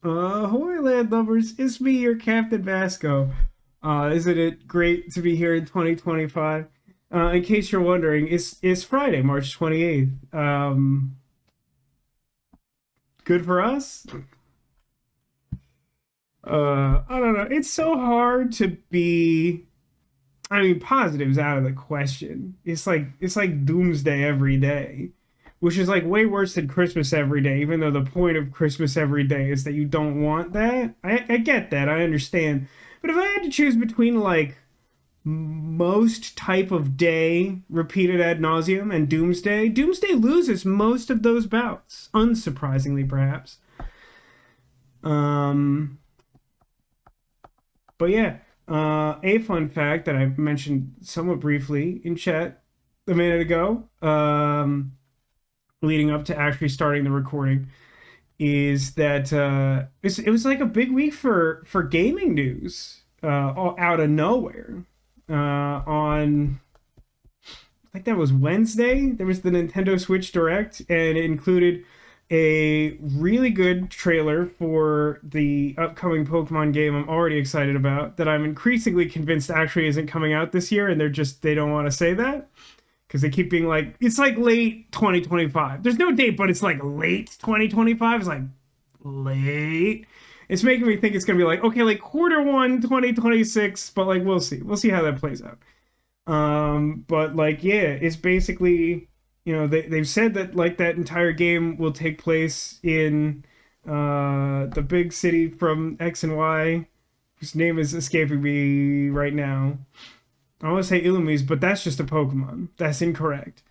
Ahoy, landlubbers! It's me, your Captain Vasco. Isn't it great to be here in 2025? In case you're wondering, it's Friday, March 28th. Good for us. I don't know. It's so hard to be. I mean, positives out of the question. It's like doomsday every day, which is like way worse than Christmas every day. Even though the point of Christmas every day is that you don't want that. I get that. I understand. But if I had to choose between like most type of day repeated ad nauseum and doomsday, doomsday loses most of those bouts, unsurprisingly perhaps. um but yeah, a fun fact that I mentioned somewhat briefly in chat a minute ago, leading up to actually starting the recording, is that it was like a big week for gaming news, all out of nowhere. On, I think that was Wednesday, there was the Nintendo Switch Direct, and it included a really good trailer for the upcoming Pokemon game I'm already excited about, that I'm increasingly convinced actually isn't coming out this year, and they don't want to say that because they keep being like, it's like late 2025. There's no date, but it's like late 2025. It's like late. It's making me think it's gonna be like, okay, like quarter one 2026, but like we'll see how that plays out. But like, yeah, it's basically, they've said that like that entire game will take place in the big city from X and Y, whose name is escaping me right now. I want to say Illumise, but that's just a Pokemon. That's incorrect.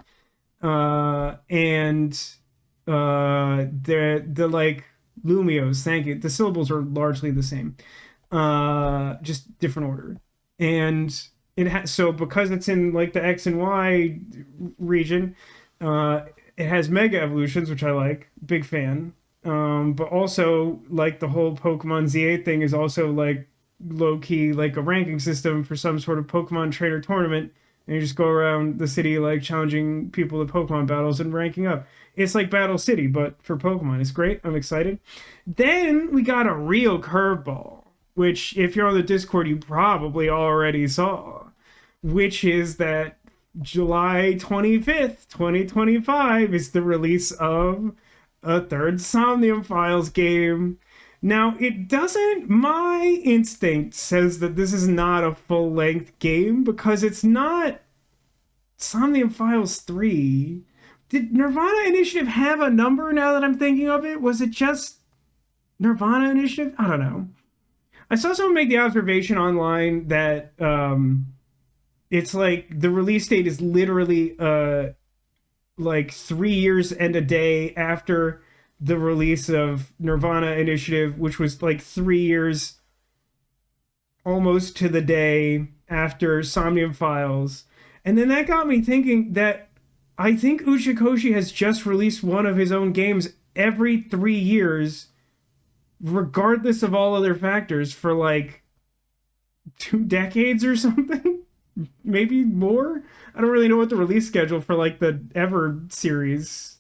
And the like Lumios, thank you. The syllables are largely the same, just different order. And it has, so because it's in like the X and Y region, it has mega evolutions, which I like, big fan. But also like the whole Pokemon Z8 thing is also like low key like a ranking system for some sort of Pokemon trainer tournament, and you just go around the city like challenging people to Pokemon battles and ranking up. It's like Battle City, but for Pokemon. It's great. I'm excited. Then we got a real curveball, which if you're on the Discord, you probably already saw, which is that July 25th, 2025 is the release of a third Somnium Files game. Now, it doesn't, my instinct says that this is not a full-length game because it's not Somnium Files 3. Did Nirvana Initiative have a number now that I'm thinking of it? Was it just Nirvana Initiative? I don't know. I saw someone make the observation online that it's like the release date is literally like 3 years and a day after the release of Nirvana Initiative, which was like 3 years almost to the day after Somnium Files. And then that got me thinking that I think Uchikoshi has just released one of his own games every 3 years, regardless of all other factors, for like 2 decades or something. Maybe more. I don't really know what the release schedule for like the Ever series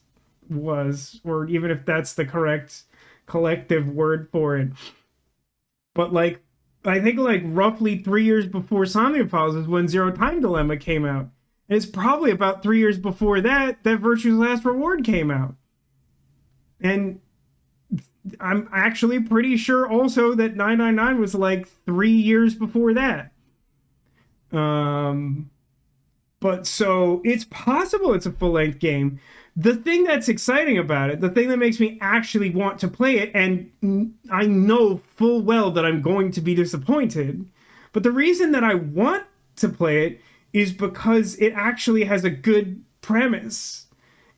was, or even if that's the correct collective word for it. But like, I think like roughly 3 years before Somnium Files is when Zero Time Dilemma came out. And it's probably about 3 years before that Virtue's Last Reward came out. And I'm actually pretty sure also that 999 was like 3 years before that. But so it's possible it's a full length game. The thing that's exciting about it, the thing that makes me actually want to play it, and I know full well that I'm going to be disappointed, but the reason that I want to play it is because it actually has a good premise.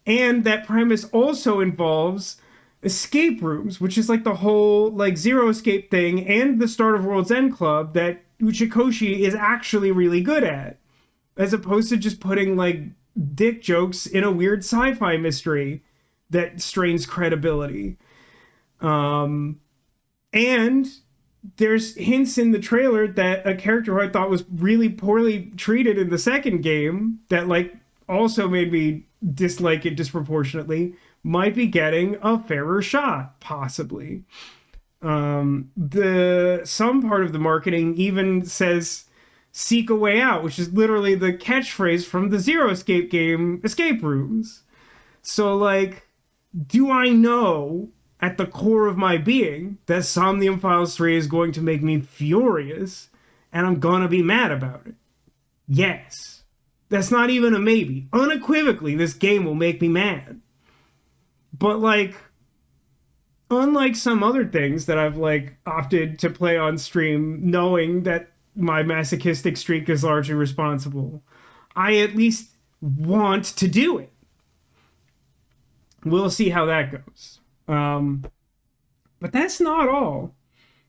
And that premise also involves escape rooms, which is like the whole like Zero Escape thing and the Start of World's End Club that Uchikoshi is actually really good at, as opposed to just putting like dick jokes in a weird sci-fi mystery that strains credibility. And there's hints in the trailer that a character who I thought was really poorly treated in the second game, that like also made me dislike it disproportionately, might be getting a fairer shot, possibly. The some part of the marketing even says "seek a way out," which is literally the catchphrase from the Zero Escape game, Escape Rooms. So, like, do I know at the core of my being that Somnium Files 3 is going to make me furious and I'm gonna be mad about it? Yes. That's not even a maybe. Unequivocally, this game will make me mad. But, like, unlike some other things that I've, like, opted to play on stream knowing that my masochistic streak is largely responsible, I at least want to do it. We'll see how that goes. But that's not all.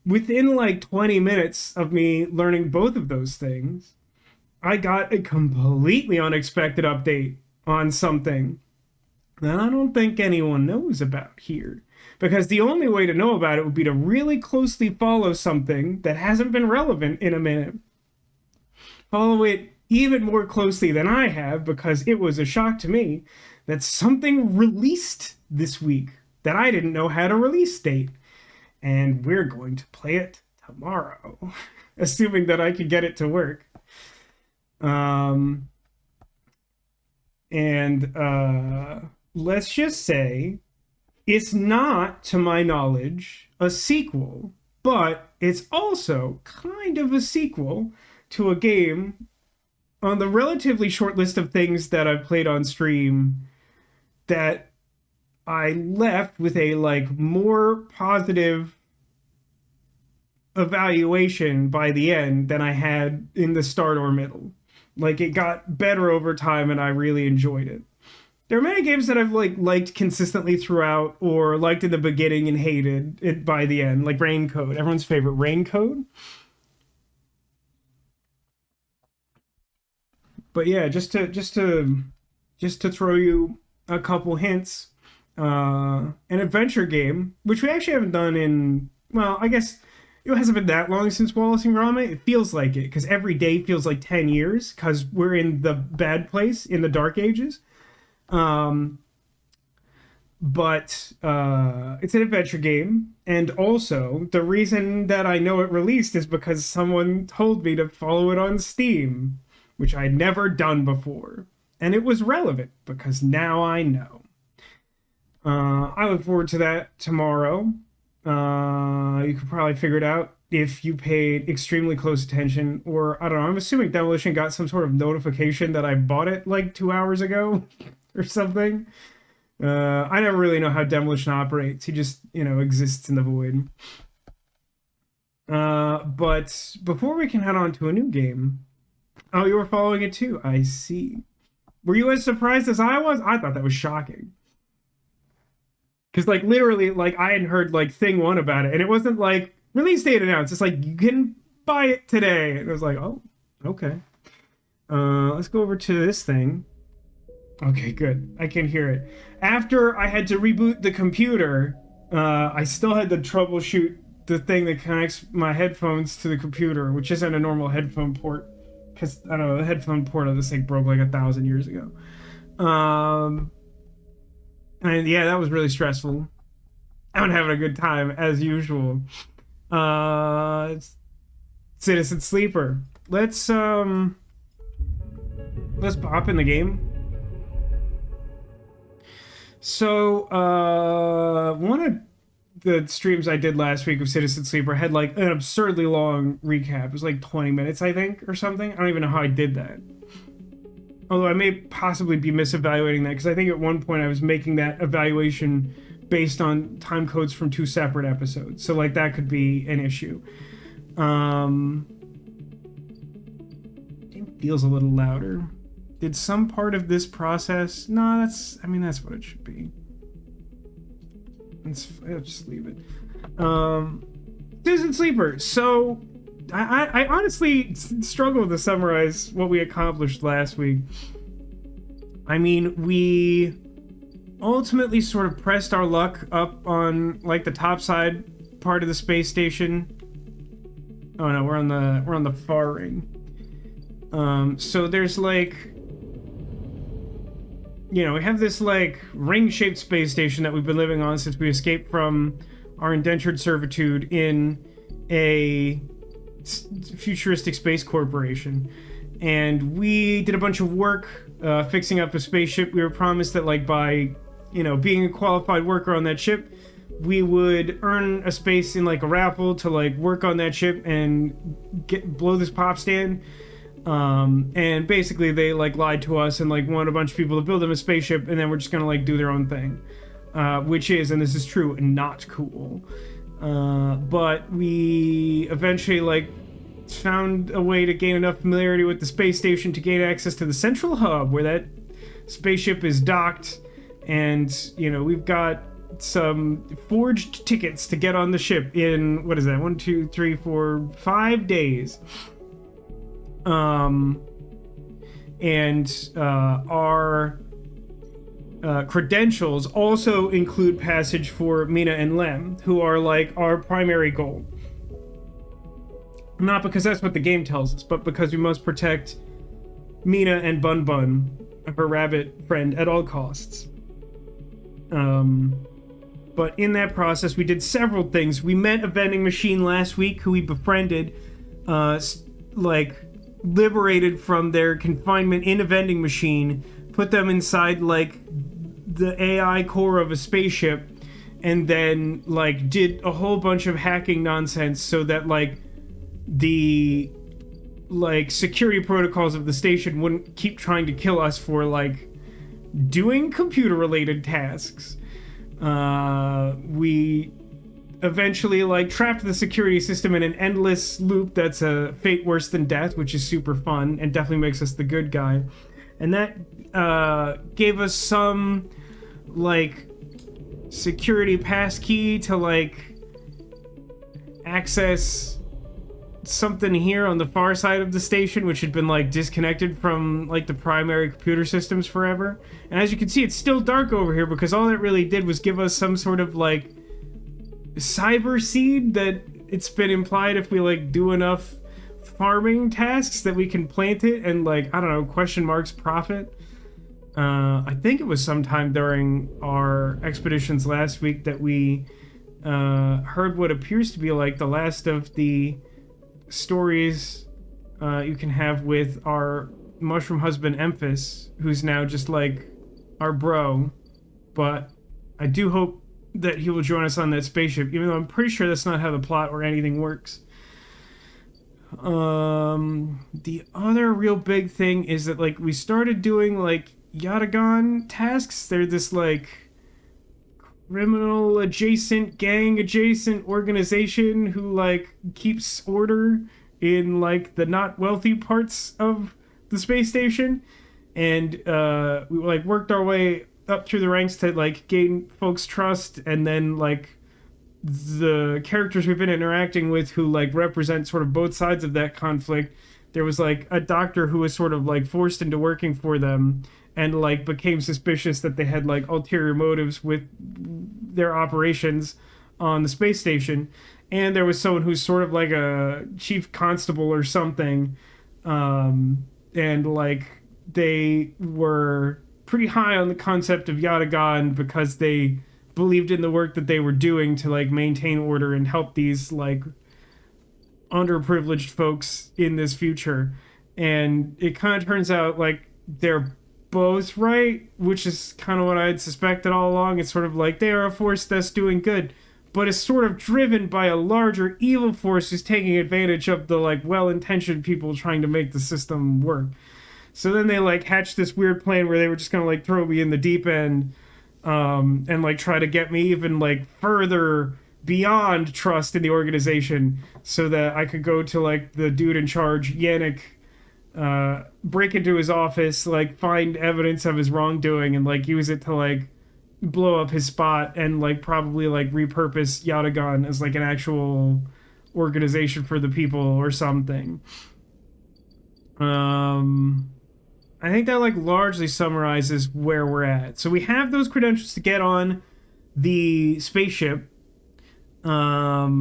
Within like 20 minutes of me learning both of those things, I got a completely unexpected update on something that I don't think anyone knows about here. Because the only way to know about it would be to really closely follow something that hasn't been relevant in a minute. Follow it even more closely than I have, because it was a shock to me that something released this week that I didn't know had a release date. And we're going to play it tomorrow, assuming that I can get it to work. Let's just say it's not, to my knowledge, a sequel, but it's also kind of a sequel to a game on the relatively short list of things that I've played on stream that I left with a like more positive evaluation by the end than I had in the start or middle. Like, it got better over time and I really enjoyed it. There are many games that I've like liked consistently throughout, or liked in the beginning and hated it by the end, like Rain-Code, everyone's favorite Rain-Code. But yeah, just to throw you a couple hints, an adventure game, which we actually haven't done in, well, I guess it hasn't been that long since Wallace and Gromit. It feels like it, because every day feels like 10 years, because we're in the bad place, in the dark ages. But it's an adventure game, and also the reason that I know it released is because someone told me to follow it on Steam, which I'd never done before. And it was relevant, because now I know. I look forward to that tomorrow. You could probably figure it out if you paid extremely close attention, or I don't know, I'm assuming Demolition got some sort of notification that I bought it like 2 hours ago or something. I never really know how Demolition operates. He just, exists in the void. But before we can head on to a new game, oh, you were following it too. I see. Were you as surprised as I was? I thought that was shocking. Because, like, literally, like, I hadn't heard, like, thing one about it. And it wasn't, like, release date announced. It's like, you can buy it today. And it was like, oh, okay. Let's go over to this thing. Okay, good. I can hear it. After I had to reboot the computer, I still had to troubleshoot the thing that connects my headphones to the computer, which isn't a normal headphone port. Because, I don't know, the headphone port of this thing broke like 1,000 years ago. And yeah, that was really stressful. I'm having a good time, as usual. Citizen Sleeper. Let's pop in the game. So, one of the streams I did last week of Citizen Sleeper had like an absurdly long recap. It was like 20 minutes, I think, or something. I don't even know how I did that. Although I may possibly be misevaluating that, because I think at one point I was making that evaluation based on time codes from 2 separate episodes. So, like, that could be an issue. It feels a little louder. Did some part of this process... No, that's what it should be. I'll just leave it. Citizen Sleeper. So, I honestly struggle to summarize what we accomplished last week. I mean, we ultimately sort of pressed our luck up on like the top side part of the space station. Oh no, we're on the far ring. So there's like, we have this like ring-shaped space station that we've been living on since we escaped from our indentured servitude in a futuristic space corporation. And we did a bunch of work fixing up a spaceship. We were promised that, like, by, you know, being a qualified worker on that ship, we would earn a space in, like, a raffle to, like, work on that ship and blow this pop stand. And basically they, like, lied to us and, like, wanted a bunch of people to build them a spaceship, and then we're just gonna, like, do their own thing. Which is, and this is true, not cool. But we eventually, like, found a way to gain enough familiarity with the space station to gain access to the central hub where that spaceship is docked, and, you know, we've got some forged tickets to get on the ship in, what is that, 1, 2, 3, 4, 5 days. Our credentials also include passage for Mina and Lem, who are, like, our primary goal. Not because that's what the game tells us, but because we must protect Mina and Bun-Bun, her rabbit friend, at all costs. But in that process, we did several things. We met a vending machine last week who we befriended, like, liberated from their confinement in a vending machine, put them inside, like, the AI core of a spaceship, and then, like, did a whole bunch of hacking nonsense so that, like, the, like, security protocols of the station wouldn't keep trying to kill us for, like, doing computer-related tasks. We eventually, like, trapped the security system in an endless loop that's a fate worse than death, which is super fun and definitely makes us the good guy. And that gave us some, like, security passkey to, like, access something here on the far side of the station, which had been, like, disconnected from, like, the primary computer systems forever. And as you can see, it's still dark over here because all it really did was give us some sort of, like, cyber seed that it's been implied if we, like, do enough farming tasks that we can plant it and, like, I don't know, question marks profit. I think it was sometime during our expeditions last week that we heard what appears to be, like, the last of the stories you can have with our mushroom husband Emphas, who's now just, like, our bro. But I do hope that he will join us on that spaceship, even though I'm pretty sure that's not how the plot or anything works. The other real big thing is that, like, we started doing, like, Yatagan tasks. They're this, like, criminal adjacent, gang adjacent organization who, like, keeps order in, like, the not wealthy parts of the space station. And we, like, worked our way up through the ranks to, like, gain folks' trust, and then, like, the characters we've been interacting with who, like, represent sort of both sides of that conflict. There was, like, a doctor who was sort of, like, forced into working for them and, like, became suspicious that they had, like, ulterior motives with their operations on the space station. And there was someone who's sort of like a chief constable or something, and, like, they were pretty high on the concept of Yatagan because they believed in the work that they were doing to, like, maintain order and help these, like, underprivileged folks in this future. And it kind of turns out, like, they're both right, which is kind of what I had suspected all along. It's sort of like they are a force that's doing good, but it's sort of driven by a larger evil force who's taking advantage of the, like, well-intentioned people trying to make the system work. So then they, like, hatched this weird plan where they were just gonna, like, throw me in the deep end, and, like, try to get me even, like, further beyond trust in the organization so that I could go to, like, the dude in charge, Yannick, break into his office, like, find evidence of his wrongdoing and, like, use it to, like, blow up his spot and, like, probably, like, repurpose Yatagan as, like, an actual organization for the people or something. I think that, like, largely summarizes where we're at. So we have those credentials to get on the spaceship, but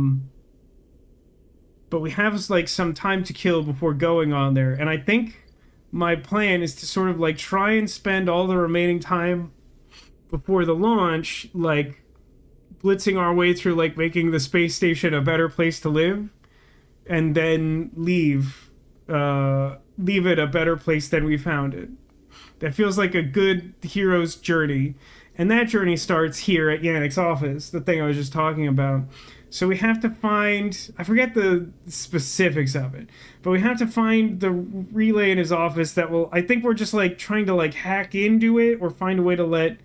we have, like, some time to kill before going on there. And I think my plan is to sort of, like, try and spend all the remaining time before the launch, like, blitzing our way through, like, making the space station a better place to live, and then leave it a better place than we found it. That feels like a good hero's journey. And that journey starts here at Yannick's office, the thing I was just talking about. So we have to find, I forget the specifics of it, but we have to find the relay in his office that will, I think we're just like trying to like hack into it or find a way to let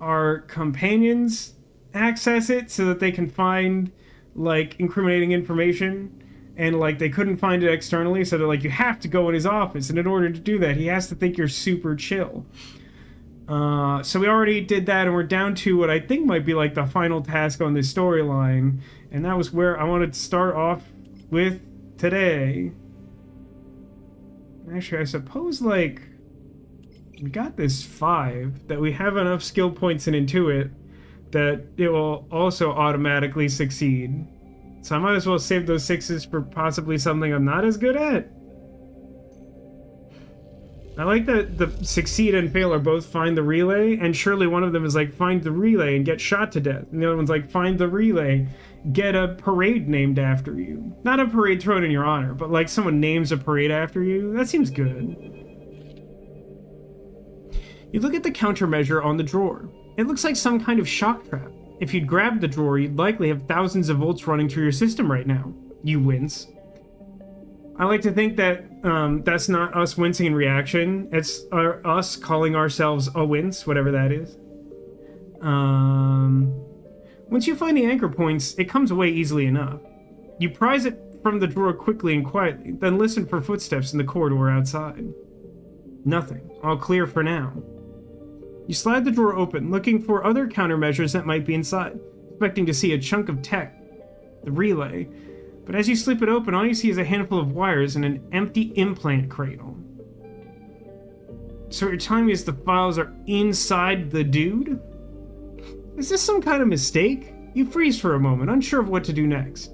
our companions access it so that they can find like incriminating information. And like they couldn't find it externally, so they're like, you have to go in his office, and in order to do that, he has to think you're super chill. So we already did that, and we're down to what I think might be like the final task on this storyline, and that was where I wanted to start off with today. Actually, I suppose like we got this 5 that we have enough skill points in Intuit that it will also automatically succeed. So I might as well save those 6s for possibly something I'm not as good at. I like that the succeed and fail are both find the relay, and surely one of them is like find the relay and get shot to death. And the other one's like find the relay, get a parade named after you. Not a parade thrown in your honor, but like someone names a parade after you. That seems good. You look at the countermeasure on the drawer. It looks like some kind of shock trap. If you'd grabbed the drawer, you'd likely have thousands of volts running through your system right now. You wince. I like to think that that's not us wincing in reaction. It's us calling ourselves a wince, whatever that is. Once you find the anchor points, it comes away easily enough. You prise it from the drawer quickly and quietly, then listen for footsteps in the corridor outside. Nothing. All clear for now. You slide the drawer open, looking for other countermeasures that might be inside, expecting to see a chunk of tech, the relay. But as you slip it open, all you see is a handful of wires and an empty implant cradle. So what you're telling me is the files are inside the dude? Is this some kind of mistake? You freeze for a moment, unsure of what to do next.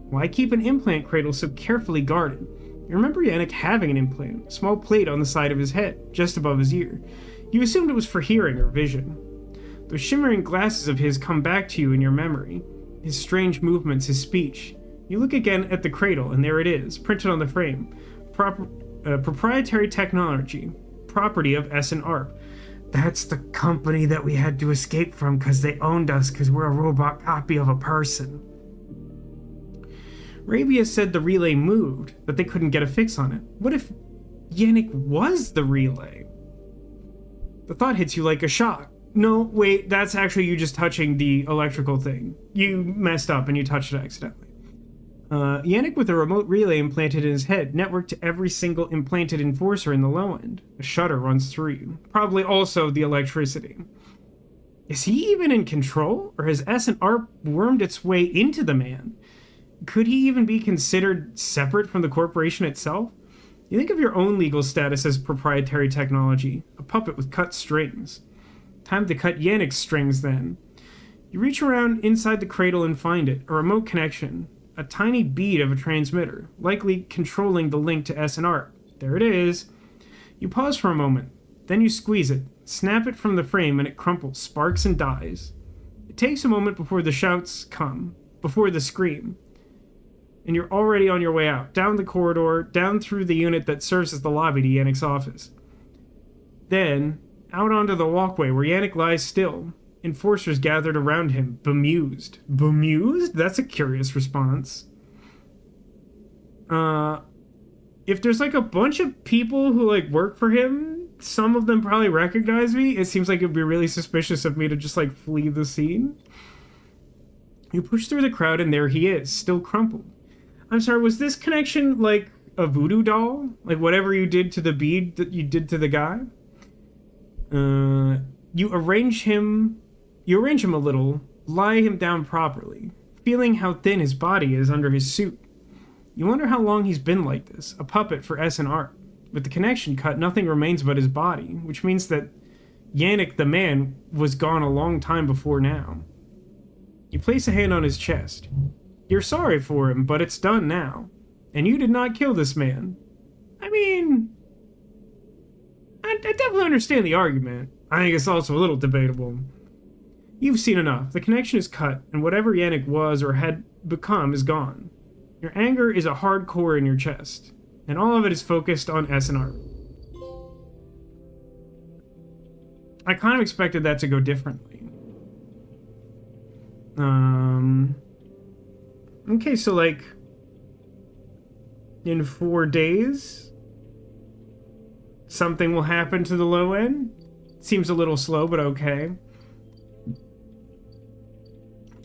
Why keep an implant cradle so carefully guarded? You remember Yannick having an implant, a small plate on the side of his head, just above his ear. You assumed it was for hearing or vision. Those shimmering glasses of his come back to you in your memory. His strange movements, his speech. You look again at the cradle, and there it is, printed on the frame. Proprietary technology. Property of S&ARP. That's the company that we had to escape from because they owned us because we're a robot copy of a person. Rabia said the relay moved, that they couldn't get a fix on it. What if Yannick was the relay? The thought hits you like a shock. No, wait, that's actually you just touching the electrical thing. You messed up and you touched it accidentally. Yannick with a remote relay implanted in his head, networked to every single implanted enforcer in the low end. A shutter runs through you. Probably also the electricity. Is he even in control? Or has S&ARP wormed its way into the man? Could he even be considered separate from the corporation itself? You think of your own legal status as proprietary technology, a puppet with cut strings. Time to cut Yannick's strings, then. You reach around inside the cradle and find it, a remote connection, a tiny bead of a transmitter, likely controlling the link to S&ARP. There it is. You pause for a moment, then you squeeze it, snap it from the frame, and it crumples, sparks, and dies. It takes a moment before the shouts come, before the scream. And you're already on your way out, down the corridor, down through the unit that serves as the lobby to Yannick's office. Then, out onto the walkway where Yannick lies still, enforcers gathered around him, bemused. Bemused? That's a curious response. If there's like a bunch of people who like work for him, some of them probably recognize me. It seems like it'd be really suspicious of me to just like flee the scene. You push through the crowd and there he is, still crumpled. I'm sorry, was this connection like a voodoo doll? Like whatever you did to the bead that you did to the guy? You arrange him a little, lie him down properly, feeling how thin his body is under his suit. You wonder how long he's been like this, a puppet for S&ARP. With the connection cut, nothing remains but his body, which means that Yannick the man was gone a long time before now. You place a hand on his chest. You're sorry for him, but it's done now. And you did not kill this man. I mean, I definitely understand the argument. I think it's also a little debatable. You've seen enough. The connection is cut, and whatever Yannick was or had become is gone. Your anger is a hard core in your chest, and all of it is focused on S and R. I kind of expected that to go differently. Okay, so like in 4 days, something will happen to the low end. Seems a little slow, but okay.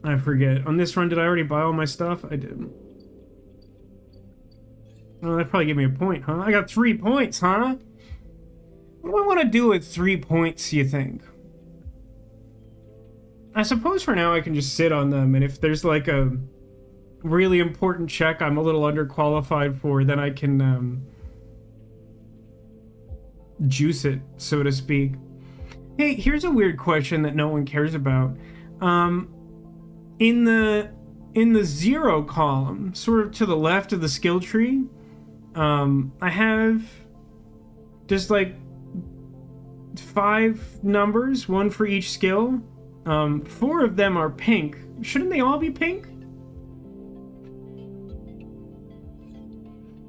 I forget. On this run, did I already buy all my stuff? I didn't. Oh, that probably gave me a point, huh? I got 3 points, huh? What do I want to do with 3 points, you think? I suppose for now I can just sit on them, and if there's like a really important check I'm a little underqualified for, then I can juice it, so to speak. Hey, here's a weird question that no one cares about. In the 0 column, sort of to the left of the skill tree, I have just like 5 numbers, 1 for each skill. 4 of them are pink. Shouldn't they all be pink?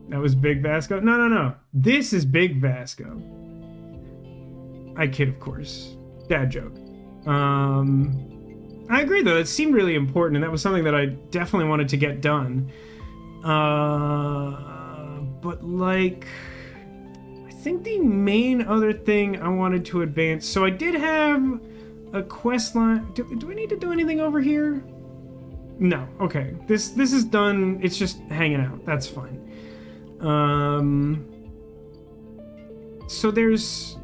That was Big Vasco? No. This is Big Vasco. I kid, of course. Dad joke. I agree, though. It seemed really important, and that was something that I definitely wanted to get done. But, like, I think the main other thing I wanted to advance... So I did have a quest line... Do I need to do anything over here? No. Okay. This is done. It's just hanging out. That's fine. So there's...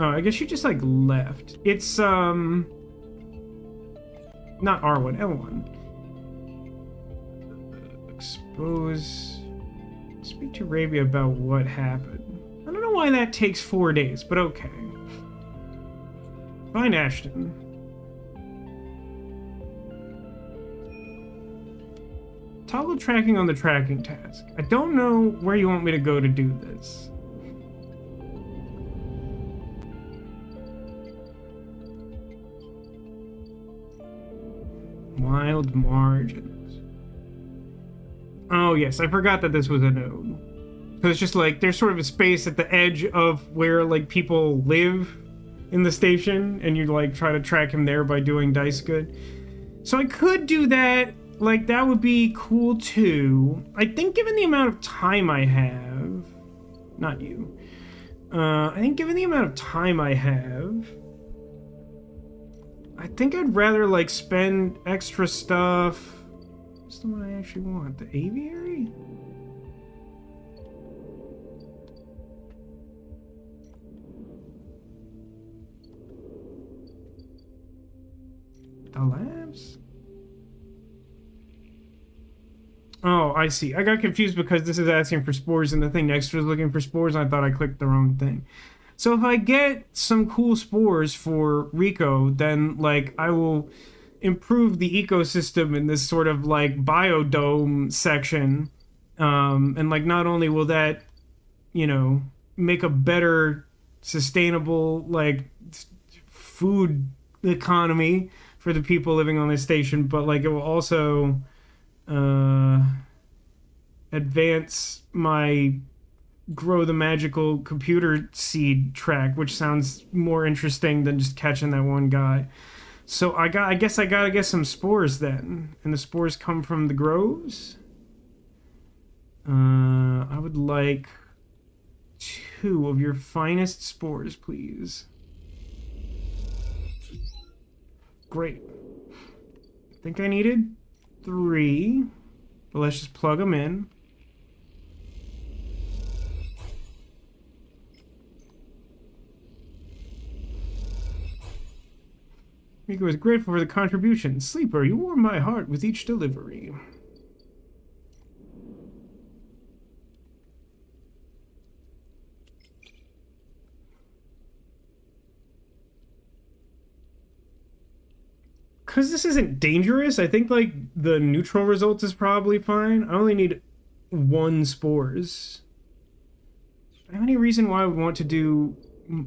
Oh, I guess you just, like, left. It's, not R1, L1. Expose... Speak to Arabia about what happened. I don't know why that takes 4 days, but okay. Find Ashton. Toggle tracking on the tracking task. I don't know where you want me to go to do this. Wild margins. Oh yes, I forgot that this was a node. So it's just like there's sort of a space at the edge of where like people live in the station, and you like try to track him there by doing dice good. So I could do that. Like that would be cool too. I think given the amount of time I have, not you. I think given the amount of time I have, I think I'd rather like spend extra stuff. What's the one I actually want? The aviary? The labs? Oh, I see. I got confused because this is asking for spores and the thing next to it is looking for spores, and I thought I clicked the wrong thing. So if I get some cool spores for Rico, then like I will improve the ecosystem in this sort of like biodome section. And like not only will that, you know, make a better sustainable like food economy for the people living on this station, but like it will also advance my grow the magical computer seed track, which sounds more interesting than just catching that one guy. So I guess I gotta get some spores then, and the spores come from the groves. I would like 2 of your finest spores, please. Great. I think I needed 3, but let's just plug them in. Rico is grateful for the contribution. Sleeper, you warm my heart with each delivery. Because this isn't dangerous, I think like the neutral result is probably fine. I only need 1 spores. Do I have any reason why I would want to do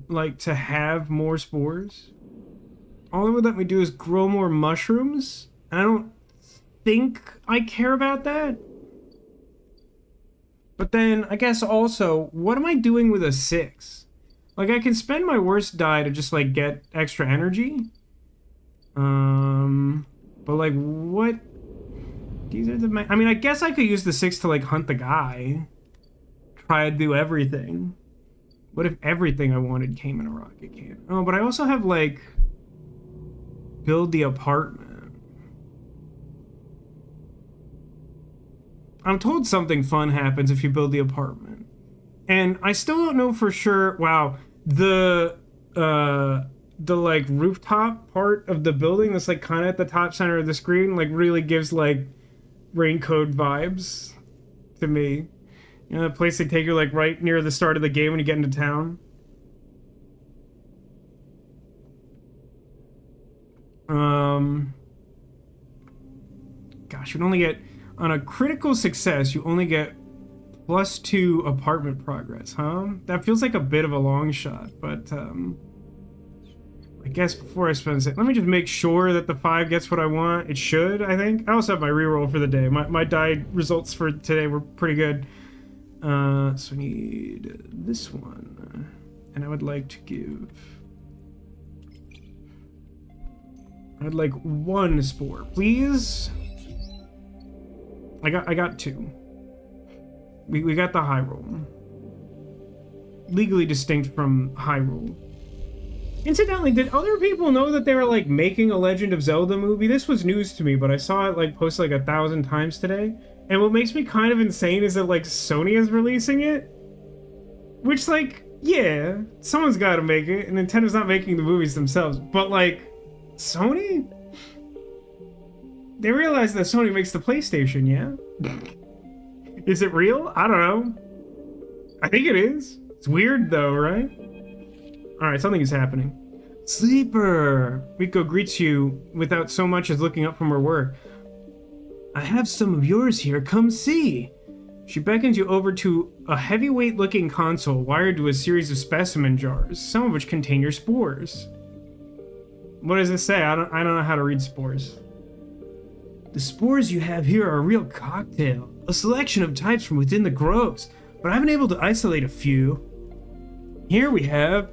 like to have more spores. All it would let me do is grow more mushrooms. And I don't think I care about that. But then I guess also, what am I doing with a 6? Like, I can spend my worst die to just like get extra energy. But like, what? These are the. I mean, I guess I could use the 6 to like hunt the guy. Try to do everything. What if everything I wanted came in a rocket can? Oh, but I also have like build the apartment. I'm told something fun happens if you build the apartment. And I still don't know for sure. Wow, the like rooftop part of the building that's like kind of at the top center of the screen like really gives like Raincoat vibes to me. You know, the place they take you like right near the start of the game when you get into town. Gosh, you'd only get on a critical success. You only get +2 apartment progress, huh? That feels like a bit of a long shot, but I guess before I spend it, let me just make sure that the 5 gets what I want. It should, I think. I also have my reroll for the day. My die results for today were pretty good. So I need this one, and I would like to give. I'd like 1 spore, please. I got 2. We got the high roll. Legally distinct from high roll. Incidentally, did other people know that they were like making a Legend of Zelda movie? This was news to me, but I saw it like posted like 1,000 times today. And what makes me kind of insane is that like Sony is releasing it. Which like, yeah, someone's got to make it, and Nintendo's not making the movies themselves. But like, Sony? They realize that Sony makes the PlayStation, yeah? Is it real? I don't know. I think it is. It's weird though, right? Alright, something is happening. Sleeper! Rico greets you without so much as looking up from her work. I have some of yours here, come see! She beckons you over to a heavyweight-looking console wired to a series of specimen jars, some of which contain your spores. What does it say? I don't know how to read spores. The spores you have here are a real cocktail, a selection of types from within the groves, but I've been able to isolate a few. Here we have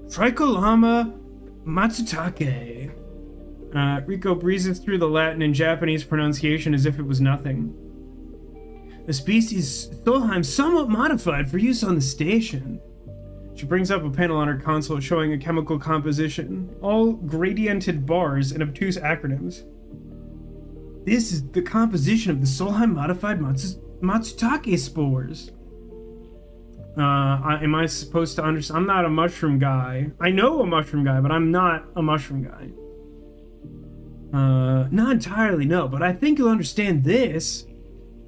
Trichollama matsutake. Rico breezes through the Latin and Japanese pronunciation as if it was nothing. The species Solheim somewhat modified for use on the station. She brings up a panel on her console showing a chemical composition, all gradiented bars and obtuse acronyms. This is the composition of the Solheim modified matsutake spores. Am I supposed to understand? I'm not a mushroom guy. I know a mushroom guy, but I'm not a mushroom guy. Not entirely, no, but I think you'll understand this.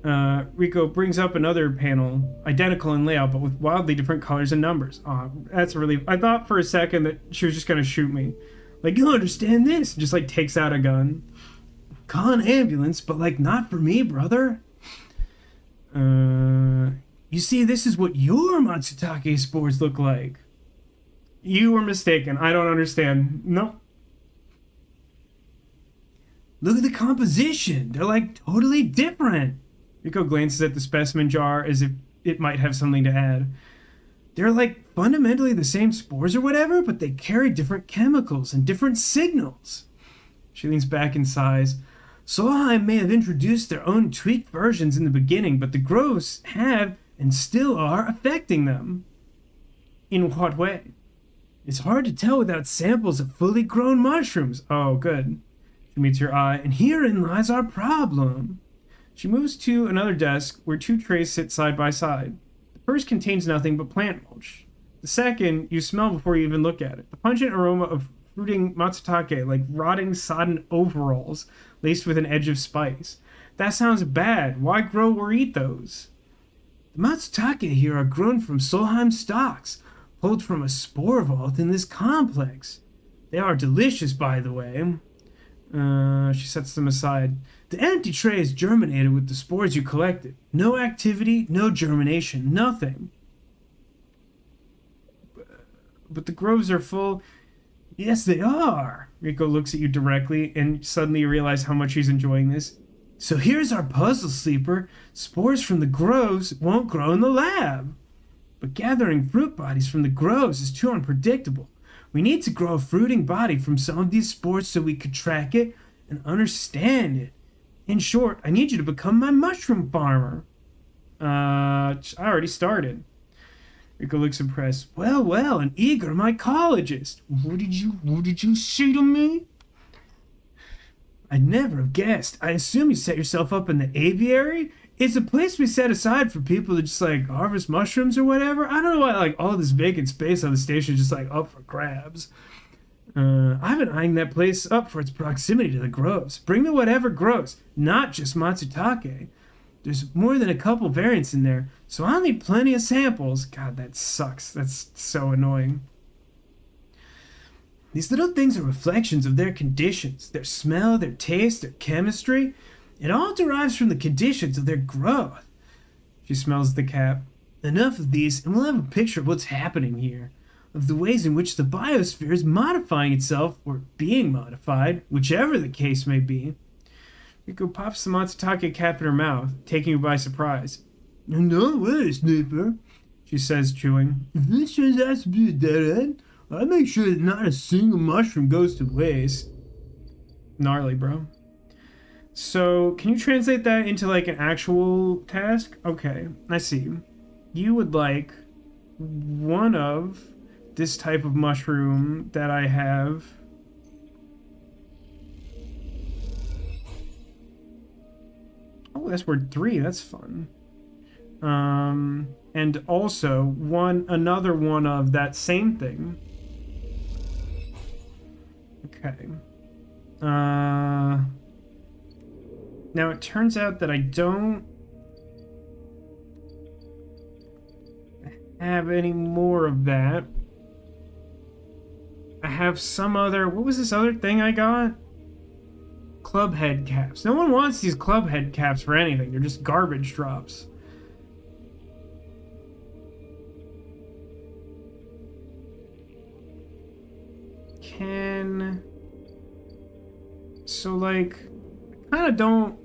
Rico brings up another panel, identical in layout, but with wildly different colors and numbers. That's a relief. I thought for a second that she was just gonna shoot me. Like, you'll understand this. Just like takes out a gun. Call an ambulance, but like not for me, brother. You see, this is what your matsutake spores look like. You were mistaken. I don't understand. No. Look at the composition. They're like totally different. Rico glances at the specimen jar as if it might have something to add. They're like fundamentally the same spores or whatever, but they carry different chemicals and different signals. She leans back and sighs. Solheim may have introduced their own tweaked versions in the beginning, but the groves have and still are affecting them. In what way? It's hard to tell without samples of fully grown mushrooms. Oh, good. She meets your eye, and herein lies our problem. She moves to another desk where 2 trays sit side by side. The first contains nothing but plant mulch. The second you smell before you even look at it. The pungent aroma of fruiting matsutake, like rotting, sodden overalls laced with an edge of spice. That sounds bad. Why grow or eat those? The matsutake here are grown from Solheim stalks, pulled from a spore vault in this complex. They are delicious, by the way. She sets them aside. The empty tray is germinated with the spores you collected. No activity, no germination, nothing. but the groves are full. Yes, they are. Rico looks at you directly, and suddenly you realize how much he's enjoying this. So here's our puzzle, Sleeper. Spores from the groves won't grow in the lab. But gathering fruit bodies from the groves is too unpredictable. We need to grow a fruiting body from some of these spores so we could track it and understand it. In short, I need you to become my mushroom farmer. I already started. Rico looks impressed. Well, an eager mycologist. What did you say to me? I'd never have guessed. I assume you set yourself up in the aviary? It's a place we set aside for people to just like harvest mushrooms or whatever. I don't know why like all this vacant space on the station is just like up for grabs. I've been eyeing that place up for its proximity to the groves. Bring me whatever grows, not just Matsutake. There's more than a couple variants in there, so I'll need plenty of samples. God, that sucks. That's so annoying. These little things are reflections of their conditions, their smell, their taste, their chemistry. It all derives from the conditions of their growth. She smells the cap. Enough of these, and we'll have a picture of what's happening here, of the ways in which the biosphere is modifying itself, or being modified, whichever the case may be. Rico pops the Matsutake cap in her mouth, taking you by surprise. No way, Sniper, she says, chewing. If this turns out to be a dead end, I'll make sure that not a single mushroom goes to waste. Gnarly, bro. So, can you translate that into like an actual task? Okay, I see. You would like one of this type of mushroom that I have. Oh, that's word 3. That's fun. And also another one of that same thing. Okay. Now it turns out that I don't have any more of that. I have some other... What was this other thing I got? Club head caps. No one wants these club head caps for anything. They're just garbage drops. So, like, I kind of don't...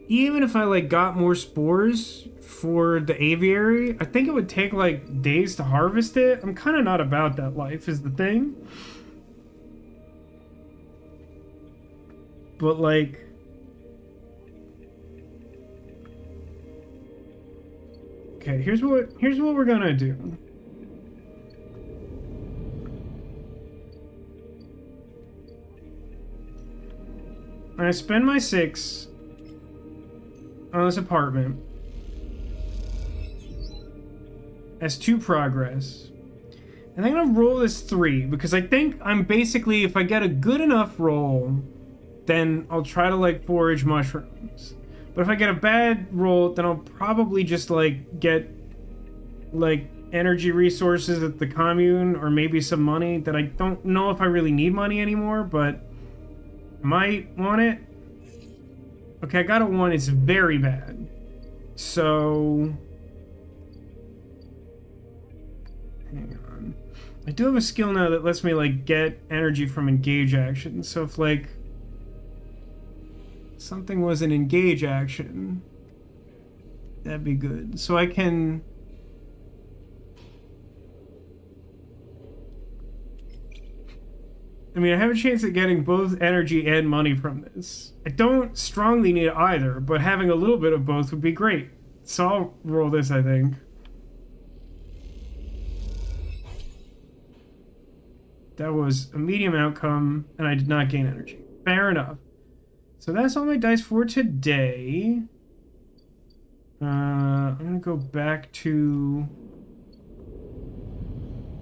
Even if I, like, got more spores for the aviary, I think it would take, like, days to harvest it. I'm kind of not about that life, is the thing. But, like... Okay, here's what we're gonna do. I spend my 6 on this apartment as 2 progress. And I'm gonna roll this 3 because I think I'm basically, if I get a good enough roll, then I'll try to like forage mushrooms. But if I get a bad roll, then I'll probably just like get like energy resources at the commune or maybe some money that I don't know if I really need money anymore, but might want it. Okay, I got a 1. It's very bad. So... Hang on. I do have a skill now that lets me, like, get energy from engage action. So if, like... something was an engage action, that'd be good. So I can... I mean, I have a chance at getting both energy and money from this. I don't strongly need either, but having a little bit of both would be great. So I'll roll this, I think. That was a medium outcome, and I did not gain energy. Fair enough. So that's all my dice for today. I'm gonna go back to...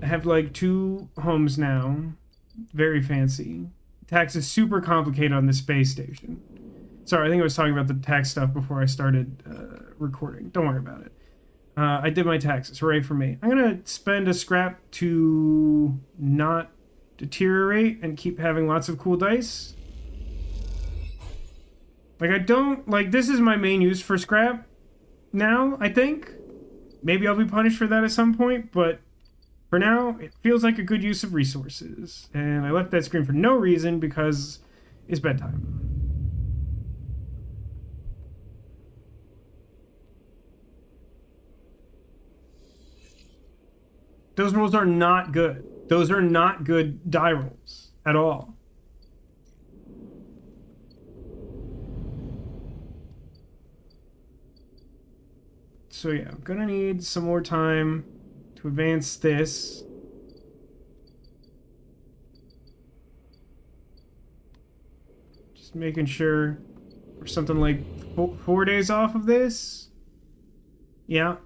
I have like 2 homes now. Very fancy. Tax is super complicated on this space station. Sorry, I think I was talking about the tax stuff before I started recording. Don't worry about it. I did my taxes. Hooray for me. I'm going to spend a scrap to not deteriorate and keep having lots of cool dice. Like, I don't... Like, this is my main use for scrap now, I think. Maybe I'll be punished for that at some point, but For now, it feels like a good use of resources. And I left that screen for no reason because it's bedtime. Those rolls are not good. Those are not good die rolls at all. So yeah, I'm gonna need some more time to advance this. Just making sure we're something like 4 days off of this. Yeah.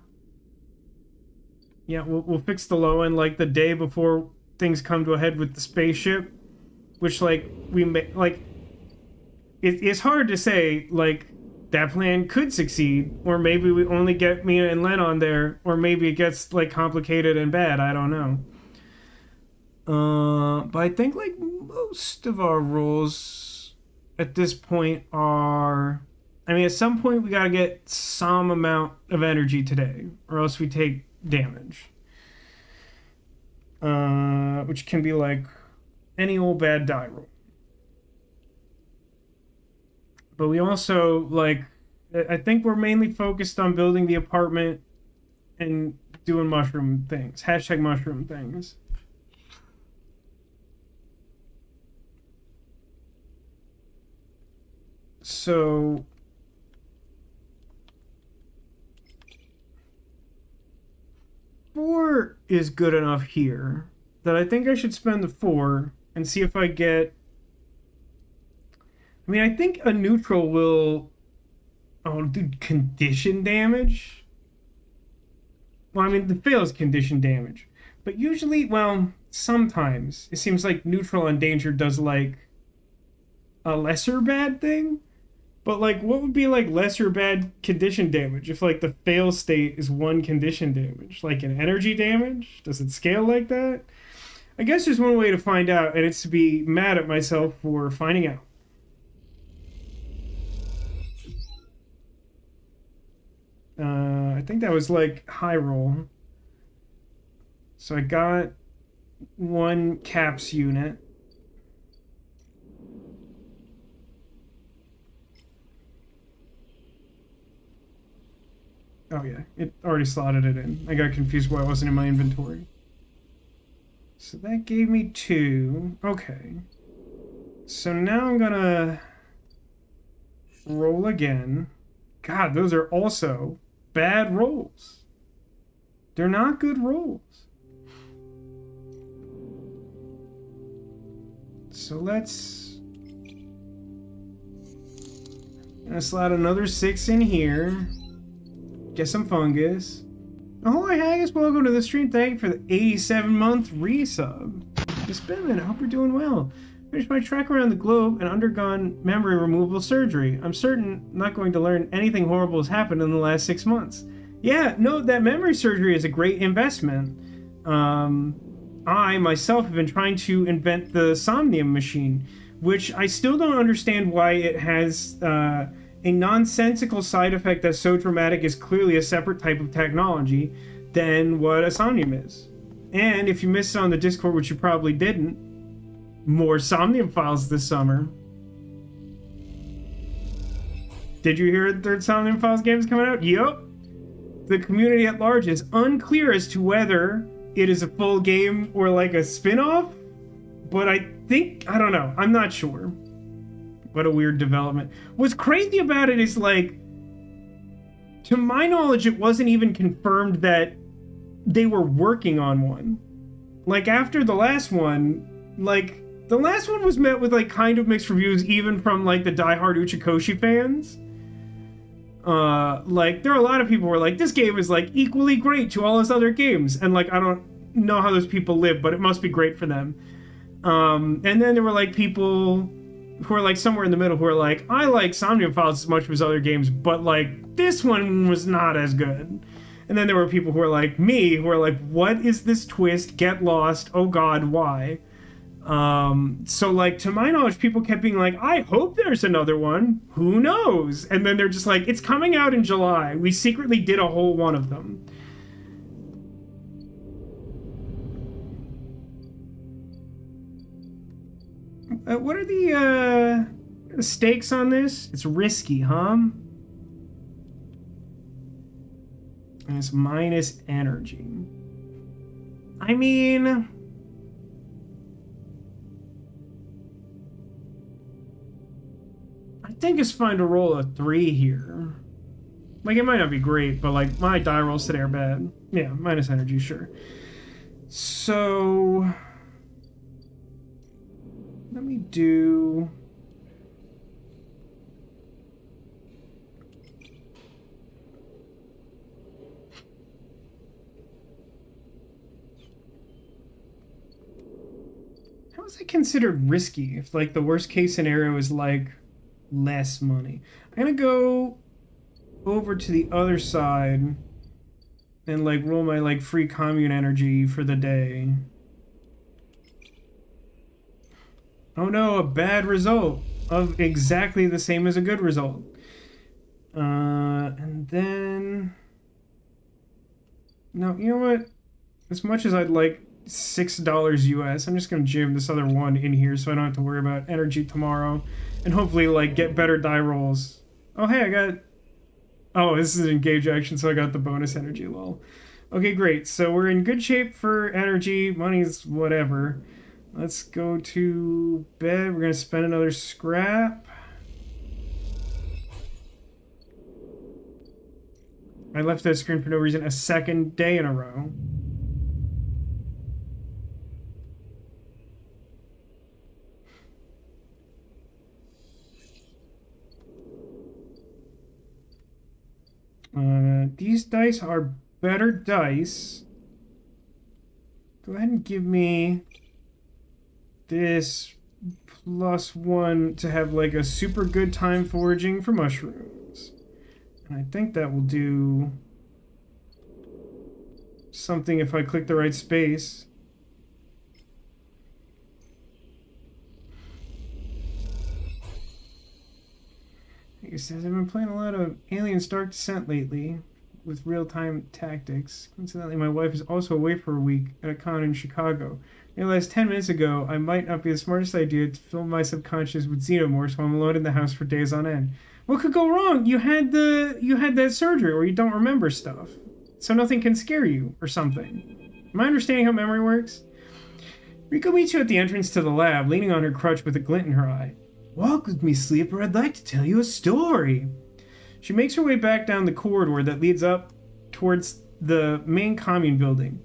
Yeah, we'll fix the low end like the day before things come to a head with the spaceship, which like we may like. It's hard to say like that plan could succeed, or maybe we only get Mina and Len on there, or maybe it gets like complicated and bad. I don't know. But I think like most of our rules at this point are. I mean, at some point we gotta get some amount of energy today, or else we take damage. Which can be like any old bad die roll. But we also, like, I think we're mainly focused on building the apartment and doing mushroom things. Hashtag mushroom things. So... four is good enough here that I think I should spend the 4 and see if I get... I mean, I think a neutral will... Oh, dude, condition damage? Well, I mean, the fail is condition damage. But usually, well, sometimes it seems like neutral on danger does, like, a lesser bad thing. But, like, what would be, like, lesser bad condition damage if, like, the fail state is 1 condition damage? Like, an energy damage? Does it scale like that? I guess there's one way to find out, and it's to be mad at myself for finding out. I think that was, like, high roll. So I got 1 caps unit. Oh yeah, it already slotted it in. I got confused why it wasn't in my inventory. So that gave me 2. Okay. So now I'm gonna roll again. God, those are also bad rolls. They're not good rolls. So let's... gonna slot another 6 in here. Get some fungus. Ahoy, Haggis, welcome to the stream. Thank you for the 87-month resub. Miss Benman, I hope you're doing well. Finished my trek around the globe and undergone memory removal surgery. I'm certain I'm not going to learn anything horrible has happened in the last 6 months. Yeah, no, that memory surgery is a great investment. I, myself, have been trying to invent the Somnium machine, which I still don't understand why it has... a nonsensical side effect that's so dramatic is clearly a separate type of technology than what a Somnium is. And if you missed it on the Discord, which you probably didn't, more Somnium files this summer. Did you hear the third Somnium Files game is coming out? Yup. The community at large is unclear as to whether it is a full game or like a spin-off, but I don't know. I'm not sure. What a weird development. What's crazy about it is, like, to my knowledge, it wasn't even confirmed that they were working on one. Like, after the last one, like, the last one was met with, like, kind of mixed reviews, even from, like, the diehard Uchikoshi fans. Like, there are a lot of people who are like, this game is, like, equally great to all his other games. And, like, I don't know how those people live, but it must be great for them. And then there were, like, people... who are like somewhere in the middle who are like, I like Somnium Files as much as his other games, but like this one was not as good. And then there were people who are like me, who are like, what is this twist? Get lost. Oh god, why? So like to my knowledge, people kept being like, I hope there's another one. Who knows? And then they're just like, it's coming out in July. We secretly did a whole one of them. What are the stakes on this? It's risky, huh? And it's minus energy. I mean, I think it's fine to roll a 3 here. Like, it might not be great, but, like, my die rolls today are bad. Yeah, minus energy, sure. So, let me do... How is that considered risky if, like, the worst case scenario is, like, less money? I'm gonna go over to the other side and, like, roll my, like, free commune energy for the day. Oh no, a bad result of exactly the same as a good result. And then... No, you know what? As much as I'd like $6 US, I'm just gonna jam this other one in here so I don't have to worry about energy tomorrow. And hopefully, like, get better die rolls. Oh, hey, I got... Oh, this is an engage action, so I got the bonus energy, lol. Okay, great. So we're in good shape for energy. Money's whatever. Let's go to bed. We're going to spend another scrap. I left that screen for no reason a second day in a row. These dice are better dice. Go ahead and give me this +1 to have like a super good time foraging for mushrooms. And I think that will do something if I click the right space. He says, I've been playing a lot of Aliens Dark Descent lately with real-time tactics. Coincidentally, my wife is also away for a week at a con in Chicago. I realized 10 minutes ago I might not be the smartest idea to fill my subconscious with xenomorphs while I'm alone in the house for days on end. What could go wrong? You had that surgery where you don't remember stuff, so nothing can scare you or something. Am I understanding how memory works? Rico meets you at the entrance to the lab, leaning on her crutch with a glint in her eye. Walk with me, sleeper. I'd like to tell you a story. She makes her way back down the corridor that leads up towards the main commune building.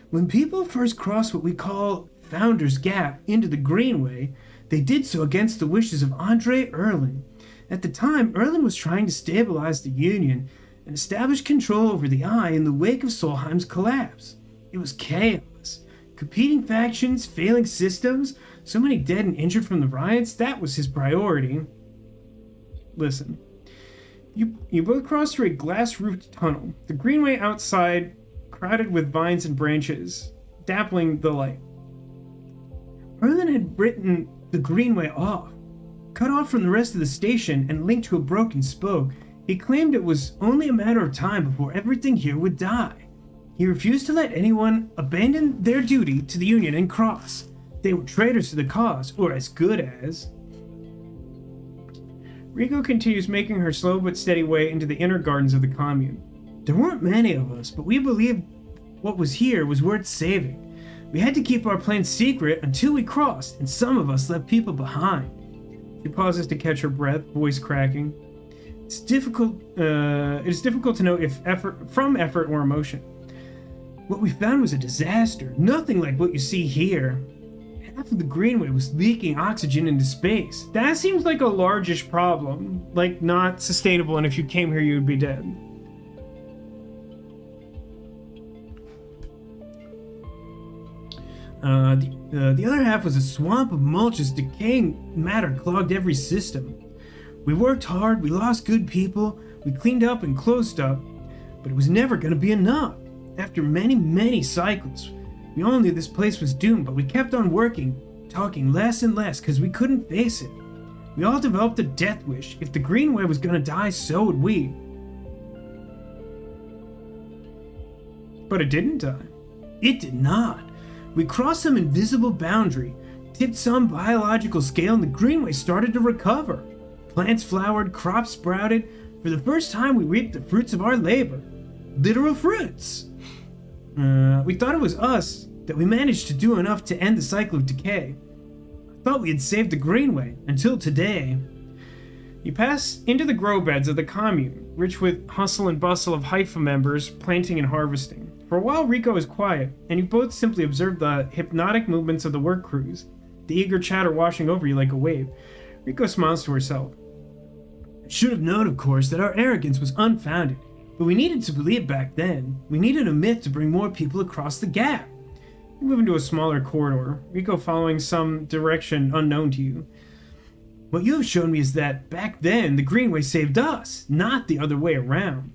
When people first crossed what we call Founder's Gap into the Greenway, they did so against the wishes of Andre Erlin. At the time, Erlin was trying to stabilize the Union and establish control over the Eye in the wake of Solheim's collapse. It was chaos. Competing factions, failing systems, so many dead and injured from the riots, that was his priority. Listen. You both crossed through a glass-roofed tunnel, the greenway outside crowded with vines and branches, dappling the light. Erlin had written the greenway off, cut off from the rest of the station and linked to a broken spoke. He claimed it was only a matter of time before everything here would die. He refused to let anyone abandon their duty to the Union and cross. They were traitors to the cause, or as good as. Rico continues making her slow but steady way into the inner gardens of the commune. There weren't many of us, but we believed what was here was worth saving. We had to keep our plan secret until we crossed, and some of us left people behind. She pauses to catch her breath, voice cracking. It is difficult to know if effort or emotion. What we found was a disaster, nothing like what you see here. Half of the greenway was leaking oxygen into space. That seems like a largish problem, like not sustainable, and if you came here you would be dead. The other half was a swamp of mulch as decaying matter clogged every system. We worked hard, we lost good people, we cleaned up and closed up, but it was never going to be enough. After many, many cycles, we all knew this place was doomed, but we kept on working, talking less and less because we couldn't face it. We all developed a death wish. If the Greenway was going to die, so would we. But it didn't die. It did not. We crossed some invisible boundary, tipped some biological scale and the greenway started to recover. Plants flowered, crops sprouted. For the first time, we reaped the fruits of our labor. Literal fruits. We thought it was us, that we managed to do enough to end the cycle of decay. I thought we had saved the greenway, until today. You pass into the grow beds of the commune, rich with hustle and bustle of Haifa members planting and harvesting. For a while, Rico is quiet, and you both simply observe the hypnotic movements of the work crews, the eager chatter washing over you like a wave. Rico smiles to herself. I should have known, of course, that our arrogance was unfounded, but we needed to believe back then. We needed a myth to bring more people across the gap. You move into a smaller corridor, Rico following some direction unknown to you. What you have shown me is that back then, the greenway saved us, not the other way around.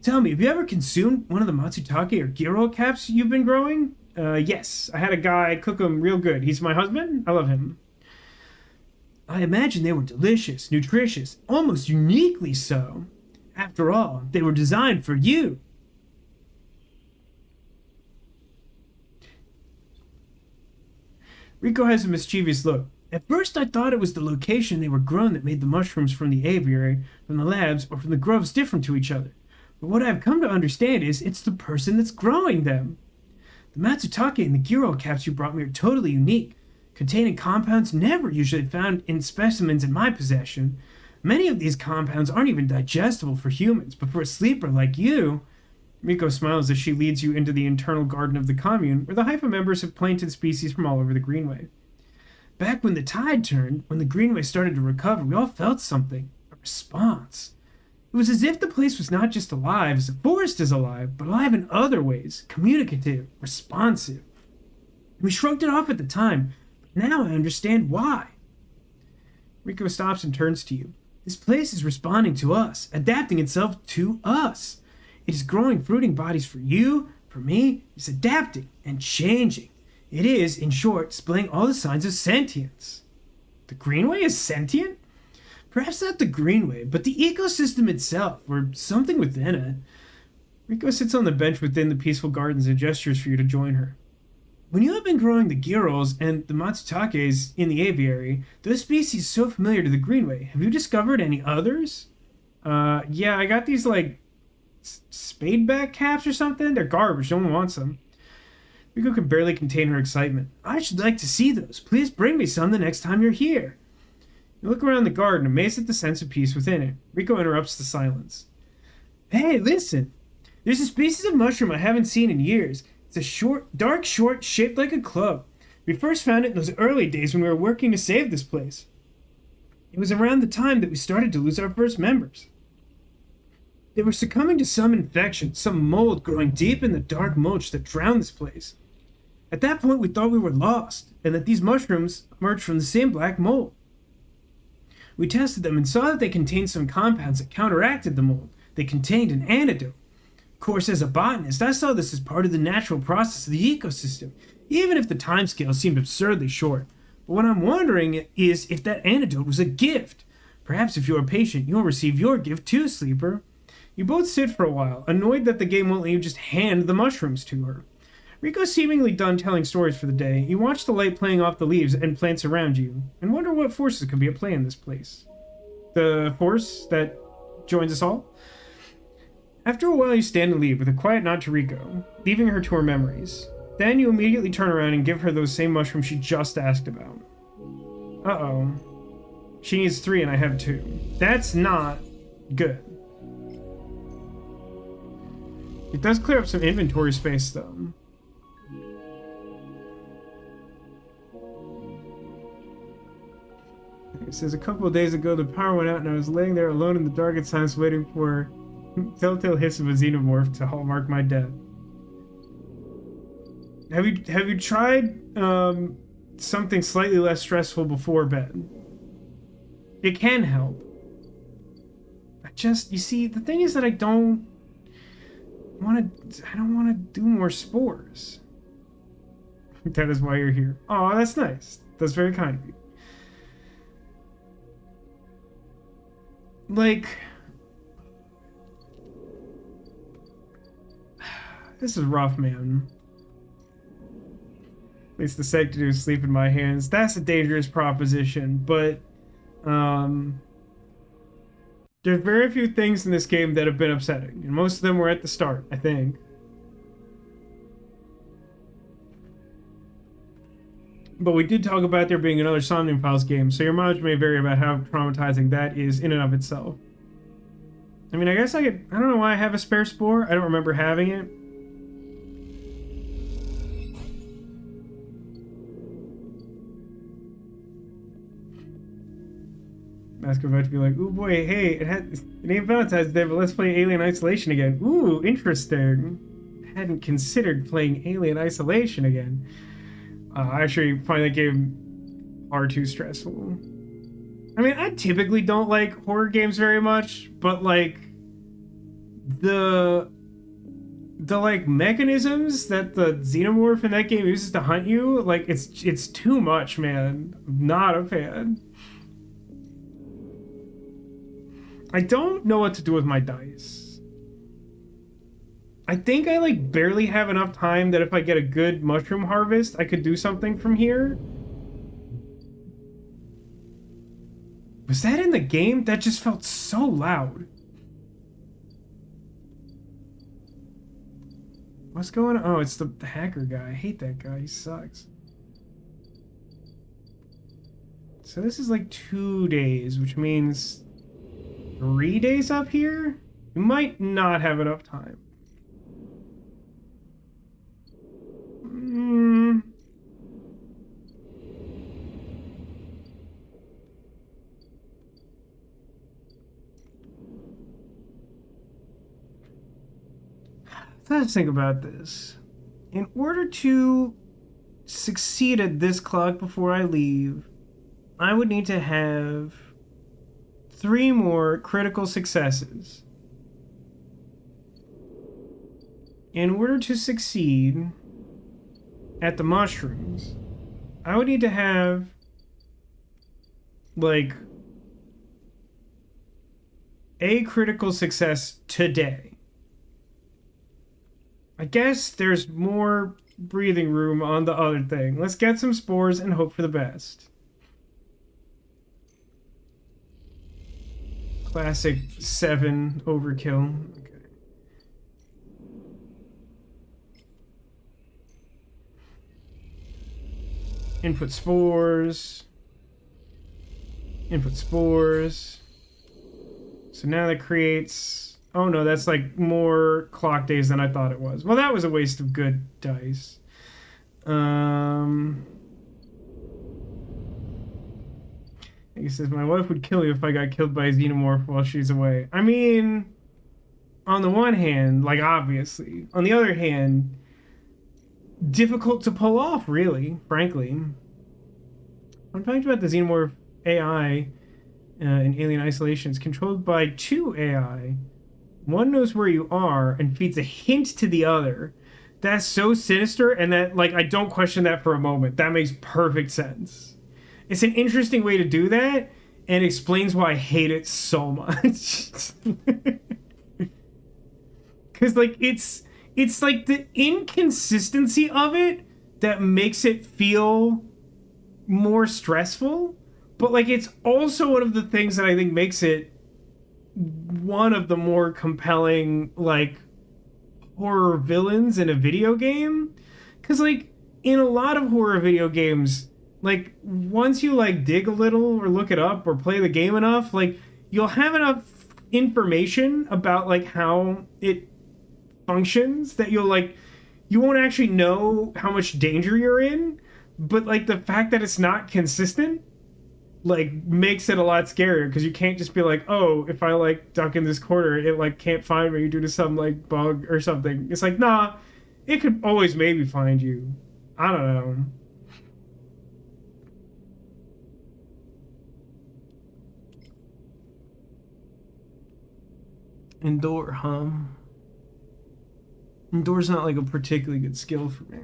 Tell me, have you ever consumed one of the matsutake or gyro caps you've been growing? Yes. I had a guy cook them real good. He's my husband. I love him. I imagine they were delicious, nutritious, almost uniquely so. After all, they were designed for you. Rico has a mischievous look. At first I thought it was the location they were grown that made the mushrooms from the aviary, from the labs, or from the groves different to each other. But what I've come to understand is it's the person that's growing them. The matsutake and the gyro caps you brought me are totally unique, containing compounds never usually found in specimens in my possession. Many of these compounds aren't even digestible for humans, but for a sleeper like you... Rico smiles as she leads you into the internal garden of the commune, where the Haifa members have planted species from all over the greenway. Back when the tide turned, when the greenway started to recover, we all felt something, a response. It was as if the place was not just alive as the forest is alive, but alive in other ways, communicative, responsive. We shrugged it off at the time, but now I understand why. Rico stops and turns to you. This place is responding to us, adapting itself to us. It is growing fruiting bodies for you, for me. It's adapting and changing. It is, in short, displaying all the signs of sentience. The greenway is sentient? Perhaps not the greenway, but the ecosystem itself, or something within it. Rico sits on the bench within the peaceful gardens and gestures for you to join her. When you have been growing the gyros and the matsutakes in the aviary, those species so familiar to the greenway, have you discovered any others? Yeah, I got these, spadeback caps or something. They're garbage. No one wants them. Rico could barely contain her excitement. I should like to see those. Please bring me some the next time you're here. You look around the garden, amazed at the sense of peace within it. Rico interrupts the silence. Hey, listen. There's a species of mushroom I haven't seen in years. It's a dark short, shaped like a club. We first found it in those early days when we were working to save this place. It was around the time that we started to lose our first members. They were succumbing to some infection, some mold growing deep in the dark mulch that drowned this place. At that point, we thought we were lost, and that these mushrooms emerged from the same black mold. We tested them and saw that they contained some compounds that counteracted the mold. They contained an antidote. Of course, as a botanist, I saw this as part of the natural process of the ecosystem, even if the timescale seemed absurdly short. But what I'm wondering is if that antidote was a gift. Perhaps if you're patient, you'll receive your gift too, Sleeper. You both sit for a while, annoyed that the game won't let you just hand the mushrooms to her. Rico's seemingly done telling stories for the day. You watch the light playing off the leaves and plants around you, and wonder what forces could be at play in this place. The force that joins us all? After a while, you stand and leave with a quiet nod to Rico, leaving her to her memories. Then you immediately turn around and give her those same mushrooms she just asked about. Uh-oh. She needs 3 and I have 2. That's not good. It does clear up some inventory space, though. It says, a couple of days ago, the power went out and I was laying there alone in the dark at times waiting for telltale hiss of a xenomorph to hallmark my death. Have you tried something slightly less stressful before bed? It can help. You see, the thing is that I don't want to do more spores. That is why you're here. Oh, that's nice. That's very kind of you. This is rough, man. least the sect to do is sleep in my hands. That's a dangerous proposition, but there's very few things in this game that have been upsetting, and most of them were at the start, I think. But we did talk about there being another Somnium Files game, so your mileage may vary about how traumatizing that is in and of itself. I mean, I guess I don't know why I have a spare spore. I don't remember having it. Vasco about to be like, ooh boy, hey, it ain't Valentine's Day, but let's play Alien Isolation again. Ooh, interesting. Hadn't considered playing Alien Isolation again. I actually find that game far too stressful. I mean, I typically don't like horror games very much, but like the like mechanisms that the xenomorph in that game uses to hunt you, like it's too much, man. I'm not a fan. I don't know what to do with my dice. I think I like barely have enough time that if I get a good mushroom harvest, I could do something from here. Was that in the game? That just felt so loud. What's going on? Oh, it's the hacker guy. I hate that guy. He sucks. So this is like 2 days, which means 3 days up here? You might not have enough time. Let's think about this. In order to succeed at this clock before I leave, I would need to have 3 more critical successes. In order to succeed at the mushrooms, I would need to have like a critical success today. I guess there's more breathing room on the other thing. Let's get some spores and hope for the best. Classic 7 overkill. Okay. Input spores. Input spores. So now that creates... Oh no, that's like more clock days than I thought it was. Well, that was a waste of good dice. He says, my wife would kill you if I got killed by a xenomorph while she's away. I mean, on the one hand, like obviously. On the other hand, difficult to pull off, really, frankly. I'm talking about the xenomorph AI in Alien Isolation. It's controlled by 2 AI. One knows where you are and feeds a hint to the other. That's so sinister, and that, like, I don't question that for a moment. That makes perfect sense. It's an interesting way to do that, and explains why I hate it so much. Because, like, it's like the inconsistency of it that makes it feel more stressful, but, like, it's also one of the things that I think makes it one of the more compelling, like, horror villains in a video game. Because, like, in a lot of horror video games, like, once you, like, dig a little or look it up or play the game enough, like, you'll have enough information about, like, how it functions that you'll, like, you won't actually know how much danger you're in, but, like, the fact that it's not consistent, like, makes it a lot scarier, because you can't just be like, oh, if I, like, duck in this corner, it, like, can't find me due to some, like, bug or something. It's like, nah, it could always maybe find you. I don't know. Endure, huh? Endure's not, like, a particularly good skill for me.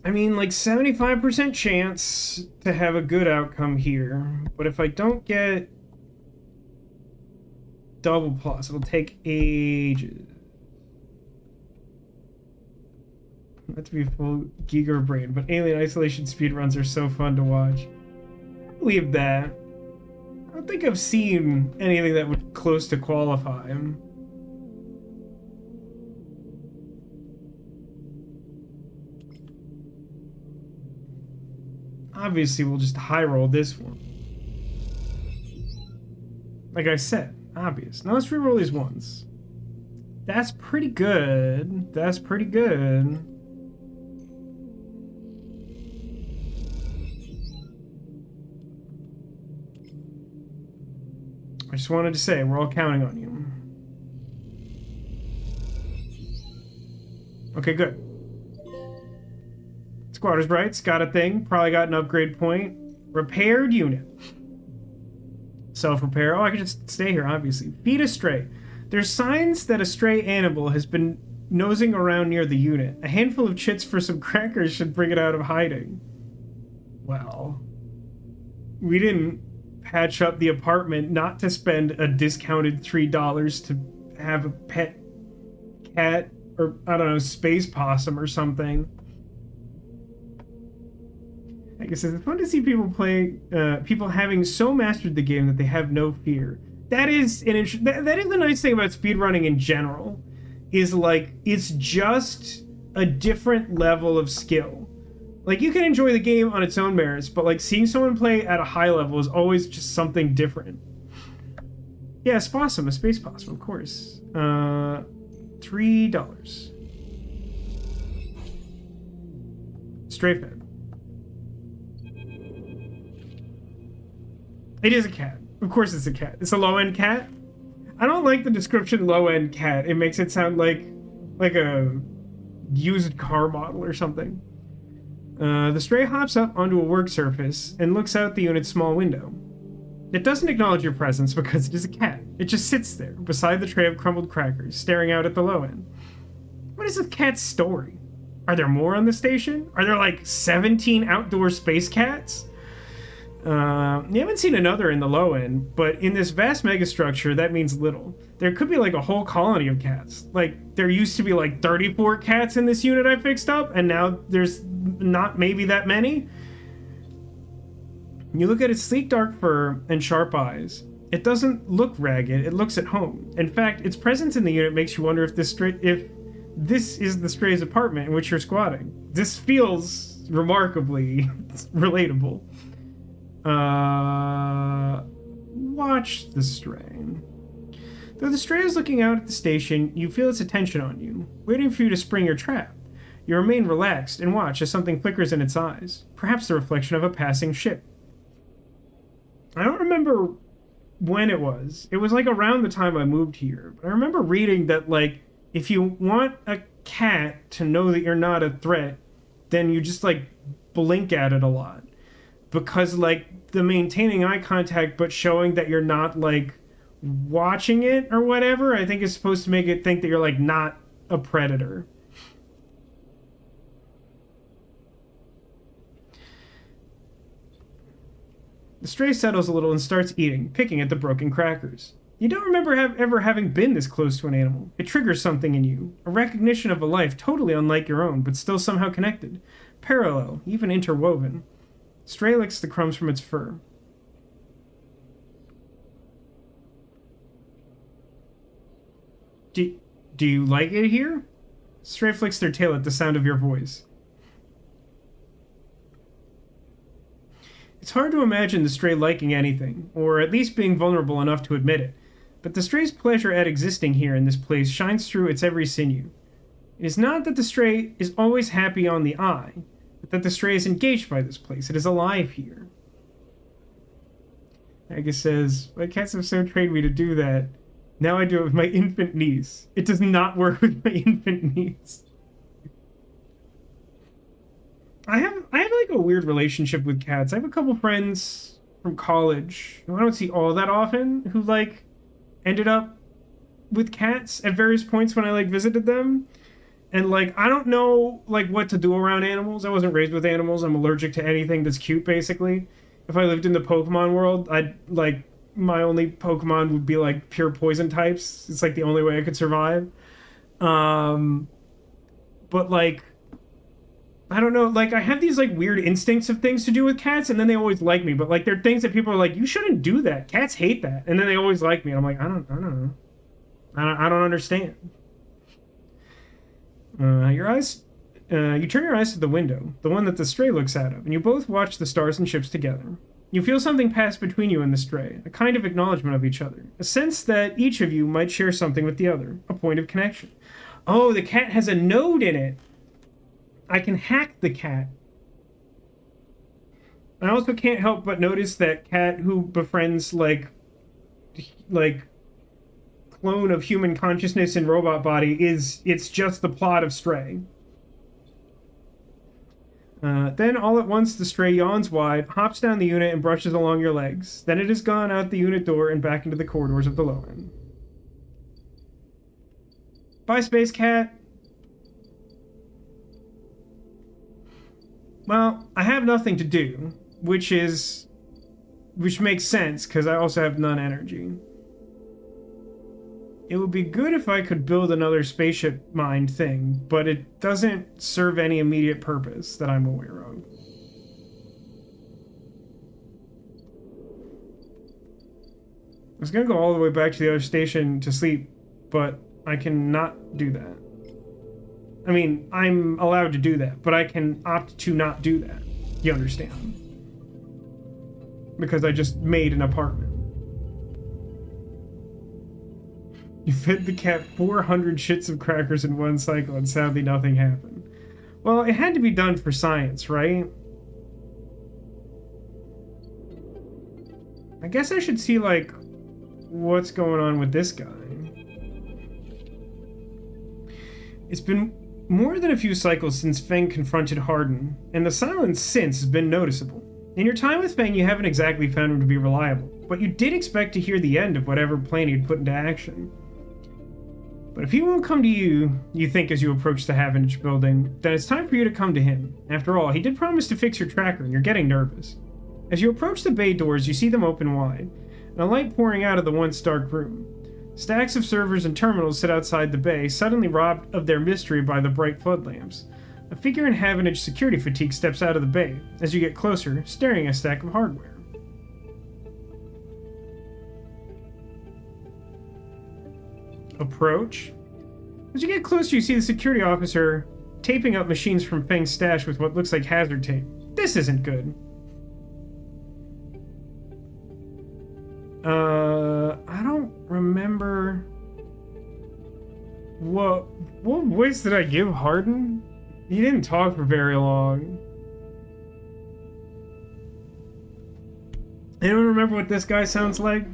I mean, like, 75% chance to have a good outcome here. But if I don't get Double plus. It'll take ages. Not to be full Giger brain, but Alien Isolation speedruns are so fun to watch. I believe that. I don't think I've seen anything that would close to qualify him. Obviously, we'll just high roll this one. Like I said, obvious. Now let's reroll these ones. That's pretty good. That's pretty good. I just wanted to say, we're all counting on you. Okay, good. Squatter's rights, got a thing. Probably got an upgrade point. Repaired unit. Self-repair. Oh, I could just stay here, obviously. Feed a stray. There's signs that a stray animal has been nosing around near the unit. A handful of chits for some crackers should bring it out of hiding. Well, we didn't patch up the apartment not to spend a discounted $3 to have a pet cat or, I don't know, space possum or something. I guess it's fun to see people play, people having so mastered the game that they have no fear. That is that is the nice thing about speedrunning in general, is like it's just a different level of skill. Like you can enjoy the game on its own merits, but like seeing someone play at a high level is always just something different. Yeah, a possum, a space possum, of course. $3. Stray fed. It is a cat. Of course it's a cat. It's a low-end cat. I don't like the description low-end cat. It makes it sound like a used car model or something. The stray hops up onto a work surface and looks out the unit's small window. It doesn't acknowledge your presence because it is a cat. It just sits there, beside the tray of crumbled crackers, staring out at the low end. What is the cat's story? Are there more on the station? Are there like 17 outdoor space cats? You haven't seen another in the low end, but in this vast megastructure, that means little. There could be like a whole colony of cats. Like, there used to be like 34 cats in this unit I fixed up, and now there's not maybe that many. You look at its sleek dark fur and sharp eyes. It doesn't look ragged, it looks at home. In fact, its presence in the unit makes you wonder if this is the stray's apartment in which you're squatting. This feels remarkably relatable. Watch the stray. Though the stray is looking out at the station, you feel its attention on you, waiting for you to spring your trap. You remain relaxed and watch as something flickers in its eyes, perhaps the reflection of a passing ship. I don't remember when it was. It was like around the time I moved here, but I remember reading that like if you want a cat to know that you're not a threat, then you just like blink at it a lot. Because like the maintaining eye contact but showing that you're not like watching it or whatever, I think is supposed to make it think that you're like not a predator. The stray settles a little and starts eating, picking at the broken crackers. You don't remember ever having been this close to an animal. It triggers something in you, a recognition of a life totally unlike your own, but still somehow connected, parallel, even interwoven. Stray licks the crumbs from its fur. Do you like it here? Stray flicks their tail at the sound of your voice. It's hard to imagine the stray liking anything, or at least being vulnerable enough to admit it, but the stray's pleasure at existing here in this place shines through its every sinew. It is not that the stray is always happy on the eye, but that the stray is engaged by this place. It is alive here. Agus says, my cats have so trained me to do that. Now I do it with my infant niece. It does not work with my infant niece. I have like a weird relationship with cats. I have a couple friends from college who I don't see all that often who like ended up with cats at various points when I like visited them. And like I don't know like what to do around animals. I wasn't raised with animals. I'm allergic to anything that's cute basically. If I lived in the Pokemon world, I'd like my only Pokemon would be like pure poison types. It's like the only way I could survive. Um, but like I don't know, like I have these like weird instincts of things to do with cats, and then they always like me. But like they're things that people are like, you shouldn't do that. Cats hate that, and then they always like me. And I'm like, I don't know. I don't understand. Your eyes. You turn your eyes to the window, the one that the stray looks out of, and you both watch the stars and ships together. You feel something pass between you and the stray, a kind of acknowledgement of each other, a sense that each of you might share something with the other, a point of connection. Oh, the cat has a node in it. I can hack the cat. I also can't help but notice that cat who befriends like clone of human consciousness in robot body it's just the plot of Stray. Then all at once the stray yawns wide, hops down the unit, and brushes along your legs. Then it is gone out the unit door and back into the corridors of the low end. Bye, Space Cat. Well, I have nothing to do, which makes sense, because I also have none energy. It would be good if I could build another spaceship mind thing, but it doesn't serve any immediate purpose that I'm aware of. I was gonna go all the way back to the other station to sleep, but I cannot do that. I mean, I'm allowed to do that, but I can opt to not do that. You understand? Because I just made an apartment. You fed the cat 400 shits of crackers in one cycle, and sadly nothing happened. Well, it had to be done for science, right? I guess I should see, like, what's going on with this guy. It's been more than a few cycles since Feng confronted Hardin, and the silence since has been noticeable. In your time with Feng, you haven't exactly found him to be reliable, but you did expect to hear the end of whatever plan he'd put into action. But if he won't come to you, you think as you approach the Havenage building, then it's time for you to come to him. After all, he did promise to fix your tracker, and you're getting nervous. As you approach the bay doors, you see them open wide, and a light pouring out of the once dark room. Stacks of servers and terminals sit outside the bay, suddenly robbed of their mystery by the bright floodlamps. A figure in Havenage security fatigue steps out of the bay, as you get closer, staring at a stack of hardware. Approach. As you get closer, you see the security officer taping up machines from Feng's stash with what looks like hazard tape. This isn't good. I don't remember... What voice did I give Hardin? He didn't talk for very long. Anyone remember what this guy sounds like?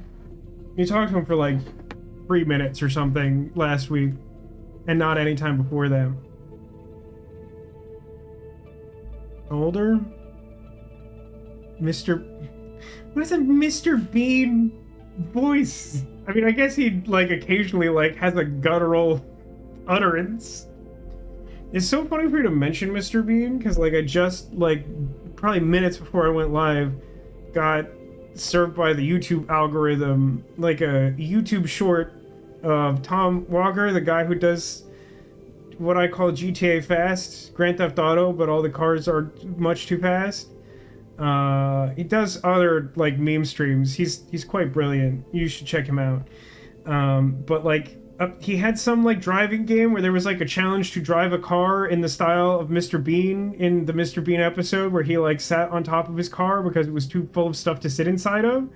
You talked to him for like 3 minutes or something last week, and not any time before that. Older? What is a Mr. Bean voice? I mean, I guess he like occasionally like has a guttural utterance. It's so funny for you to mention Mr. Bean, because like I just like probably minutes before I went live got served by the YouTube algorithm like a YouTube short of Tom Walker, the guy who does what I call GTA fast, Grand Theft Auto, but all the cars are much too fast. He does other like meme streams. He's quite brilliant. You should check him out. But like he had some like driving game where there was like a challenge to drive a car in the style of Mr. Bean in the Mr. Bean episode, where he like sat on top of his car because it was too full of stuff to sit inside of.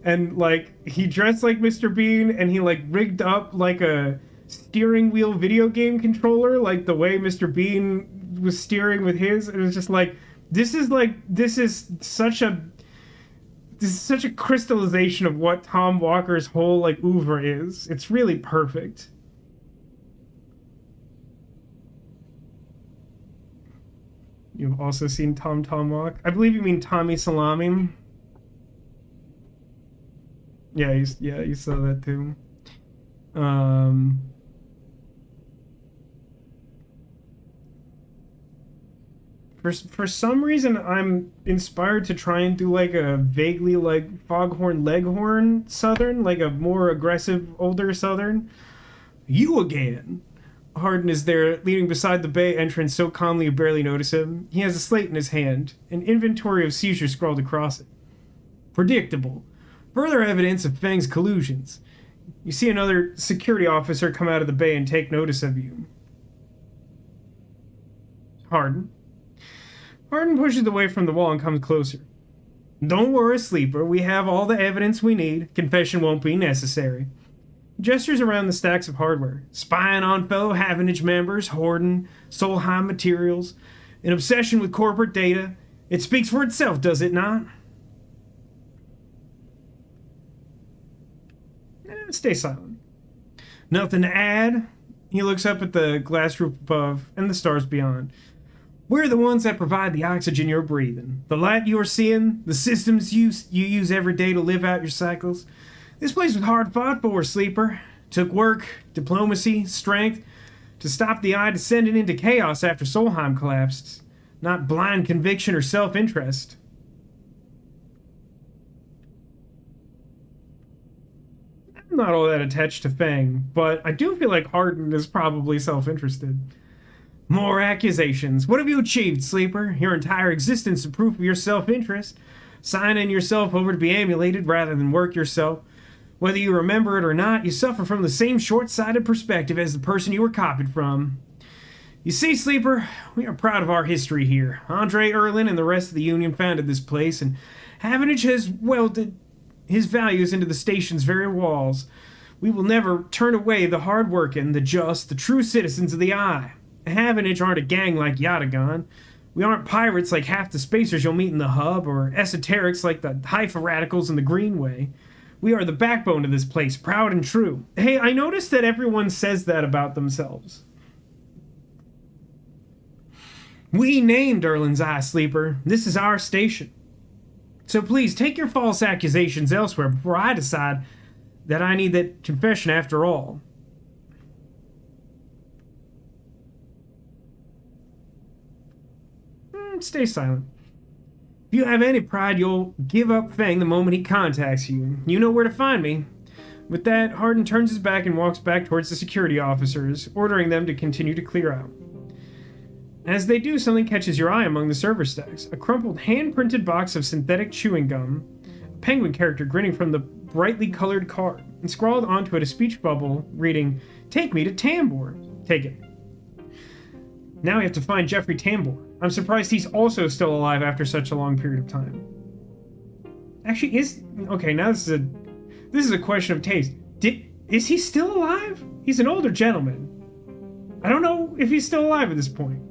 And like he dressed like Mr. Bean, and he like rigged up like a steering wheel video game controller, like the way Mr. Bean was steering with his. It was just like this is such a crystallization of what Tom Walker's whole like oeuvre is. It's really perfect. You've also seen Tom Walk? I believe you mean Tommy Salami. Yeah, you saw that too. For some reason, I'm inspired to try and do like a vaguely like foghorn leghorn Southern, like a more aggressive older Southern. You again. Hardin is there, leaning beside the bay entrance so calmly you barely notice him. He has a slate in his hand, an inventory of seizures scrawled across it. Predictable. Further evidence of Fang's collusions. You see another security officer come out of the bay and take notice of you. Hardin. Hardin pushes away from the wall and comes closer. Don't worry, Sleeper. We have all the evidence we need. Confession won't be necessary. He gestures around the stacks of hardware. Spying on fellow Havenage members, hoarding Solheim materials, an obsession with corporate data. It speaks for itself, does it not? Stay silent. Nothing to add? He looks up at the glass roof above and the stars beyond. We're the ones that provide the oxygen you're breathing, the light you're seeing, the systems you use every day to live out your cycles. This place was hard fought for, Sleeper. Took work, diplomacy, strength to stop the eye descending into chaos after Solheim collapsed. Not blind conviction or self-interest. I'm not all that attached to Fang, but I do feel like Hardin is probably self-interested. More accusations. What have you achieved, Sleeper? Your entire existence is proof of your self-interest. Signing yourself over to be emulated rather than work yourself. Whether you remember it or not, you suffer from the same short-sighted perspective as the person you were copied from. You see, Sleeper, we are proud of our history here. Andre Erlin and the rest of the Union founded this place, and Havenage has welded his values into the station's very walls. We will never turn away the hard-working, the just, the true citizens of the Eye. Havenage aren't a gang like Yatagan. We aren't pirates like half the spacers you'll meet in the hub, or esoterics like the Haifa radicals in the Greenway. We are the backbone of this place, proud and true. Hey, I noticed that everyone says that about themselves. We named Erlin's Eye, Sleeper. This is our station. So please, take your false accusations elsewhere before I decide that I need that confession after all. Stay silent. If you have any pride, you'll give up Fang the moment he contacts you. You know where to find me. With that, Hardin turns his back and walks back towards the security officers, ordering them to continue to clear out. As they do, something catches your eye among the server stacks. A crumpled, hand-printed box of synthetic chewing gum, a penguin character grinning from the brightly colored card, and scrawled onto it a speech bubble reading, "Take me to Tambor." Take it. Now we have to find Jeffrey Tambor. I'm surprised he's also still alive after such a long period of time. Actually, okay, now this is a question of taste. Is he still alive? He's an older gentleman. I don't know if he's still alive at this point.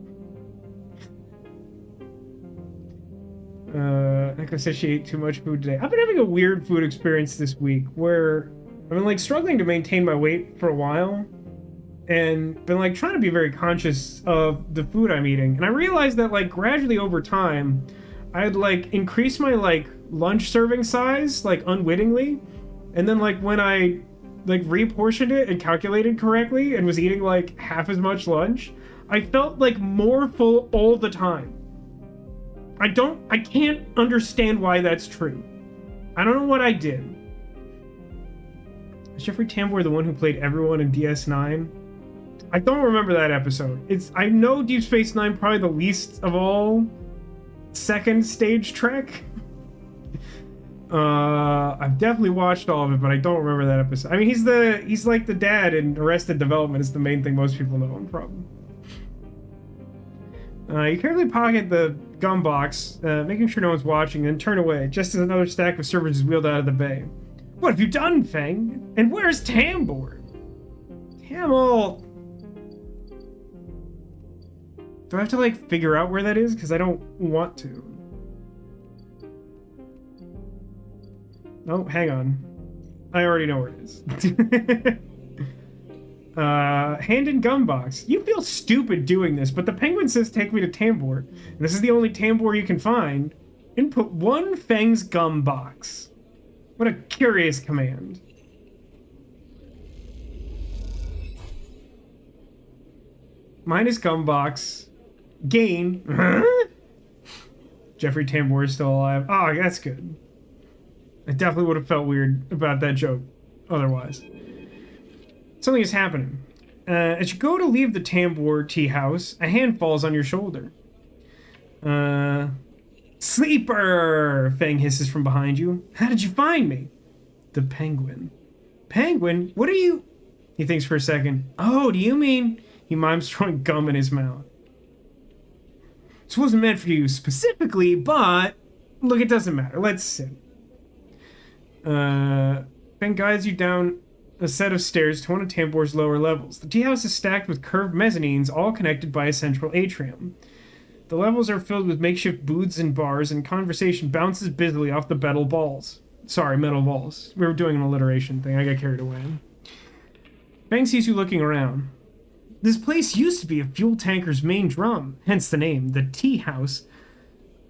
Neko says she ate too much food today. I've been having a weird food experience this week where I've been like struggling to maintain my weight for a while. And been like trying to be very conscious of the food I'm eating. And I realized that like gradually over time, I'd like increase my like lunch serving size like unwittingly. And then like when I like reportioned it and calculated correctly and was eating like half as much lunch, I felt like more full all the time. I can't understand why that's true. I don't know what I did. Is Jeffrey Tambor the one who played everyone in DS9? I don't remember that episode. I know Deep Space Nine probably the least of all second stage Trek. I've definitely watched all of it, but I don't remember that episode. I mean, he's like the dad in Arrested Development is the main thing most people know him from. You carefully pocket the gum box, making sure no one's watching, then turn away, just as another stack of servers is wheeled out of the bay. What have you done, Fang? And where's Tambor? Tamil. Do I have to, like, figure out where that is? Because I don't want to. Oh, hang on. I already know where it is. Hand in gum box. You feel stupid doing this, but the penguin says take me to Tambor. And this is the only Tambor you can find. Input 1 Fang's gum box. What a curious command. Minus gum box. Gain. Jeffrey Tambor is still alive. Oh, that's good. I definitely would have felt weird about that joke otherwise. Something is happening. As you go to leave the Tambor tea house, a hand falls on your shoulder. Sleeper! Fang hisses from behind you. How did you find me? The penguin. Penguin? What are you... He thinks for a second. Oh, do you mean... He mimes throwing gum in his mouth. This wasn't meant for you specifically, but... Look, it doesn't matter. Let's sit. Fang guides you down a set of stairs to one of Tambor's lower levels. The tea house is stacked with curved mezzanines, all connected by a central atrium. The levels are filled with makeshift booths and bars, and conversation bounces busily off the metal balls. Sorry, metal balls. We were doing an alliteration thing. I got carried away. Fang sees you looking around. This place used to be a fuel tanker's main drum, hence the name, the tea house.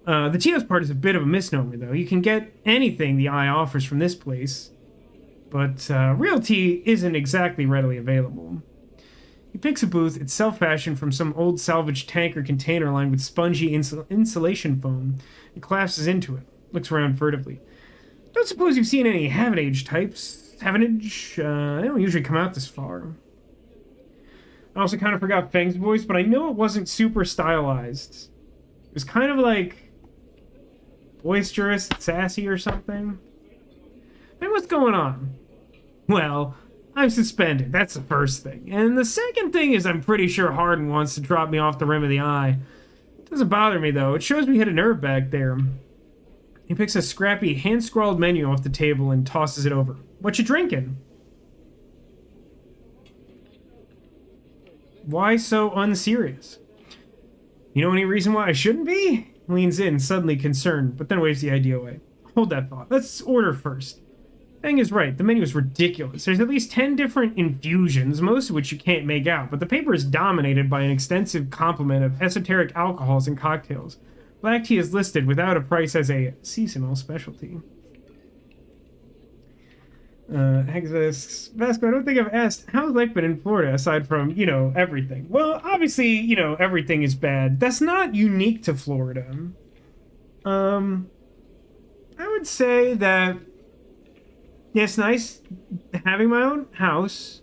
The tea house part is a bit of a misnomer, though. You can get anything the eye offers from this place, but real tea isn't exactly readily available. He picks a booth. It's self-fashioned from some old salvage tanker container lined with spongy insulation foam, and collapses into it. Looks around furtively. Don't suppose you've seen any Havenage types. Havenage? They don't usually come out this far. I also kind of forgot Fang's voice, but I know it wasn't super stylized. It was kind of like boisterous, sassy or something. Hey, what's going on? Well, I'm suspended. That's the first thing. And the second thing is I'm pretty sure Hardin wants to drop me off the rim of the eye. It doesn't bother me, though. It shows me hit a nerve back there. He picks a scrappy, hand-scrawled menu off the table and tosses it over. What you drinking? Why so unserious? You know any reason why I shouldn't be? Leans in, suddenly concerned, but then waves the idea away. Hold that thought. Let's order first. Fang is right. The menu is ridiculous. There's at least 10 different infusions, most of which you can't make out, but the paper is dominated by an extensive complement of esoteric alcohols and cocktails. Black tea is listed without a price as a seasonal specialty. Hank says, Vasco, I don't think I've asked, how's life been in Florida aside from, everything? Well, obviously, everything is bad. That's not unique to Florida. I would say that, yeah, it's nice having my own house.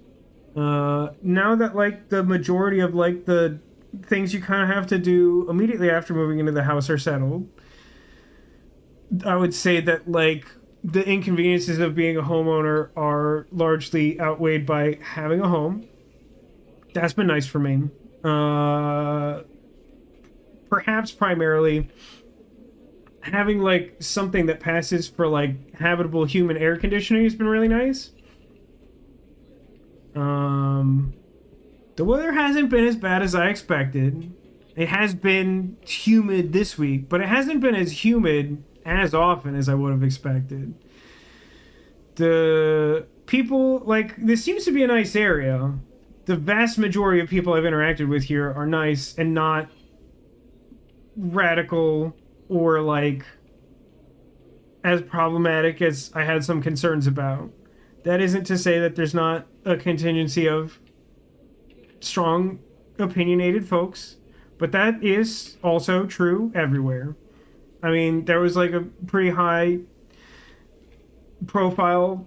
Now that, the majority of, the things you kind of have to do immediately after moving into the house are settled, I would say that, the inconveniences of being a homeowner are largely outweighed by having a home. That's been nice for me. Perhaps primarily having something that passes for habitable human air conditioning has been really nice. The weather hasn't been as bad as I expected. It has been humid this week, but it hasn't been as humid as often as I would have expected. The people, this seems to be a nice area. The vast majority of people I've interacted with here are nice and not radical or, as problematic as I had some concerns about. That isn't to say that there's not a contingency of strong, opinionated folks, but that is also true everywhere. I mean, there was a pretty high profile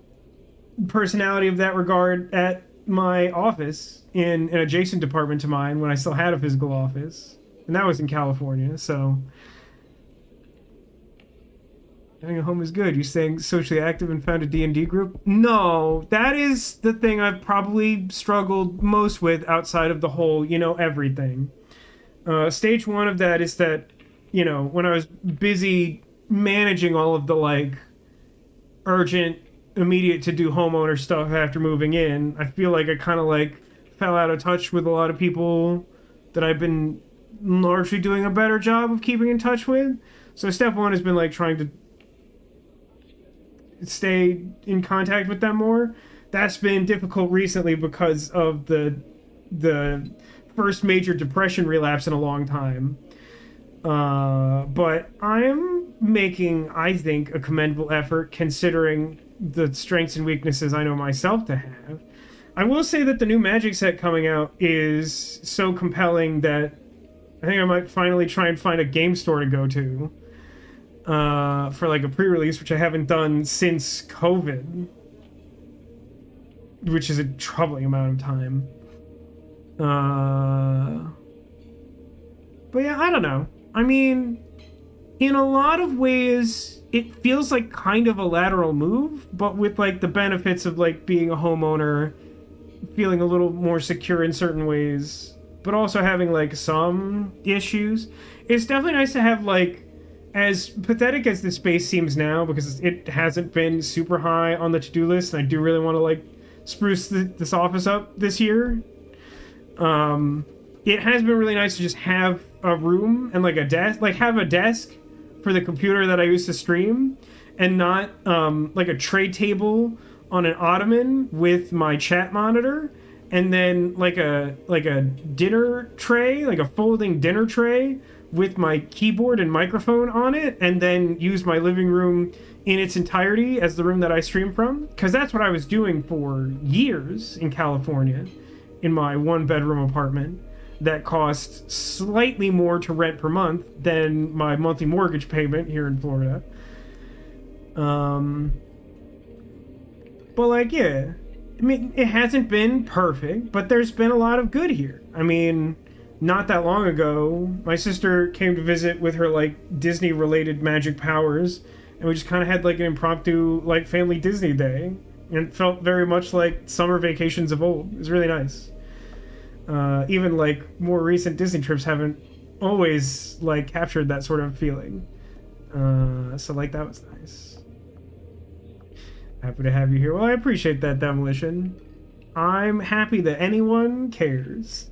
personality of that regard at my office in an adjacent department to mine when I still had a physical office. And that was in California, so having a home is good. You saying socially active and found a D&D group? No, that is the thing I've probably struggled most with outside of the whole, everything. Stage one of that is that when I was busy managing all of the, urgent, immediate to-do homeowner stuff after moving in, I feel like I kind of, fell out of touch with a lot of people that I've been largely doing a better job of keeping in touch with. So step one has been, trying to stay in contact with them more. That's been difficult recently because of the first major depression relapse in a long time. But I'm making, I think, a commendable effort considering the strengths and weaknesses I know myself to have. I will say that the new Magic set coming out is so compelling that I think I might finally try and find a game store to go to. for like a pre-release, which I haven't done since COVID, which is a troubling amount of time. But yeah, I don't know. I mean, in a lot of ways, it feels like kind of a lateral move, but with like the benefits of like being a homeowner, feeling a little more secure in certain ways, but also having like some issues. It's definitely nice to have like, as pathetic as the space seems now, because it hasn't been super high on the to-do list, and I do really want to like spruce this office up this year. It has been really nice to just have a room and like a desk, like have a desk for the computer that I use to stream, and not like a tray table on an ottoman with my chat monitor, and then like a dinner tray, like a folding dinner tray with my keyboard and microphone on it, and then use my living room in its entirety as the room that I stream from, because that's what I was doing for years in California in my one-bedroom apartment that cost slightly more to rent per month than my monthly mortgage payment here in Florida. But like, yeah, I mean, it hasn't been perfect, but there's been a lot of good here. I mean, not that long ago, my sister came to visit with her like Disney related magic powers, and we just kind of had like an impromptu like family Disney day, and it felt very much like summer vacations of old. It was really nice. Even like more recent Disney trips haven't always like captured that sort of feeling. So like that was nice. Happy to have you here. Well, I appreciate that, Demolition. I'm happy that anyone cares.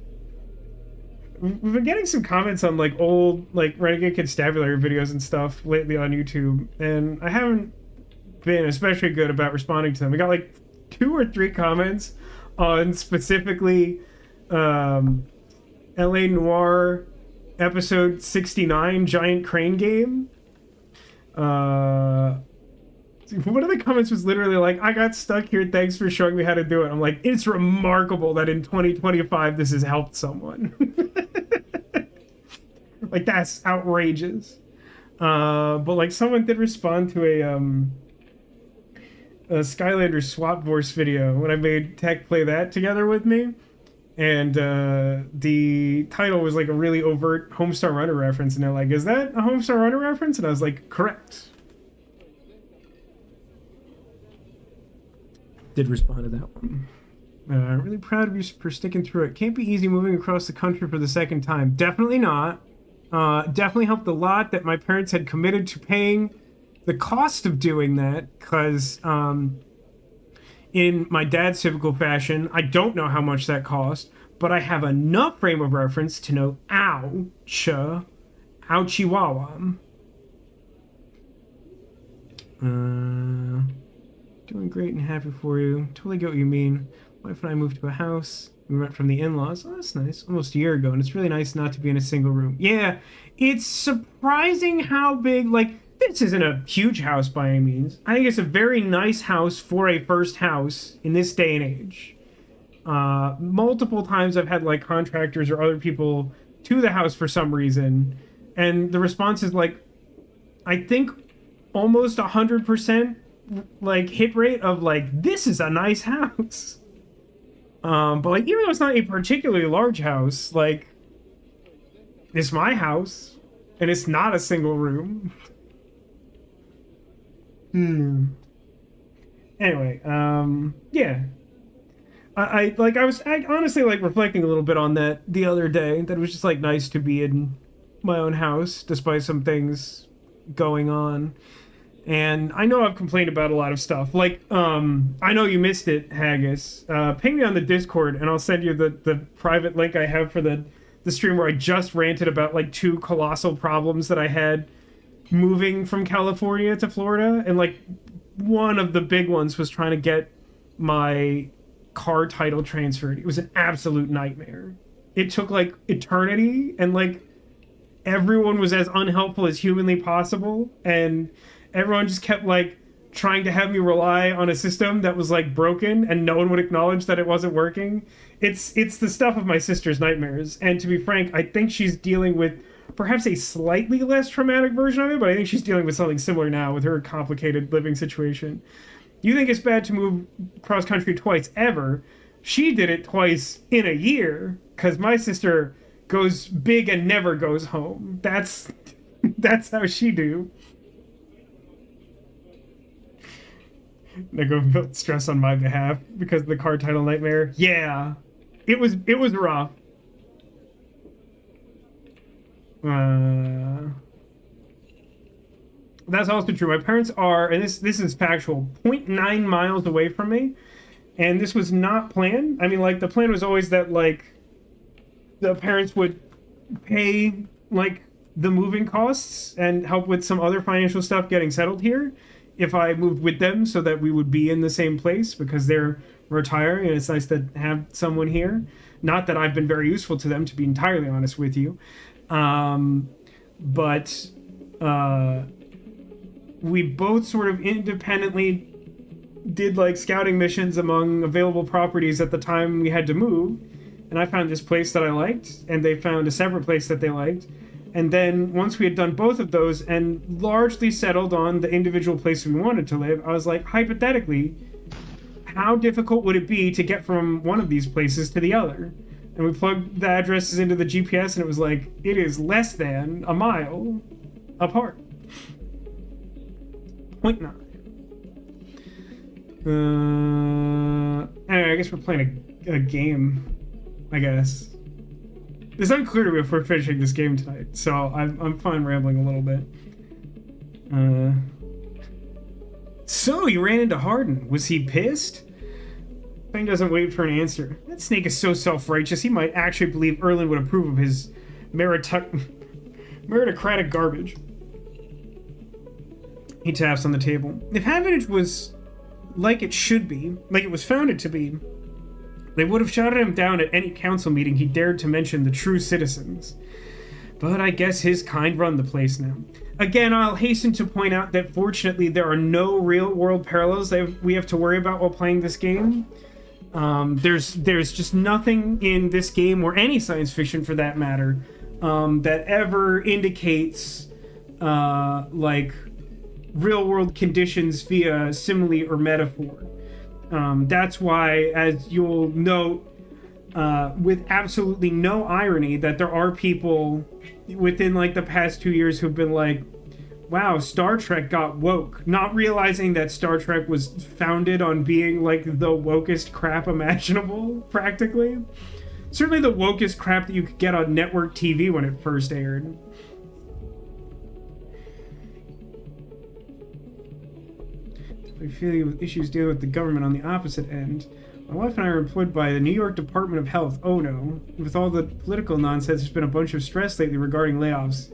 We've been getting some comments on like old like Renegade Constabulary videos and stuff lately on YouTube, and I haven't been especially good about responding to them. We got like 2 or 3 comments on specifically LA Noire episode 69 Giant Crane Game. One of the comments was literally like, I got stuck here, thanks for showing me how to do it. I'm like, it's remarkable that in 2025 this has helped someone. Like, that's outrageous. But like someone did respond to a Skylander swap voice video when I made Tech play that together with me, and the title was like a really overt Homestar Runner reference, and they're like, is that a Homestar Runner reference? And I was like, correct. Did respond to that one. I'm really proud of you for sticking through it. Can't be easy moving across the country for the second time. Definitely not. Definitely helped a lot that my parents had committed to paying the cost of doing that, because in my dad's typical fashion, I don't know how much that cost, but I have enough frame of reference to know ouchie wawa. Doing great and happy for you. Totally get what you mean. Wife and I moved to a house. We went from the in-laws. Oh, that's nice. Almost a year ago, and it's really nice not to be in a single room. Yeah, it's surprising how big, like, this isn't a huge house by any means. I think it's a very nice house for a first house in this day and age. Multiple times I've had, like, contractors or other people to the house for some reason, and the response is, like, I think almost 100% like hit rate of like, this is a nice house. But like, even though it's not a particularly large house, like, it's my house and it's not a single room. Anyway, yeah, I was honestly like reflecting a little bit on that the other day, that it was just like nice to be in my own house despite some things going on. And I know I've complained about a lot of stuff. Like, I know you missed it, Haggis. Ping me on the Discord, and I'll send you the private link I have for the stream where I just ranted about, like, 2 colossal problems that I had moving from California to Florida. And, like, one of the big ones was trying to get my car title transferred. It was an absolute nightmare. It took, like, eternity, and, like, everyone was as unhelpful as humanly possible, and everyone just kept like trying to have me rely on a system that was like broken, and no one would acknowledge that it wasn't working. It's the stuff of my sister's nightmares, and to be frank, I think she's dealing with perhaps a slightly less traumatic version of it, but I think she's dealing with something similar now with her complicated living situation. You think it's bad to move cross country twice ever? She did it twice in a year because my sister goes big and never goes home. That's how she do. Nico felt stress on my behalf because of the car title nightmare. Yeah, it was rough. That's also true. My parents are, and this is factual, zero point 0.9 miles away from me, and this was not planned. I mean, like the plan was always that like the parents would pay like the moving costs and help with some other financial stuff getting settled here if I moved with them so that we would be in the same place because they're retiring and it's nice to have someone here. Not that I've been very useful to them, to be entirely honest with you. But we both sort of independently did like scouting missions among available properties at the time we had to move. And I found this place that I liked, and they found a separate place that they liked. And then once we had done both of those and largely settled on the individual place we wanted to live, I was like, hypothetically, how difficult would it be to get from one of these places to the other? And we plugged the addresses into the GPS, and it was like, it is less than a mile apart. 0.9. Anyway, I guess we're playing a game, I guess. It's unclear to me if we're finishing this game tonight, so I'm fine rambling a little bit. So, you ran into Harden. Was he pissed? Thing doesn't wait for an answer. That snake is so self-righteous, he might actually believe Erlen would approve of his meritocratic garbage. He taps on the table. If Havanage was like it should be, like it was founded to be, they would have shouted him down at any council meeting he dared to mention the true citizens. But I guess his kind run the place now. Again, I'll hasten to point out that fortunately there are no real-world parallels that we have to worry about while playing this game. There's just nothing in this game, or any science fiction for that matter, that ever indicates like real-world conditions via simile or metaphor. That's why, as you'll note, with absolutely no irony, that there are people within like the past 2 years who've been like, wow, Star Trek got woke, not realizing that Star Trek was founded on being like the wokest crap imaginable, practically. Certainly the wokest crap that you could get on network TV when it first aired. I feel with issues dealing with the government on the opposite end. My wife and I are employed by the New York Department of Health. Oh no. With all the political nonsense, there's been a bunch of stress lately regarding layoffs.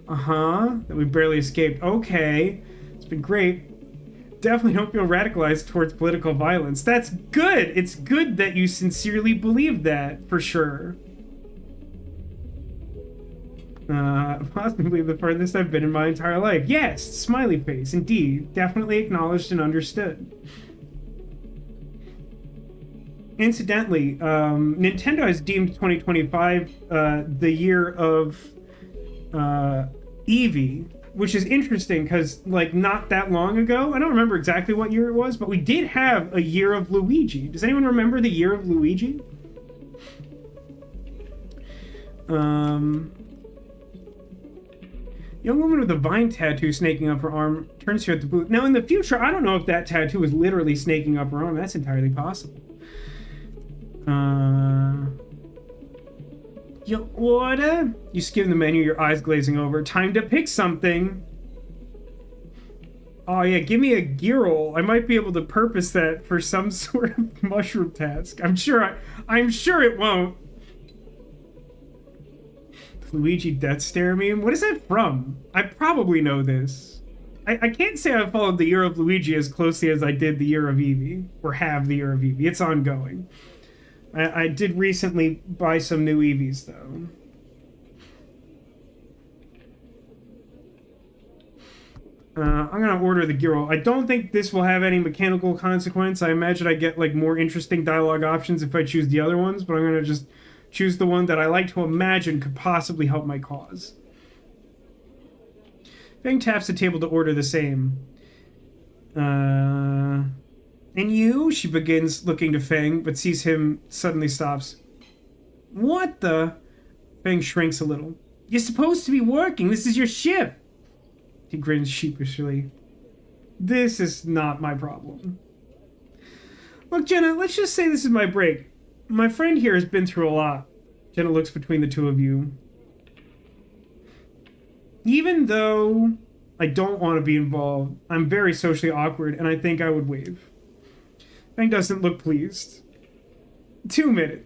That we barely escaped. Okay. It's been great. Definitely don't feel radicalized towards political violence. That's good. It's good that you sincerely believe that, for sure. Possibly the furthest I've been in my entire life. Yes, smiley face, indeed. Definitely acknowledged and understood. Incidentally, Nintendo has deemed 2025 the year of Eevee, which is interesting because, like, not that long ago, I don't remember exactly what year it was, but we did have a year of Luigi. Does anyone remember the year of Luigi? Young woman with a vine tattoo snaking up her arm turns to you at the booth. Now, in the future, I don't know if that tattoo is literally snaking up her arm. That's entirely possible. Your order? You skim the menu, your eyes glazing over. Time to pick something. Oh yeah, give me a gyro. I might be able to purpose that for some sort of mushroom task. I'm sure it won't. Luigi Death Stare meme? What is that from? I probably know this. I can't say I've followed the year of Luigi as closely as I did the year of Eevee. Or have the year of Eevee. It's ongoing. I did recently buy some new Eevees, though. I'm gonna order the gyro. I don't think this will have any mechanical consequence. I imagine I get like more interesting dialogue options if I choose the other ones, but I'm gonna just choose the one that I like to imagine could possibly help my cause. Feng taps the table to order the same. And you? She begins, looking to Feng, but sees him, suddenly stops. What the? Feng shrinks a little. You're supposed to be working. This is your shift. He grins sheepishly. This is not my problem. Look, Jenna, let's just say this is my break. My friend here has been through a lot. Jenna looks between the two of you. Even though I don't want to be involved, I'm very socially awkward, and I think I would wave. Feng doesn't look pleased. 2 minutes.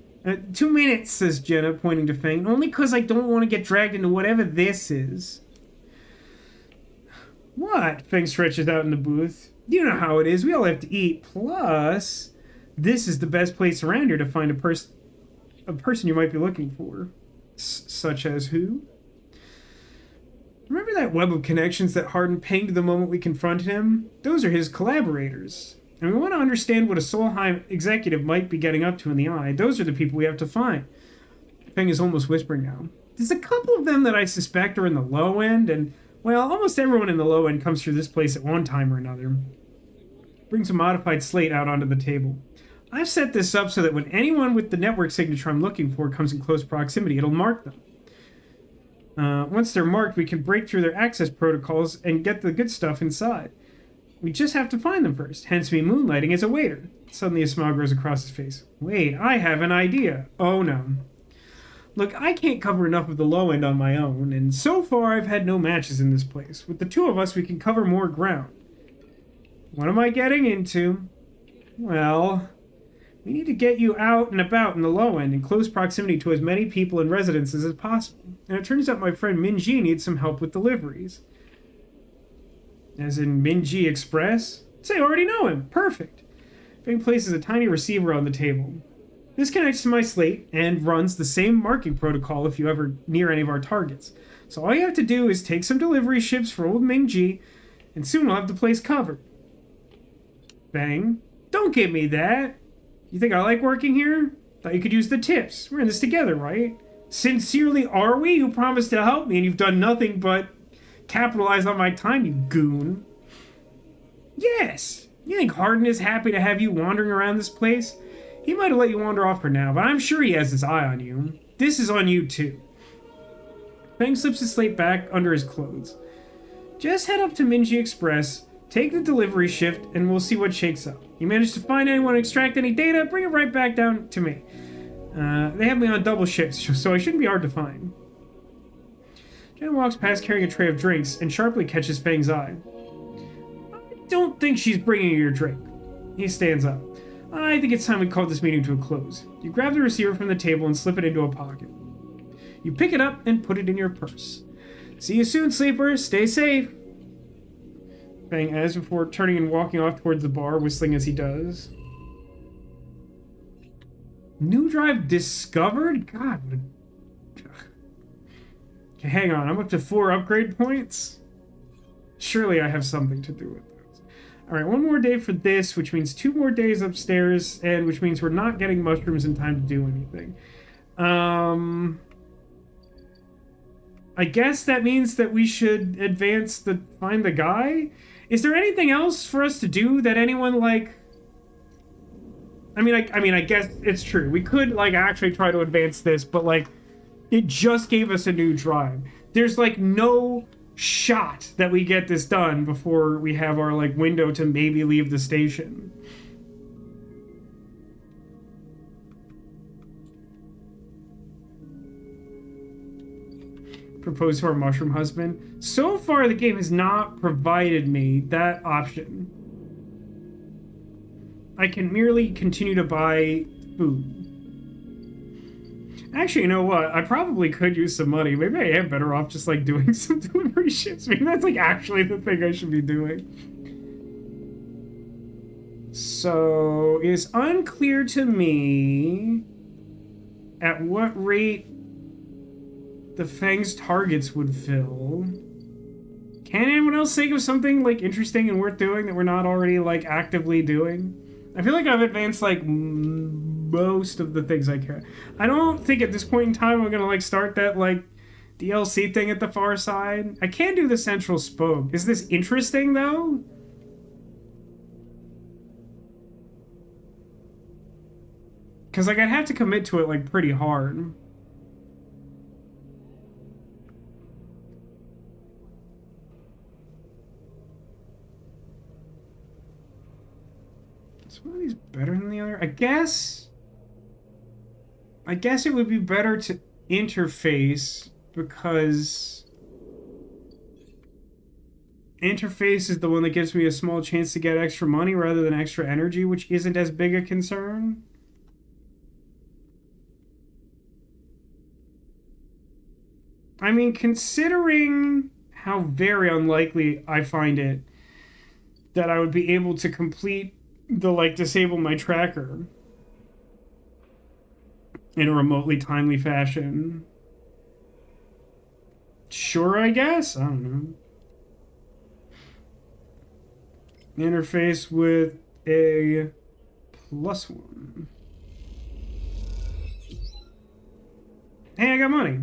2 minutes, says Jenna, pointing to Feng. Only because I don't want to get dragged into whatever this is. What? Feng stretches out in the booth. You know how it is. We all have to eat. Plus, this is the best place around here to find a person you might be looking for. Such as who? Remember that web of connections that Hardin pinged the moment we confronted him? Those are his collaborators. And we want to understand what a Solheim executive might be getting up to in the eye. Those are the people we have to find. Feng is almost whispering now. There's a couple of them that I suspect are in the low end, and, well, almost everyone in the low end comes through this place at one time or another. Brings a modified slate out onto the table. I've set this up so that when anyone with the network signature I'm looking for comes in close proximity, it'll mark them. Once they're marked, we can break through their access protocols and get the good stuff inside. We just have to find them first, hence me moonlighting as a waiter. Suddenly a smile grows across his face. Wait, I have an idea. Oh no. Look, I can't cover enough of the low end on my own, and so far I've had no matches in this place. With the two of us, we can cover more ground. What am I getting into? Well, we need to get you out and about in the low end, in close proximity to as many people and residences as possible. And it turns out my friend Minji needs some help with deliveries. As in Minji Express? Say, I already know him. Perfect. Feng places a tiny receiver on the table. This connects to my slate and runs the same marking protocol if you ever near any of our targets. So all you have to do is take some delivery ships for old Minji, and soon we'll have the place covered. Feng, don't give me that. You think I like working here? Thought you could use the tips. We're in this together, right? Sincerely, are we? You promised to help me, and you've done nothing but capitalize on my time, you goon. Yes. You think Hardin is happy to have you wandering around this place? He might have let you wander off for now, but I'm sure he has his eye on you. This is on you, too. Feng slips his slate back under his clothes. Just head up to Minji Express, take the delivery shift, and we'll see what shakes up. You manage to find anyone, extract any data, bring it right back down to me. They have me on double shifts, so I shouldn't be hard to find. Jen walks past carrying a tray of drinks and sharply catches Feng's eye. I don't think she's bringing you your drink. He stands up. I think it's time we called this meeting to a close. You grab the receiver from the table and slip it into a pocket. You pick it up and put it in your purse. See you soon, sleeper. Stay safe. Feng as before, turning and walking off towards the bar, whistling as he does. New drive discovered? God, what a... Okay, hang on, I'm up to 4 upgrade points? Surely I have something to do with those. Alright, 1 more day for this, which means 2 more days upstairs, and which means we're not getting mushrooms in time to do anything. I guess that means that we should advance the find the guy? Is there anything else for us to do that anyone, like... I mean, I guess it's true. We could, like, actually try to advance this, but, like, it just gave us a new drive. There's, like, no shot that we get this done before we have our, like, window to maybe leave the station. Propose to our mushroom husband. So far, the game has not provided me that option. I can merely continue to buy food. Actually, you know what? I probably could use some money. Maybe I am better off just, like, doing some delivery shifts. Maybe that's, like, actually the thing I should be doing. So, it's unclear to me at what rate the Feng's targets would fill. Can anyone else think of something, like, interesting and worth doing that we're not already, like, actively doing? I feel like I've advanced, like, most of the things I can. I don't think at this point in time I'm gonna, like, start that, like, DLC thing at the far side. I can do the central spoke. Is this interesting, though? Because, like, I'd have to commit to it, like, pretty hard. Is one of these better than the other? I guess it would be better to interface, because interface is the one that gives me a small chance to get extra money rather than extra energy, which isn't as big a concern. I mean, considering how very unlikely I find it that I would be able to complete the, like, disable my tracker in a remotely timely fashion. Sure, I guess? I don't know. Interface with a +1. Hey, I got money.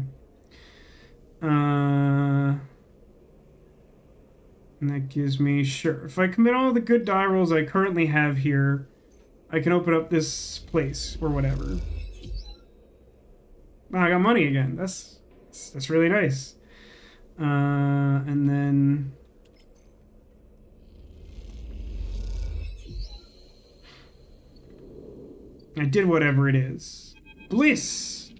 And that gives me, sure. If I commit all the good die rolls I currently have here, I can open up this place or whatever. Wow, I got money again. That's really nice. And then I did whatever it is. Bliss.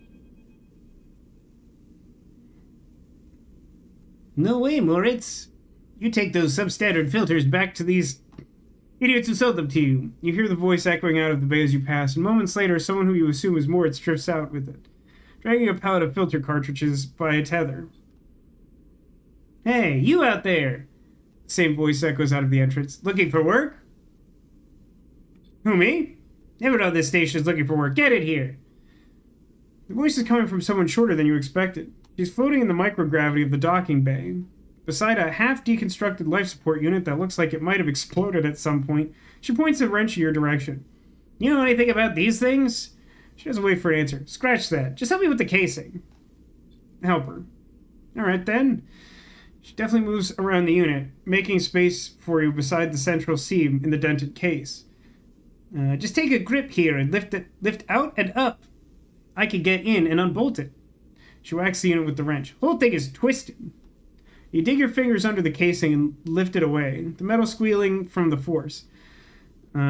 No way, Moritz. You take those substandard filters back to these idiots who sold them to you. You hear the voice echoing out of the bay as you pass, and moments later, someone who you assume is Moritz drifts out with it, dragging a pallet of filter cartridges by a tether. Hey, you out there! The same voice echoes out of the entrance. Looking for work? Who, me? Never know this station is looking for work. Get it here! The voice is coming from someone shorter than you expected. She's floating in the microgravity of the docking bay, beside a half-deconstructed life support unit that looks like it might have exploded at some point. She points a wrench in your direction. You know anything about these things? She doesn't wait for an answer. Scratch that. Just help me with the casing. Help her. Alright then. She definitely moves around the unit, making space for you beside the central seam in the dented case. Just take a grip here and lift out and up. I can get in and unbolt it. She whacks the unit with the wrench. Whole thing is twisted. You dig your fingers under the casing and lift it away, the metal squealing from the force.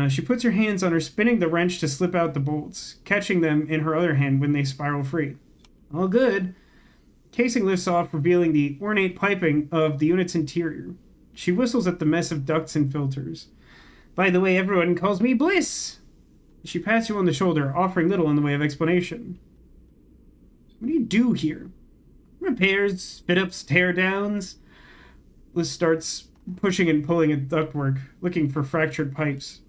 She puts her hands on her, spinning the wrench to slip out the bolts, catching them in her other hand when they spiral free. All good. Casing lifts off, revealing the ornate piping of the unit's interior. She whistles at the mess of ducts and filters. By the way, everyone calls me Bliss. She pats you on the shoulder, offering little in the way of explanation. What do you do here? Repairs, fit-ups, tear-downs. Bliss starts pushing and pulling at ductwork, looking for fractured pipes.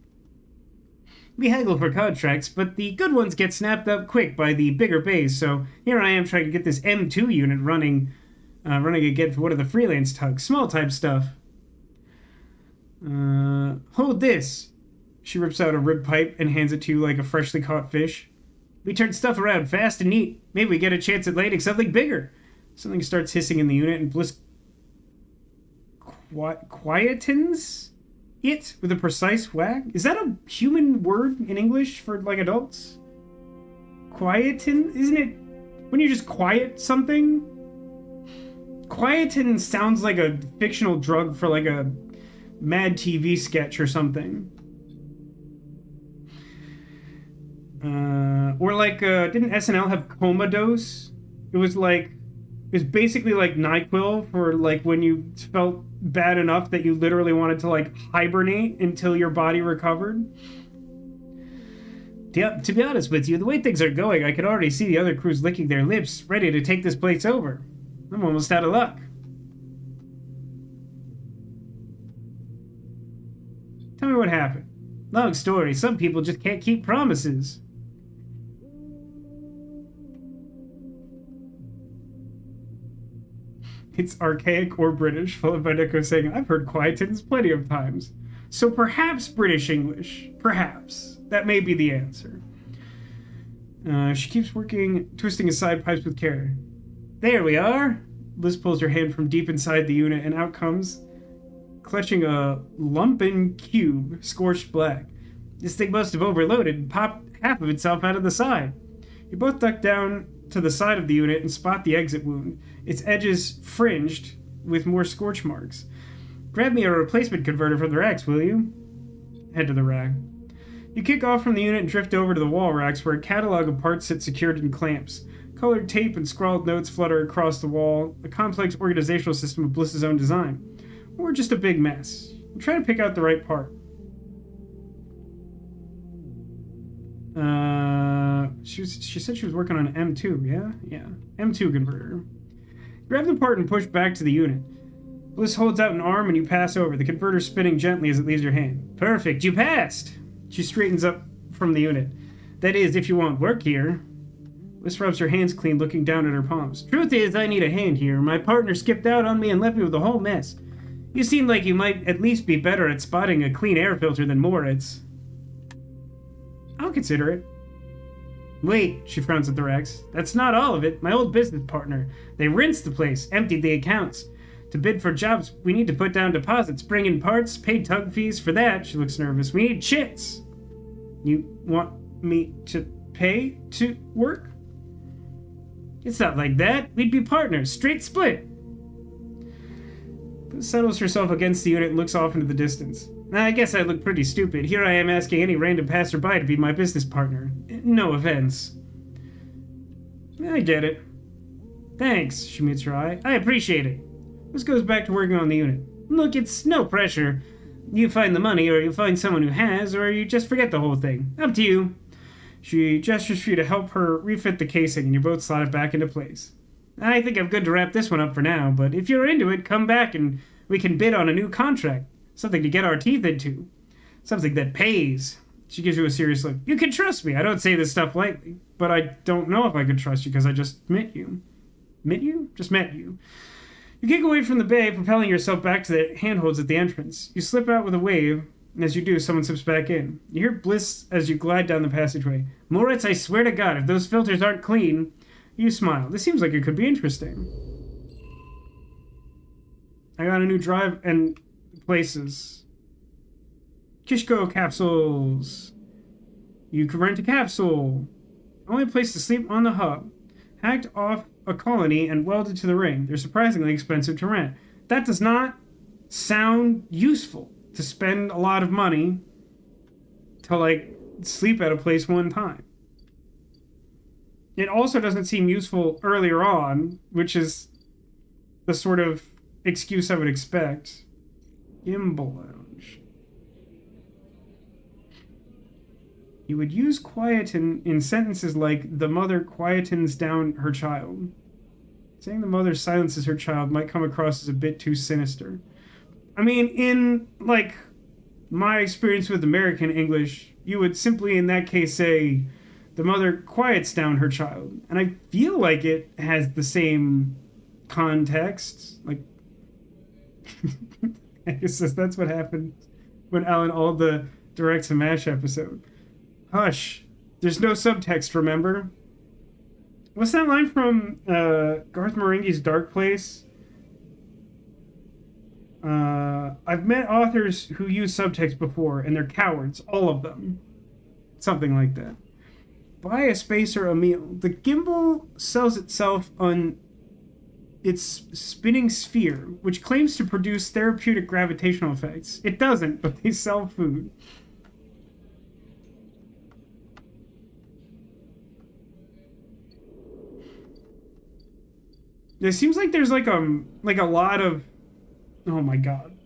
We haggle for contracts, but the good ones get snapped up quick by the bigger bays, so here I am trying to get this M2 unit running again for one of the freelance tugs. Small type stuff. Hold this. She rips out a rib pipe and hands it to you like a freshly caught fish. We turn stuff around fast and neat. Maybe we get a chance at landing something bigger. Something starts hissing in the unit, and Bliss quietens it with a precise whack. Is that a human word in English for, like, adults? Quieten? Isn't it when you just quiet something? Quietin sounds like a fictional drug for, like, a Mad TV sketch or something. Or like, didn't SNL have Comatose? It was basically like NyQuil for like when you felt bad enough that you literally wanted to like hibernate until your body recovered. Yep, to be honest with you, the way things are going, I can already see the other crews licking their lips, ready to take this place over. I'm almost out of luck. Tell me what happened. Long story, some people just can't keep promises. It's archaic or British, followed by Nico saying, I've heard quietins plenty of times. So perhaps British English. Perhaps. That may be the answer. She keeps working, twisting his side pipes with care. There we are. Liz pulls her hand from deep inside the unit, and out comes, clutching a lumpen cube, scorched black. This thing must have overloaded and popped half of itself out of the side. You both duck down to the side of the unit and spot the exit wound, its edges fringed with more scorch marks. Grab me a replacement converter from the racks, will you? Head to the rack. You kick off from the unit and drift over to the wall racks where a catalog of parts sit secured in clamps. Colored tape and scrawled notes flutter across the wall, a complex organizational system of Bliss's own design. Or just a big mess. You try to pick out the right part. She said she was working on an M2, yeah? Yeah. M2 converter. Grab the part and push back to the unit. Bliss holds out an arm and you pass over, the converter spinning gently as it leaves your hand. Perfect, you passed! She straightens up from the unit. That is, if you want work here. Bliss rubs her hands clean, looking down at her palms. Truth is, I need a hand here. My partner skipped out on me and left me with a whole mess. You seem like you might at least be better at spotting a clean air filter than Moritz. I'll consider it. Wait, she frowns at the racks. That's not all of it. My old business partner. They rinsed the place, emptied the accounts. To bid for jobs, we need to put down deposits, bring in parts, pay tug fees. For that, she looks nervous. We need chits. You want me to pay to work? It's not like that. We'd be partners. Straight split. Settles herself against the unit and looks off into the distance. I guess I look pretty stupid. Here I am asking any random passerby to be my business partner. No offense. I get it. Thanks, she meets her eye. I appreciate it. This goes back to working on the unit. Look, it's no pressure. You find the money, or you find someone who has, or you just forget the whole thing. Up to you. She gestures for you to help her refit the casing, and you both slot it back into place. I think I'm good to wrap this one up for now, but if you're into it, come back and we can bid on a new contract. Something to get our teeth into. Something that pays. She gives you a serious look. You can trust me. I don't say this stuff lightly, but I don't know if I could trust you because I just met you. Met you? Just met you. You kick away from the bay, propelling yourself back to the handholds at the entrance. You slip out with a wave, and as you do, someone slips back in. You hear Bliss as you glide down the passageway. Moritz, I swear to God, if those filters aren't clean... You smile. This seems like it could be interesting. I got a new drive and places. Kishko capsules. You can rent a capsule. Only place to sleep on the hub. Hacked off a colony and welded to the ring. They're surprisingly expensive to rent. That does not sound useful. To spend a lot of money to, like, sleep at a place one time. It also doesn't seem useful earlier on, which is the sort of excuse I would expect. Gimbal lounge. You would use quieten in sentences like, the mother quietens down her child. Saying the mother silences her child might come across as a bit too sinister. I mean, in, like, my experience with American English, you would simply in that case say, the mother quiets down her child. And I feel like it has the same context. Like, I guess that's what happened when Alan Alda directs a MASH episode. Hush. There's no subtext, remember? What's that line from Garth Marenghi's Dark Place? I've met authors who use subtext before, and they're cowards. All of them. Something like that. Buy a space or a meal. The gimbal sells itself on its spinning sphere, which claims to produce therapeutic gravitational effects. It doesn't, but they sell food. It seems like there's like a lot of... Oh my god.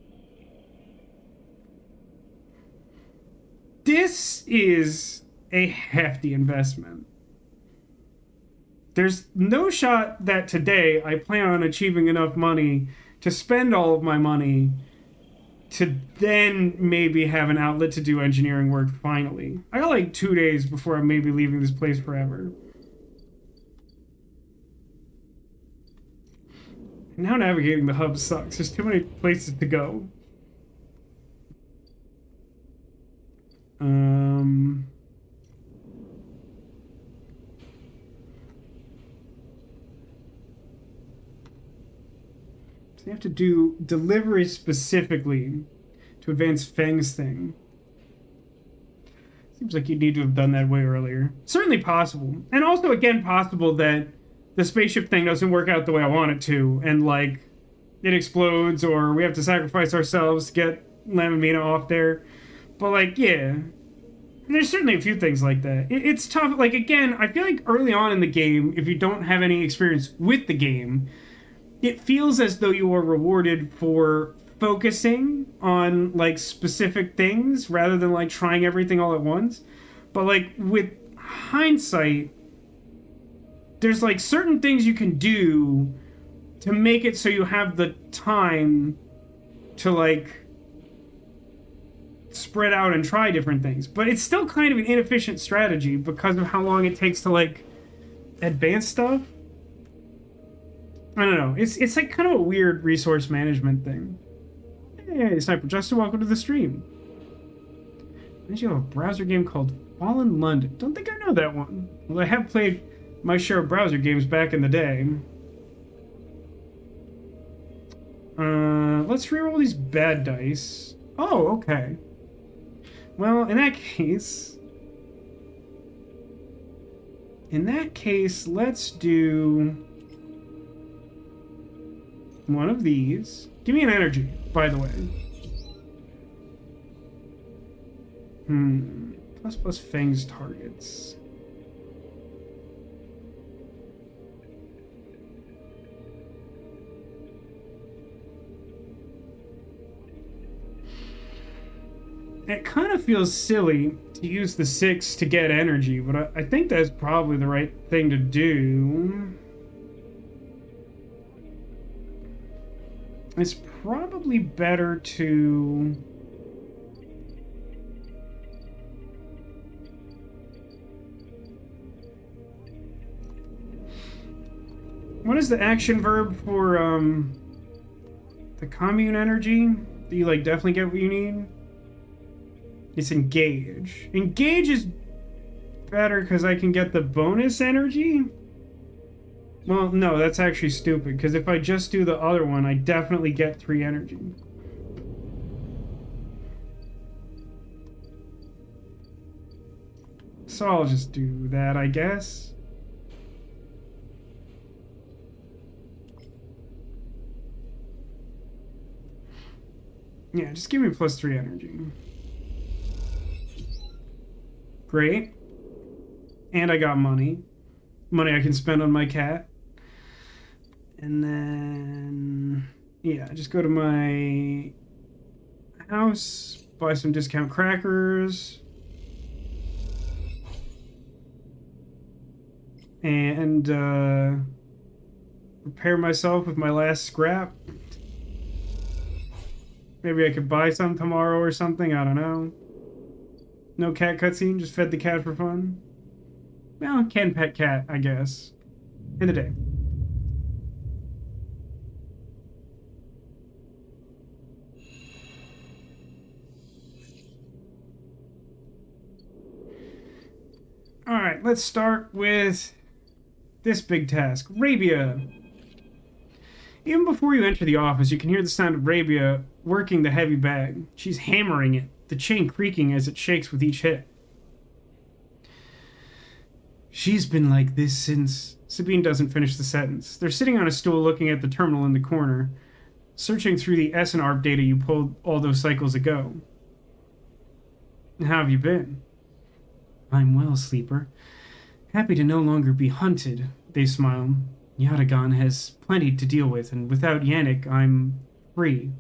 This is a hefty investment. There's no shot that today I plan on achieving enough money to spend all of my money to then maybe have an outlet to do engineering work finally. I got like 2 days before I'm maybe leaving this place forever. Now navigating the hub sucks. There's too many places to go. They have to do delivery specifically to advance Feng's thing. Seems like you need to have done that way earlier. Certainly possible. And also, again, possible that the spaceship thing doesn't work out the way I want it to, and, like, it explodes, or we have to sacrifice ourselves to get Lam and Mina off there. But, like, yeah. There's certainly a few things like that. It's tough. Like, again, I feel like early on in the game, if you don't have any experience with the game, it feels as though you are rewarded for focusing on, like, specific things rather than, like, trying everything all at once. But, like, with hindsight, there's, like, certain things you can do to make it so you have the time to, like, spread out and try different things. But it's still kind of an inefficient strategy because of how long it takes to, like, advance stuff. I don't know. It's like kind of a weird resource management thing. Hey, Sniper Justin, welcome to the stream. You have a browser game called Fallen London. Don't think I know that one. Well, I have played my share of browser games back in the day. Let's reroll these bad dice. Oh, okay. Well, in that case, let's do one of these. Give me an energy, by the way. Plus Fang's targets. It kind of feels silly to use the 6 to get energy, but I think that's probably the right thing to do. It's probably better to... What is the action verb for, the commune energy? Do you, like, definitely get what you need? It's engage. Engage is better because I can get the bonus energy? Well, no, that's actually stupid, because if I just do the other one, I definitely get 3 energy. So I'll just do that, I guess. Yeah, just give me plus 3 energy. Great. And I got money. Money I can spend on my cat. And then... yeah, just go to my house, buy some discount crackers. And, prepare myself with my last scrap. Maybe I could buy some tomorrow or something, I don't know. No cat cutscene, just fed the cat for fun. Well, can pet cat, I guess. In the day. Alright, let's start with this big task. Rabia. Even before you enter the office, you can hear the sound of Rabia working the heavy bag. She's hammering it, the chain creaking as it shakes with each hit. She's been like this since... Sabine doesn't finish the sentence. They're sitting on a stool looking at the terminal in the corner, searching through the S and ARP data you pulled all those cycles ago. How have you been? I'm well, Sleeper. Happy to no longer be hunted, they smile. Yatagan has plenty to deal with, and without Yannick, I'm free.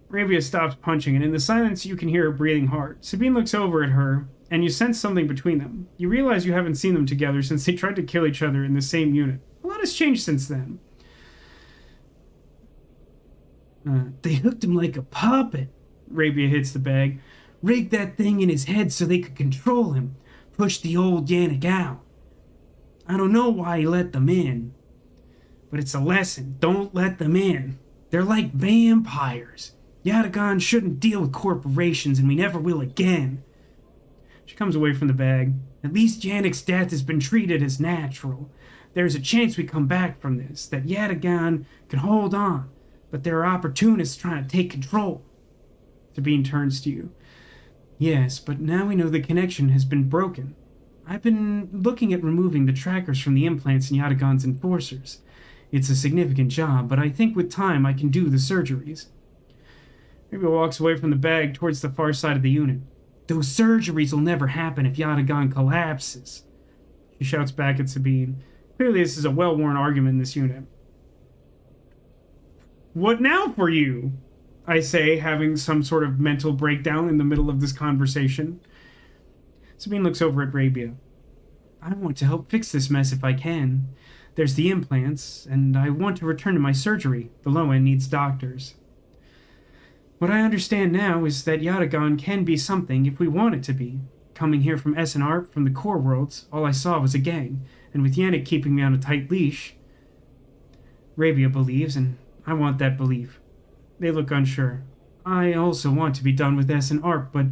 Rabia stops punching, and in the silence you can hear her breathing hard. Sabine looks over at her, and you sense something between them. You realize you haven't seen them together since they tried to kill each other in the same unit. A lot has changed since then. They hooked him like a puppet. Rabia hits the bag. Rigged that thing in his head so they could control him. Pushed the old Yannick out. I don't know why he let them in. But it's a lesson. Don't let them in. They're like vampires. Yatagan shouldn't deal with corporations, and we never will again. She comes away from the bag. At least Yannick's death has been treated as natural. There's a chance we come back from this, that Yatagan can hold on, but there are opportunists trying to take control. Sabine turns to you. Yes, but now we know the connection has been broken. I've been looking at removing the trackers from the implants in Yatagan's enforcers. It's a significant job, but I think with time I can do the surgeries. Rabia walks away from the bag towards the far side of the unit. Those surgeries will never happen if Yatagan collapses. She shouts back at Sabine. Clearly this is a well-worn argument in this unit. What now for you? I say, having some sort of mental breakdown in the middle of this conversation. Sabine looks over at Rabia. I want to help fix this mess if I can. There's the implants, and I want to return to my surgery. The low end needs doctors. What I understand now is that Yatagan can be something if we want it to be. Coming here from SNR, from the core worlds, all I saw was a gang, and with Yannick keeping me on a tight leash. Rabia believes, and I want that belief. They look unsure. I also want to be done with SNR, but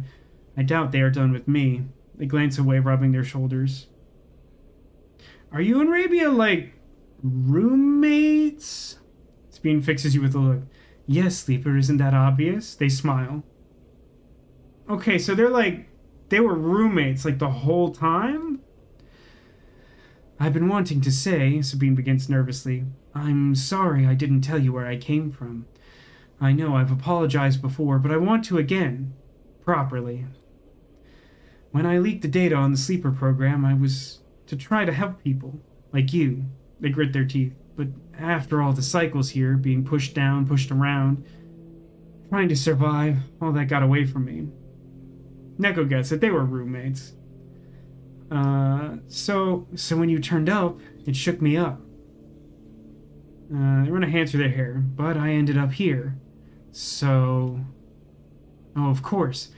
I doubt they are done with me. They glance away, rubbing their shoulders. Are you and Rabia, like, roommates? Sabine fixes you with a look. Yes, Sleeper, isn't that obvious? They smile. Okay, so they were roommates, like, the whole time? I've been wanting to say, Sabine begins nervously, I'm sorry I didn't tell you where I came from. I know I've apologized before, but I want to again. Properly. When I leaked the data on the Sleeper program, I was to try to help people. Like you. They grit their teeth. But after all the cycles here, being pushed down, pushed around, trying to survive, all that got away from me. Neko gets it. They were roommates. So when you turned up, it shook me up. They run a hand through their hair, but I ended up here. So... Oh, of course.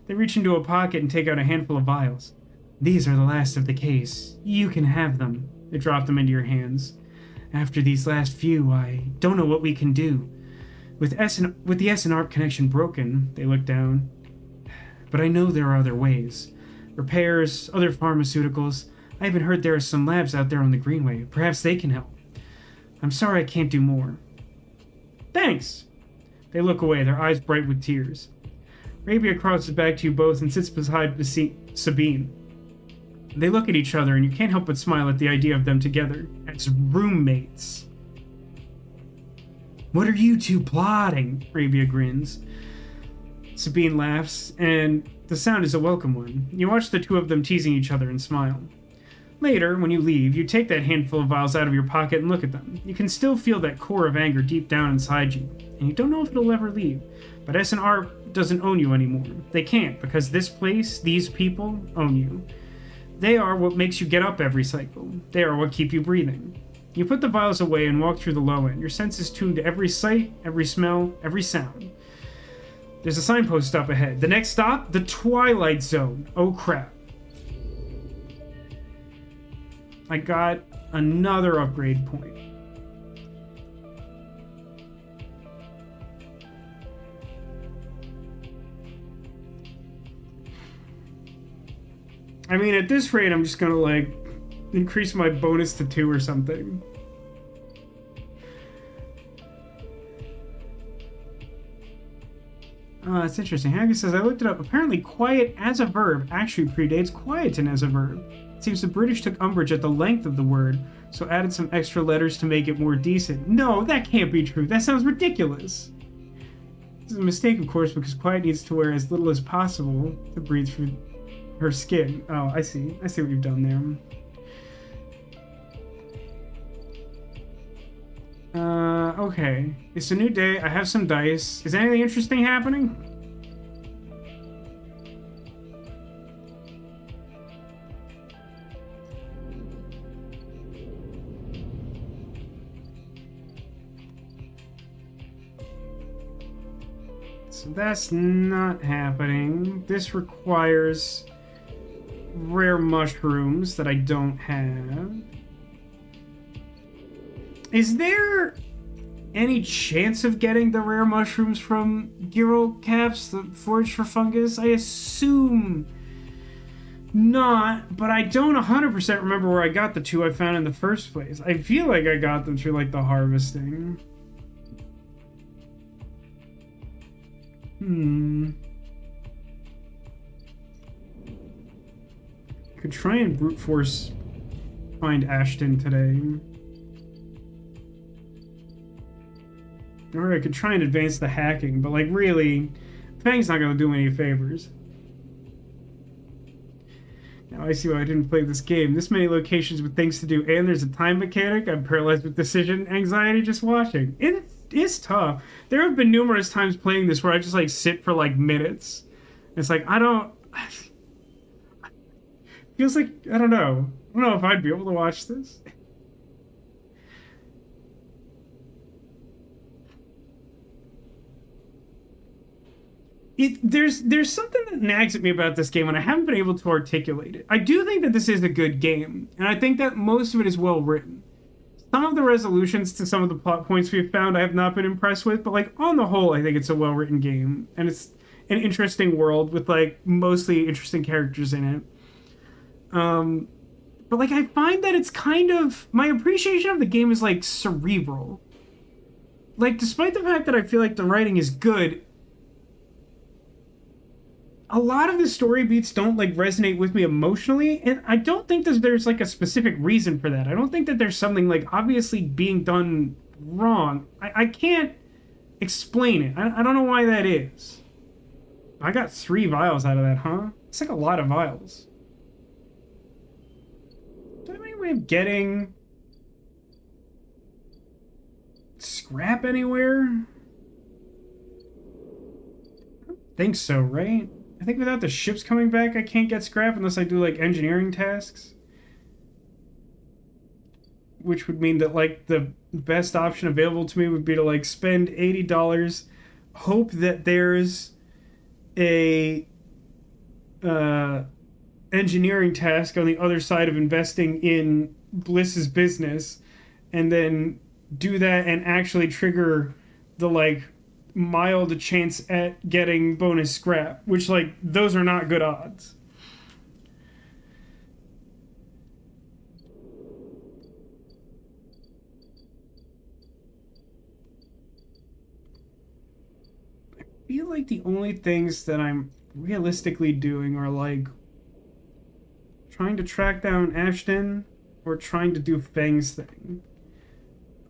They reach into a pocket and take out a handful of vials. These are the last of the case. You can have them. They drop them into your hands. After these last few, I don't know what we can do. With the SNR connection broken, they look down. But I know there are other ways. Repairs, other pharmaceuticals. I even heard there are some labs out there on the Greenway. Perhaps they can help. I'm sorry I can't do more. Thanks! They look away, their eyes bright with tears. Rabia crosses back to you both and sits beside Sabine. They look at each other, and you can't help but smile at the idea of them together as roommates. What are you two plotting? Rabia grins. Sabine laughs, and the sound is a welcome one. You watch the two of them teasing each other and smile. Later, when you leave, you take that handful of vials out of your pocket and look at them. You can still feel that core of anger deep down inside you, and you don't know if it'll ever leave. But SNR doesn't own you anymore. They can't, because this place, these people, own you. They are what makes you get up every cycle. They are what keep you breathing. You put the vials away and walk through the low end, your senses tuned to every sight, every smell, every sound. There's a signpost up ahead. The next stop, the Twilight Zone. Oh crap. I got another upgrade point. I mean, at this rate, I'm just gonna, like, increase my bonus to 2 or something. That's interesting. Haggis says, I looked it up. Apparently, quiet as a verb actually predates quieten as a verb. It seems the British took umbrage at the length of the word, so added some extra letters to make it more decent. No, that can't be true. That sounds ridiculous. This is a mistake, of course, because quiet needs to wear as little as possible to breathe through her skin. Oh, I see. I see what you've done there. Okay. It's a new day. I have some dice. Is anything interesting happening? So that's not happening. This requires rare mushrooms that I don't have. Is there any chance of getting the rare mushrooms from Giro Caps, the forage for fungus? I assume not, but I don't 100% remember where I got the two I found in the first place. I feel like I got them through, like, the harvesting. Could try and brute force find Ashton today. Or I could try and advance the hacking, but, like, really, Fang's not gonna do me any favors. Now I see why I didn't play this game. This many locations with things to do, and there's a time mechanic. I'm paralyzed with decision anxiety just watching. It's tough. There have been numerous times playing this where I just, like, sit for, like, minutes. It's like, feels like, I don't know. I don't know if I'd be able to watch this. There's something that nags at me about this game, and I haven't been able to articulate it. I do think that this is a good game, and I think that most of it is well written. Some of the resolutions to some of the plot points we've found I have not been impressed with, but, like, on the whole, I think it's a well written game, and it's an interesting world with, like, mostly interesting characters in it. But, like, I find that it's kind of, my appreciation of the game is, like, cerebral. Like, despite the fact that I feel like the writing is good, a lot of the story beats don't, like, resonate with me emotionally, and I don't think that there's, like, a specific reason for that. I don't think that there's something, like, obviously being done wrong. I can't explain it. I don't know why that is. I got 3 vials out of that, huh? It's, like, a lot of vials. Do I have any way of getting scrap anywhere? I don't think so, right? I think without the ships coming back, I can't get scrap unless I do, like, engineering tasks. Which would mean that, like, the best option available to me would be to, like, spend $80, hope that there's a engineering task on the other side of investing in Bliss's business, and then do that and actually trigger the, like, mild chance at getting bonus scrap, which, like, those are not good odds. I feel like the only things that I'm realistically doing are, like, trying to track down Ashton or trying to do Fang's thing.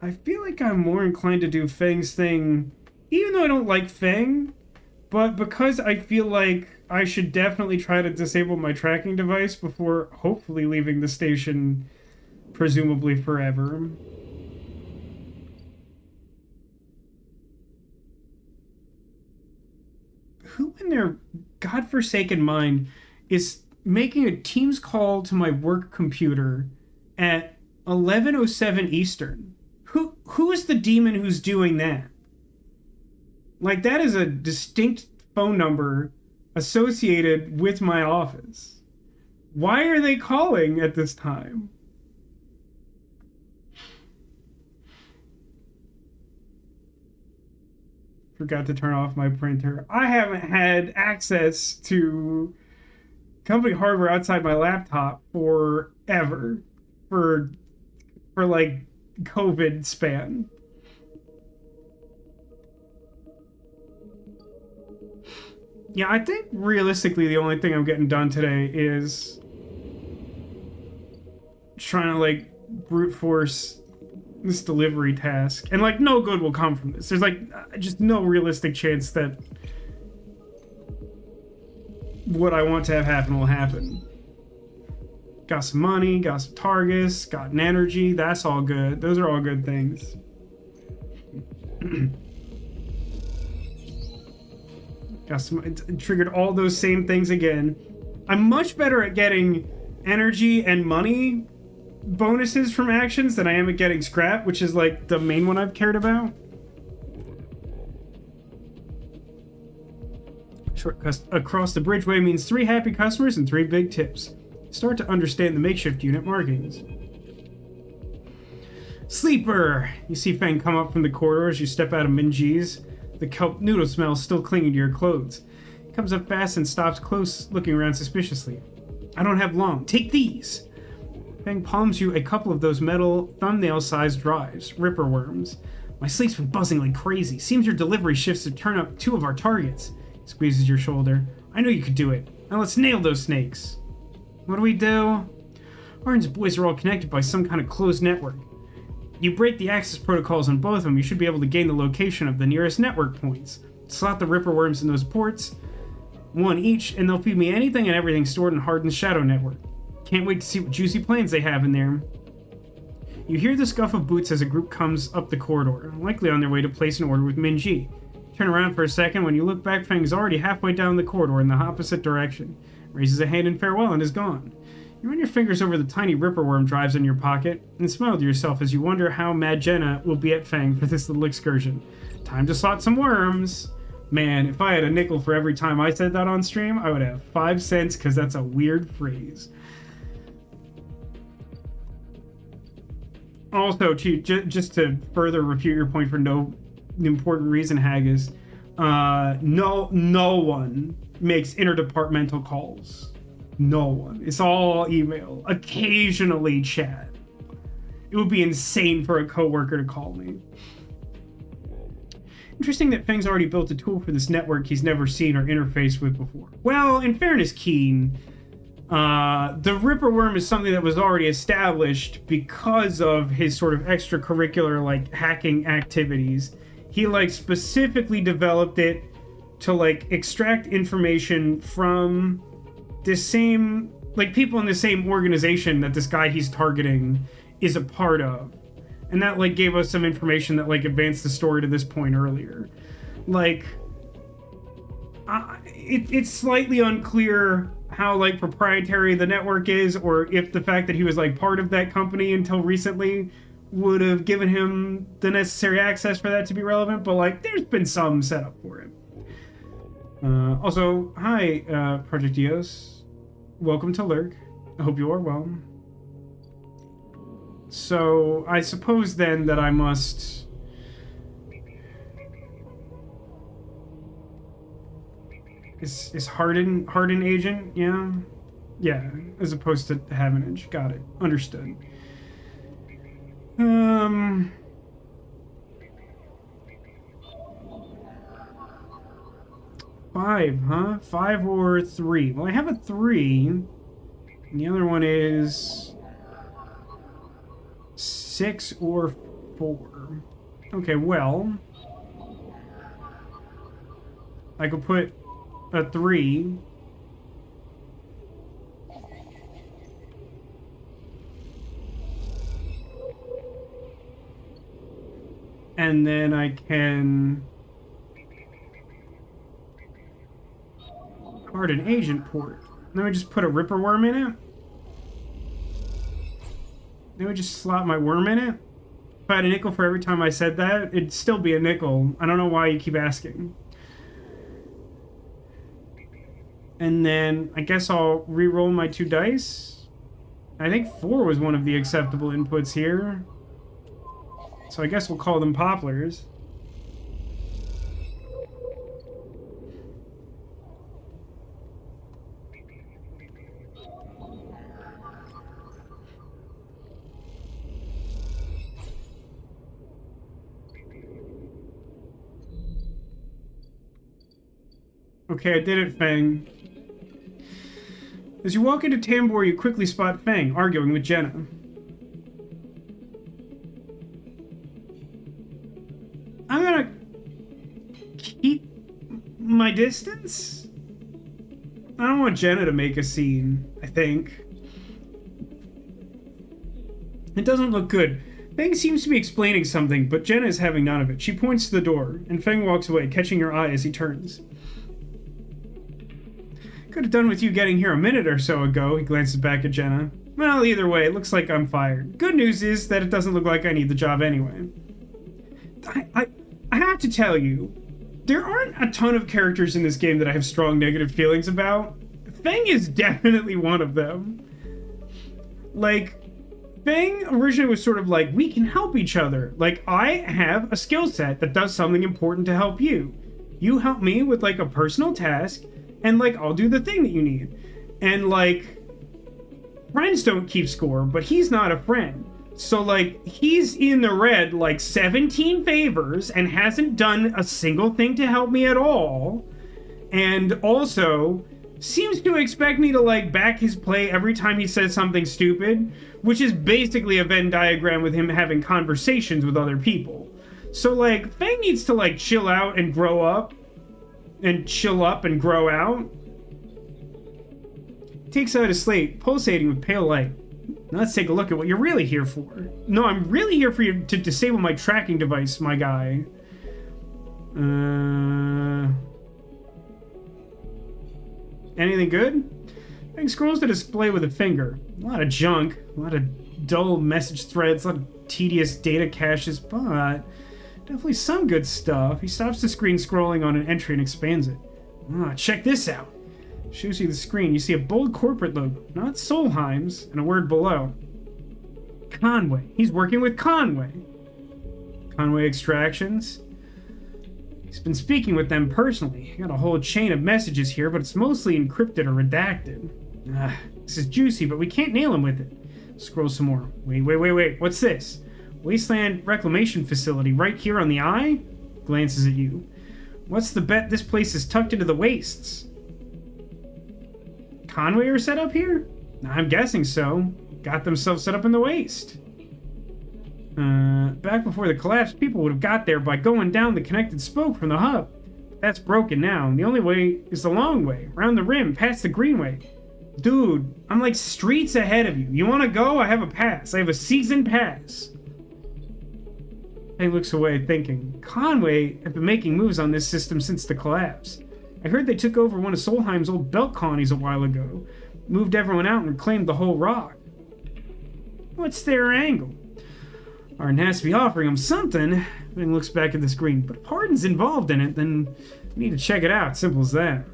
I feel like I'm more inclined to do Fang's thing, even though I don't like Fang, but because I feel like I should definitely try to disable my tracking device before hopefully leaving the station, presumably forever. Who in their godforsaken mind is making a Teams call to my work computer at 11:07 Eastern? Who is the demon who's doing that? Like, that is a distinct phone number associated with my office. Why are they calling at this time? Forgot to turn off my printer. I haven't had access to company hardware outside my laptop forever. For like, COVID span. Yeah, I think realistically the only thing I'm getting done today is trying to, like, brute force this delivery task. And, like, no good will come from this. There's, like, just no realistic chance that what I want to have happen will happen. Got some money, got some targets, got an energy. That's all good. Those are all good things. Got some, it triggered all those same things again. I'm much better at getting energy and money bonuses from actions than I am at getting scrap, which is, like, the main one I've cared about. Shortcut across the bridgeway means 3 happy customers and 3 big tips. Start to understand the makeshift unit markings. Sleeper! You see Fang come up from the corridor as you step out of Minji's. The kelp noodle smell is still clinging to your clothes. He comes up fast and stops close, looking around suspiciously. I don't have long. Take these. Feng palms you a couple of those metal thumbnail-sized drives, ripper worms. My sleep's been buzzing like crazy. Seems your delivery shifts to turn up 2 of our targets. He squeezes your shoulder. I know you could do it. Now let's nail those snakes. What do we do? Orange's boys are all connected by some kind of closed network. You break the access protocols on both of them, you should be able to gain the location of the nearest network points. Slot the ripper worms in those ports, 1 each, and they'll feed me anything and everything stored in Harden's shadow network. Can't wait to see what juicy plans they have in there. You hear the scuff of boots as a group comes up the corridor, likely on their way to place an order with Minji. Turn around for a second. When you look back, Feng's already halfway down the corridor in the opposite direction. Raises a hand in farewell and is gone. You run your fingers over the tiny ripper worm drives in your pocket and smile to yourself as you wonder how mad Jenna will be at Feng for this little excursion. Time to slot some worms. Man, if I had a nickel for every time I said that on stream, I would have 5 cents because that's a weird phrase. Also, just to further refute your point for no important reason, Haggis, no one makes interdepartmental calls. No one. It's all email. Occasionally chat. It would be insane for a coworker to call me. Interesting that Feng's already built a tool for this network he's never seen or interfaced with before. Well, in fairness, Keen, the Ripper Worm is something that was already established because of his sort of extracurricular, like, hacking activities. He, like, specifically developed it to, like, extract information from the same, like, people in the same organization that this guy he's targeting is a part of. And that, like, gave us some information that, like, advanced the story to this point earlier. Like, it's slightly unclear how, like, proprietary the network is, or if the fact that he was, like, part of that company until recently would have given him the necessary access for that to be relevant, but, like, there's been some setup for it. Also, hi, Project Eos. Welcome to Lurk. I hope you are well. So, I suppose then that I must... Is Harden agent? Yeah? Yeah, as opposed to Havenage. Got it. Understood. 5, huh? 5 or 3. Well, I have a 3. And the other one is 6 or 4. Okay, well, I could put a 3. And then I can card an agent port. Then we just put a Ripper Worm in it. Then we just slot my worm in it. If I had a nickel for every time I said that, it'd still be a nickel. I don't know why you keep asking. And then I guess I'll re-roll my 2 dice. I think 4 was one of the acceptable inputs here. So I guess we'll call them poplars. Okay, I did it, Feng. As you walk into Tambor, you quickly spot Feng arguing with Jenna. I'm gonna keep my distance? I don't want Jenna to make a scene, I think. It doesn't look good. Feng seems to be explaining something, but Jenna is having none of it. She points to the door, and Feng walks away, catching her eye as he turns. Could have done with you getting here a minute or so ago, he glances back at Jenna. Well, either way, it looks like I'm fired. Good news is that it doesn't look like I need the job anyway. I have to tell you, there aren't a ton of characters in this game that I have strong negative feelings about. Feng is definitely one of them. Like, Feng originally was sort of like, we can help each other. Like, I have a skill set that does something important to help you. You help me with, like, a personal task, and, like, I'll do the thing that you need. And, like, Friends don't keep score, but he's not a friend. So, like, he's in the red, like, 17 favors and hasn't done a single thing to help me at all. And also seems to expect me to, like, back his play every time he says something stupid, which is basically a Venn diagram with him having conversations with other people. So, like, Fang needs to, like, chill out and grow up. And chill up and grow out. Takes out a slate, pulsating with pale light. Now let's take a look at what you're really here for. No, I'm really here for you to disable my tracking device, my guy. Anything good? Fang scrolls the display with a finger. A lot of junk, a lot of dull message threads, a lot of tedious data caches, but definitely some good stuff. He stops the screen scrolling on an entry and expands it. Ah, check this out. Shows you the screen. You see a bold corporate logo, not Solheim's, and a word below. Conway. He's working with Conway. Conway Extractions. He's been speaking with them personally. Got a whole chain of messages here, but it's mostly encrypted or redacted. This is juicy, but we can't nail him with it. Scroll some more. Wait. What's this? Wasteland Reclamation Facility right here on the eye? Glances at you. What's the bet this place is tucked into the wastes? Conway are set up here? I'm guessing so. Got themselves set up in the waste. Back before the collapse, people would have got there by going down the connected spoke from the hub. That's broken now. The only way is the long way, around the rim, past the greenway. Dude, I'm like streets ahead of you. You want to go? I have a pass. I have a season pass. He looks away, thinking. Conway have been making moves on this system since the collapse. I heard they took over one of Solheim's old belt colonies a while ago. Moved everyone out and reclaimed the whole rock. What's their angle? Arden has to be offering them something. Then looks back at the screen. But if Arden's involved in it, then we need to check it out. Simple as that.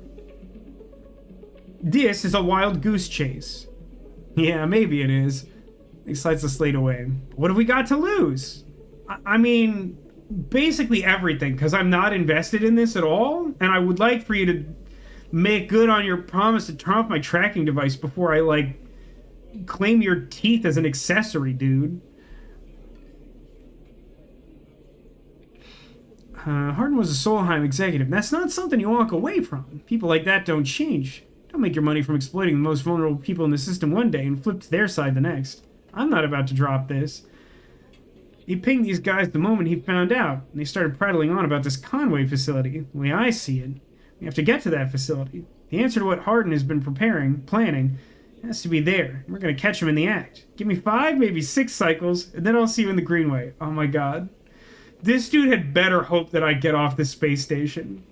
This is a wild goose chase. Yeah, maybe it is. He slides the slate away. What have we got to lose? I mean, basically everything, because I'm not invested in this at all, and I would like for you to make good on your promise to turn off my tracking device before I, like, claim your teeth as an accessory, dude. Harden was a Solheim executive. That's not something you walk away from. People like that don't change. Don't make your money from exploiting the most vulnerable people in the system one day and flip to their side the next. I'm not about to drop this. He pinged these guys the moment he found out, and they started prattling on about this Conway facility. The way I see it, we have to get to that facility. The answer to what Harden has been planning, has to be there. We're going to catch him in the act. Give me 5, maybe 6 cycles, and then I'll see you in the greenway. Oh my god. This dude had better hope that I get off this space station.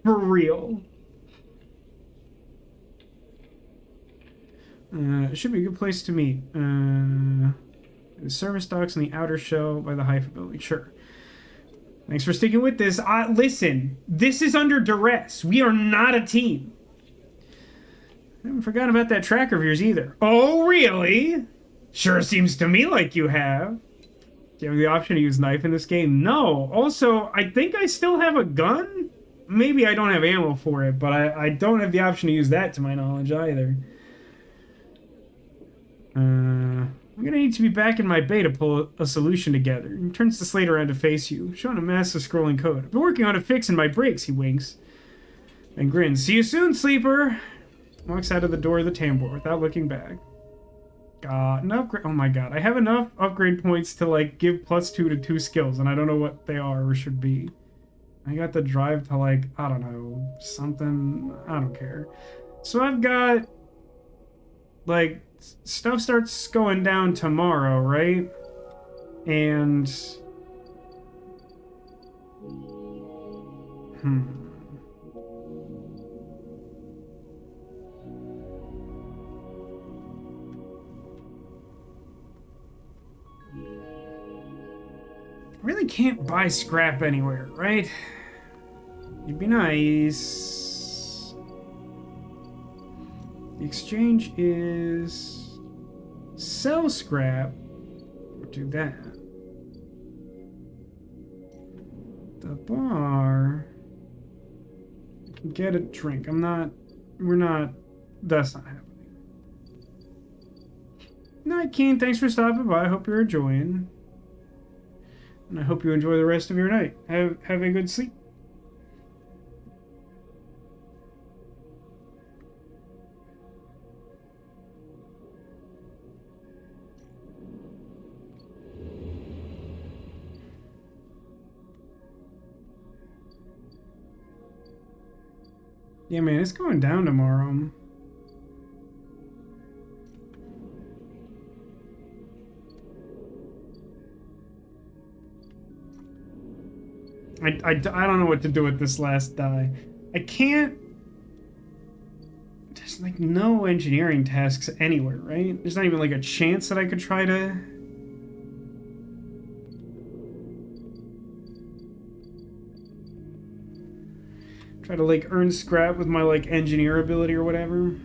For real. It should be a good place to meet. The service docks in the outer shell by the Haifa building. Sure. Thanks for sticking with this. Listen, this is under duress. We are not a team. I haven't forgotten about that tracker of yours either. Oh, really? Sure seems to me like you have. Do you have the option to use knife in this game? No. Also, I think I still have a gun? Maybe I don't have ammo for it, but I don't have the option to use that to my knowledge either. I'm gonna need to be back in my bay to pull a solution together. He turns the slate around to face you, showing a massive scrolling code. I've been working on a fix in my brakes, he winks. And grins. See you soon, sleeper! Walks out of the door of the tambour without looking back. An upgrade. Oh my god. I have enough upgrade points to, like, give +2 to 2 skills, and I don't know what they are or should be. I got the drive to, like, I don't know, something. I don't care. So I've got, like, stuff starts going down tomorrow, right? And really can't buy scrap anywhere, right? It'd be nice. The exchange is sell scrap or do that. The bar, you can get a drink. That's not happening. Night, Keen. Thanks for stopping by. I hope you're enjoying. And I hope you enjoy the rest of your night. Have a good sleep. Yeah, man, it's going down tomorrow. I don't know what to do with this last die. I can't... There's like no engineering tasks anywhere, right? There's not even like a chance that I could try to... Try to like earn scrap with my like engineer ability or whatever.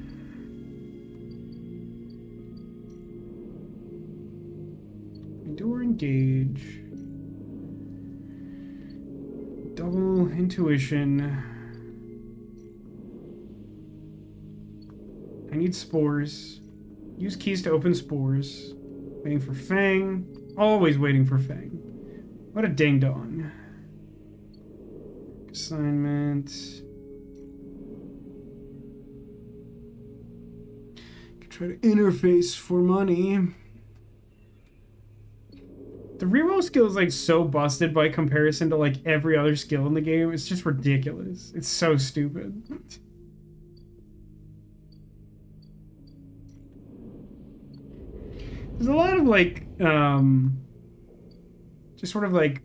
Endure, engage. Double intuition. I need spores. Use keys to open spores. Waiting for Fang. Always waiting for Fang. What a ding dong. Assignment. Try to interface for money. The reroll skill is like so busted by comparison to like every other skill in the game. It's just ridiculous. It's so stupid. There's a lot of like just sort of like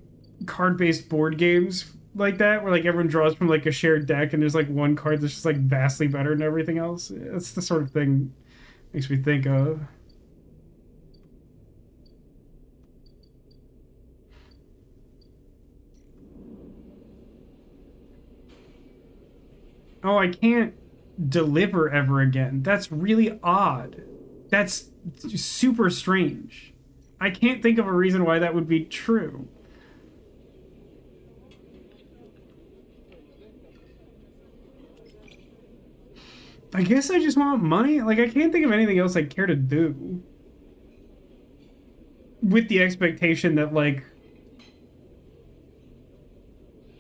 card-based board games like that where like everyone draws from like a shared deck and there's like one card that's just like vastly better than everything else. That's the sort of thing makes me think of. Oh, I can't deliver ever again. That's really odd. That's super strange. I can't think of a reason why that would be true. I guess I just want money. Like, I can't think of anything else I care to do. With the expectation that, like,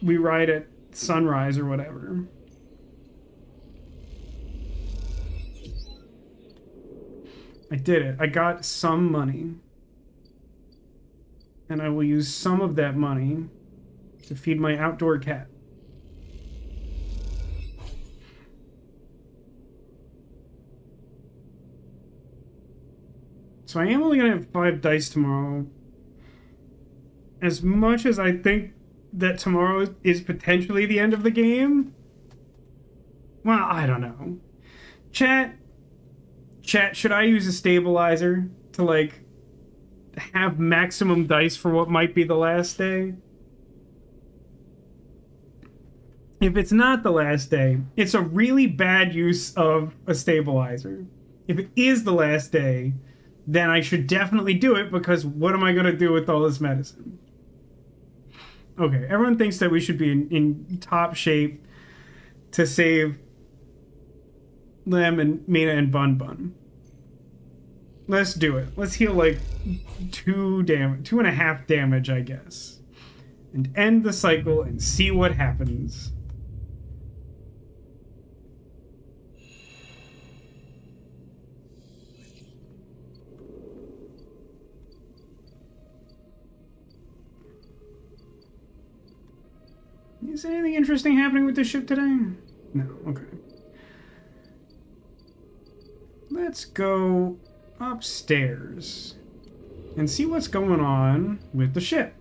we ride at sunrise or whatever. I did it. I got some money. And I will use some of that money to feed my outdoor cat. So I am only going to have 5 dice tomorrow. As much as I think that tomorrow is potentially the end of the game. Well, I don't know. Chat, should I use a stabilizer to, like, have maximum dice for what might be the last day? If it's not the last day, it's a really bad use of a stabilizer. If it is the last day, then I should definitely do it because what am I going to do with all this medicine? Okay, everyone thinks that we should be in top shape to save them and Mina and Bun-Bun. Let's do it. Let's heal like 2.5 damage, I guess. And end the cycle and see what happens. Is there anything interesting happening with this ship today? No, okay. Let's go upstairs and see what's going on with the ship.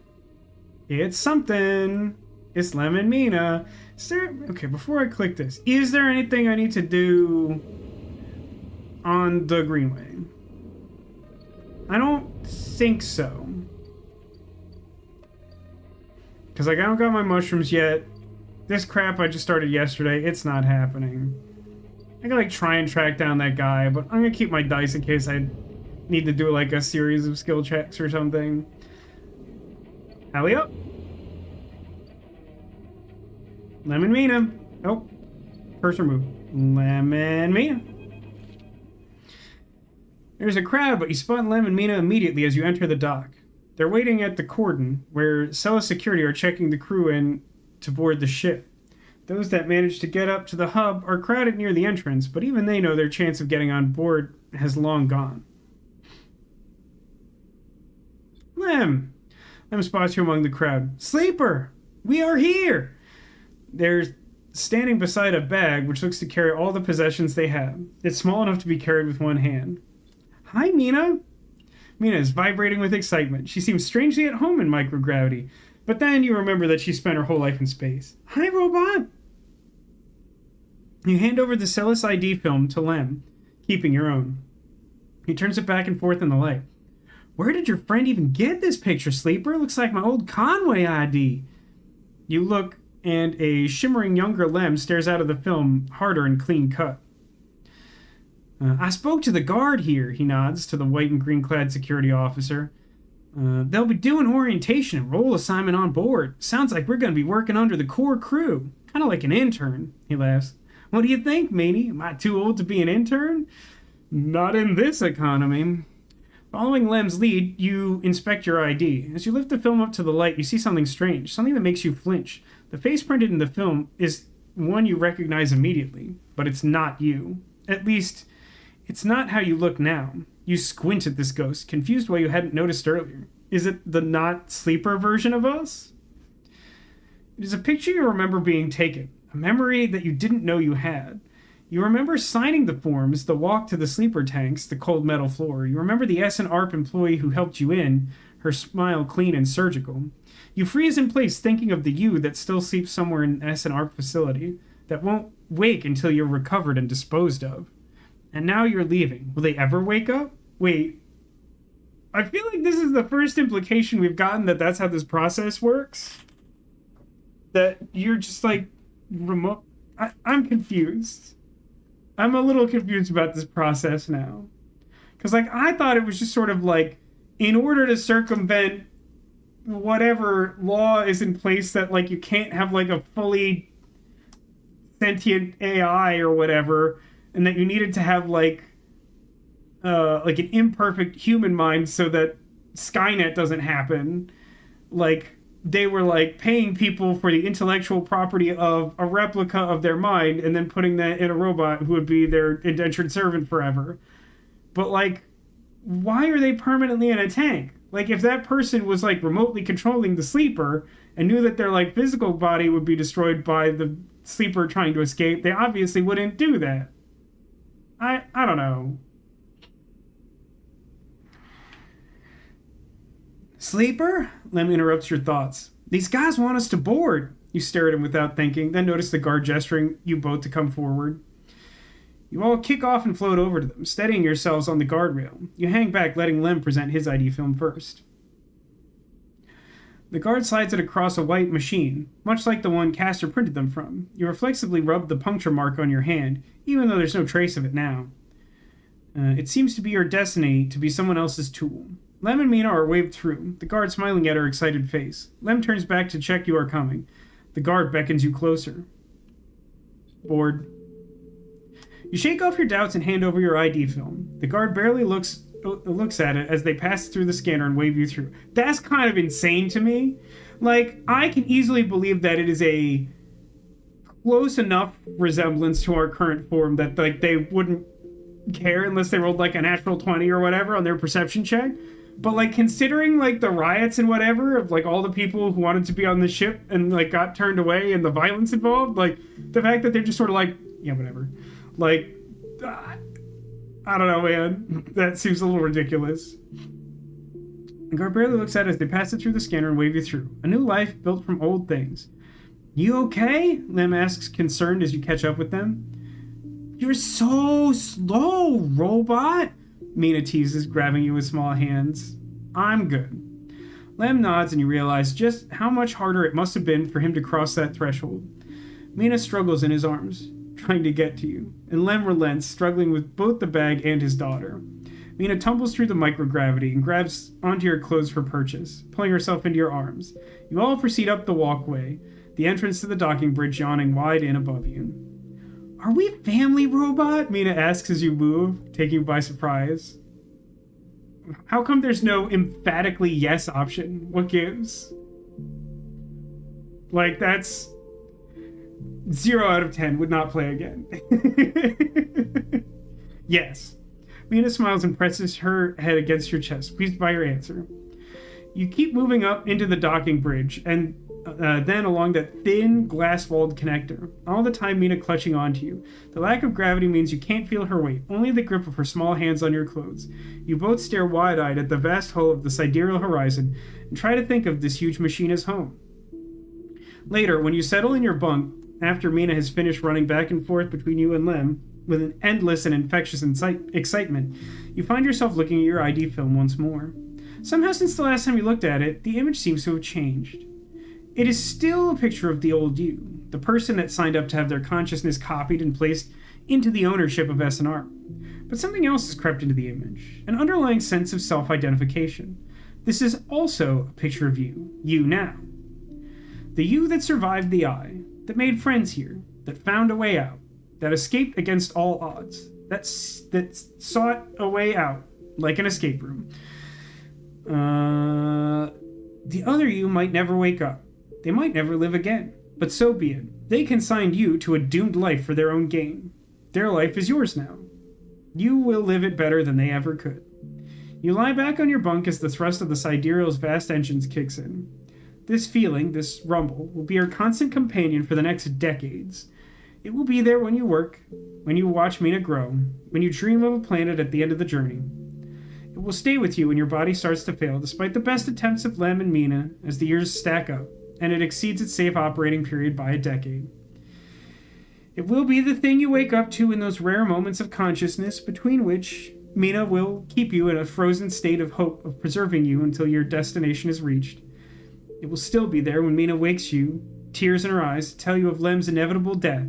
It's something. It's Lemon Mina. Is there... Okay, before I click this, is there anything I need to do on the Greenway? I don't think so. Because like, I don't got my mushrooms yet. This crap I just started yesterday, it's not happening. I gotta like try and track down that guy, but I'm gonna keep my dice in case I need to do like a series of skill checks or something. Alley up. Lemon Mina. Oh, cursor move. Lemon Mina. There's a crowd, but you spot Lem and Mina immediately as you enter the dock. They're waiting at the cordon, where Cella security are checking the crew in to board the ship. Those that manage to get up to the hub are crowded near the entrance, but even they know their chance of getting on board has long gone. Lem spots you among the crowd. Sleeper! We are here! They're standing beside a bag which looks to carry all the possessions they have. It's small enough to be carried with one hand. Hi, Mina! Mina is vibrating with excitement. She seems strangely at home in microgravity. But then you remember that she spent her whole life in space. Hi, robot! You hand over the Celis ID film to Lem, keeping your own. He turns it back and forth in the light. Where did your friend even get this picture, Sleeper? Looks like my old Conway ID. You look, and a shimmering younger Lem stares out of the film, harder and clean cut. I spoke to the guard here, he nods to the white and green clad security officer. They'll be doing orientation and role assignment on board. Sounds like we're going to be working under the core crew. Kind of like an intern, he laughs. What do you think, matey? Am I too old to be an intern? Not in this economy. Following Lem's lead, you inspect your ID. As you lift the film up to the light, you see something strange, something that makes you flinch. The face printed in the film is one you recognize immediately, but it's not you. At least, it's not how you look now. You squint at this ghost, confused why you hadn't noticed earlier. Is it the not sleeper version of us? It is a picture you remember being taken, a memory that you didn't know you had. You remember signing the forms, the walk to the sleeper tanks, the cold metal floor. You remember the S&ARP employee who helped you in, her smile clean and surgical. You freeze in place thinking of the you that still sleeps somewhere in an S&ARP facility, that won't wake until you're recovered and disposed of. And now you're leaving. Will they ever wake up? Wait. I feel like this is the first implication we've gotten that that's how this process works. That you're just like remote. I'm confused. I'm a little confused about this process now. Because like I thought it was just sort of like in order to circumvent whatever law is in place that like you can't have like a fully sentient AI or whatever, and that you needed to have like an imperfect human mind so that Skynet doesn't happen. Like they were like paying people for the intellectual property of a replica of their mind and then putting that in a robot who would be their indentured servant forever. But like, why are they permanently in a tank? Like if that person was like remotely controlling the sleeper and knew that their like physical body would be destroyed by the sleeper trying to escape, they obviously wouldn't do that. I don't know. Sleeper? Lem interrupts your thoughts. These guys want us to board. You stare at him without thinking, then notice the guard gesturing you both to come forward. You all kick off and float over to them, steadying yourselves on the guardrail. You hang back, letting Lem present his ID film first. The guard slides it across a white machine, much like the one Castor printed them from. You reflexively rub the puncture mark on your hand, even though there's no trace of it now. It seems to be your destiny to be someone else's tool. Lem and Mina are waved through, the guard smiling at her excited face. Lem turns back to check you are coming. The guard beckons you closer. Bored. You shake off your doubts and hand over your ID film. The guard barely looks at it as they pass through the scanner and wave you through. That's kind of insane to me. Like, I can easily believe that it is a close enough resemblance to our current form that like they wouldn't care unless they rolled like a natural 20 or whatever on their perception check. But like considering like the riots and whatever of like all the people who wanted to be on the ship and like got turned away and the violence involved, like the fact that they're just sort of like, yeah, whatever. Like, I don't know, man. That seems a little ridiculous. The guard barely looks at it as they pass it through the scanner and wave you through. A new life built from old things. You okay? Lem asks, concerned as you catch up with them. You're so slow, robot. Mina teases, grabbing you with small hands. I'm good. Lem nods and you realize just how much harder it must have been for him to cross that threshold. Mina struggles in his arms, trying to get to you, and Lem relents, struggling with both the bag and his daughter. Mina tumbles through the microgravity and grabs onto your clothes for purchase, pulling herself into your arms. You all proceed up the walkway, the entrance to the docking bridge yawning wide in above you. Are we family, robot? Mina asks as you move, taking you by surprise. How come there's no emphatically yes option? What gives? Like, that's 0 out of 10. Would not play again. Yes. Mina smiles and presses her head against your chest, pleased by your answer. You keep moving up into the docking bridge, and then along that thin, glass-walled connector, all the time Mina clutching onto you. The lack of gravity means you can't feel her weight, only the grip of her small hands on your clothes. You both stare wide-eyed at the vast hull of the sidereal horizon and try to think of this huge machine as home. Later, when you settle in your bunk, after Mina has finished running back and forth between you and Lem, with an endless and infectious excitement, you find yourself looking at your ID film once more. Somehow, since the last time you looked at it, the image seems to have changed. It is still a picture of the old you, the person that signed up to have their consciousness copied and placed into the ownership of SNR. But something else has crept into the image, an underlying sense of self-identification. This is also a picture of you now. The you that survived the eye, that made friends here, that found a way out, that escaped against all odds, that sought a way out, like an escape room. The other you might never wake up. They might never live again. But so be it. They consigned you to a doomed life for their own gain. Their life is yours now. You will live it better than they ever could. You lie back on your bunk as the thrust of the Sidereal's vast engines kicks in. This feeling, this rumble, will be your constant companion for the next decades. It will be there when you work, when you watch Mina grow, when you dream of a planet at the end of the journey. It will stay with you when your body starts to fail, despite the best attempts of Lem and Mina, as the years stack up, and it exceeds its safe operating period by a decade. It will be the thing you wake up to in those rare moments of consciousness between which Mina will keep you in a frozen state of hope of preserving you until your destination is reached. It will still be there when Mina wakes you, tears in her eyes, to tell you of Lem's inevitable death,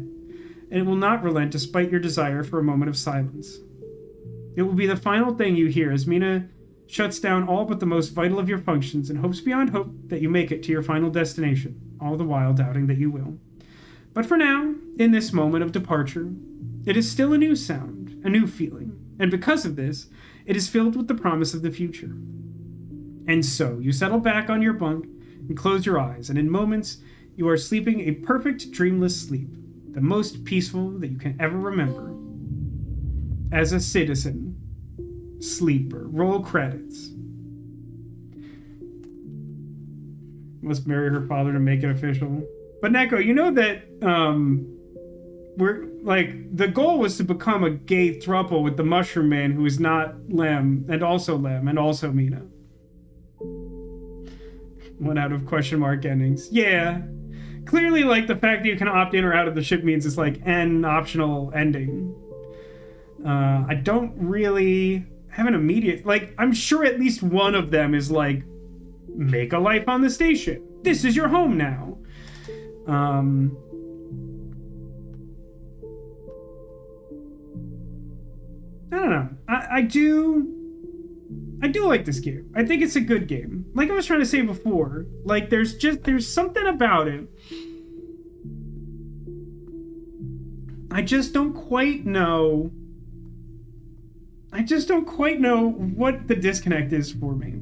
and it will not relent despite your desire for a moment of silence. It will be the final thing you hear as Mina shuts down all but the most vital of your functions and hopes beyond hope that you make it to your final destination, all the while doubting that you will. But for now, in this moment of departure, it is still a new sound, a new feeling, and because of this, it is filled with the promise of the future. And so, you settle back on your bunk and close your eyes, and in moments, you are sleeping a perfect dreamless sleep, the most peaceful that you can ever remember. As a citizen, sleeper. Roll credits. Must marry her father to make it official. But Neko, you know that we're like the goal was to become a gay throuple with the Mushroom Man, who is not Lem, and also Mina. One out of question mark endings. Yeah. Clearly, like, the fact that you can opt in or out of the ship means it's like an optional ending. I don't really have an immediate, like, I'm sure at least one of them is like, make a life on the station. This is your home now. I don't know. I do like this game. I think it's a good game. Like I was trying to say before, like there's something about it. I just don't quite know what the disconnect is for me.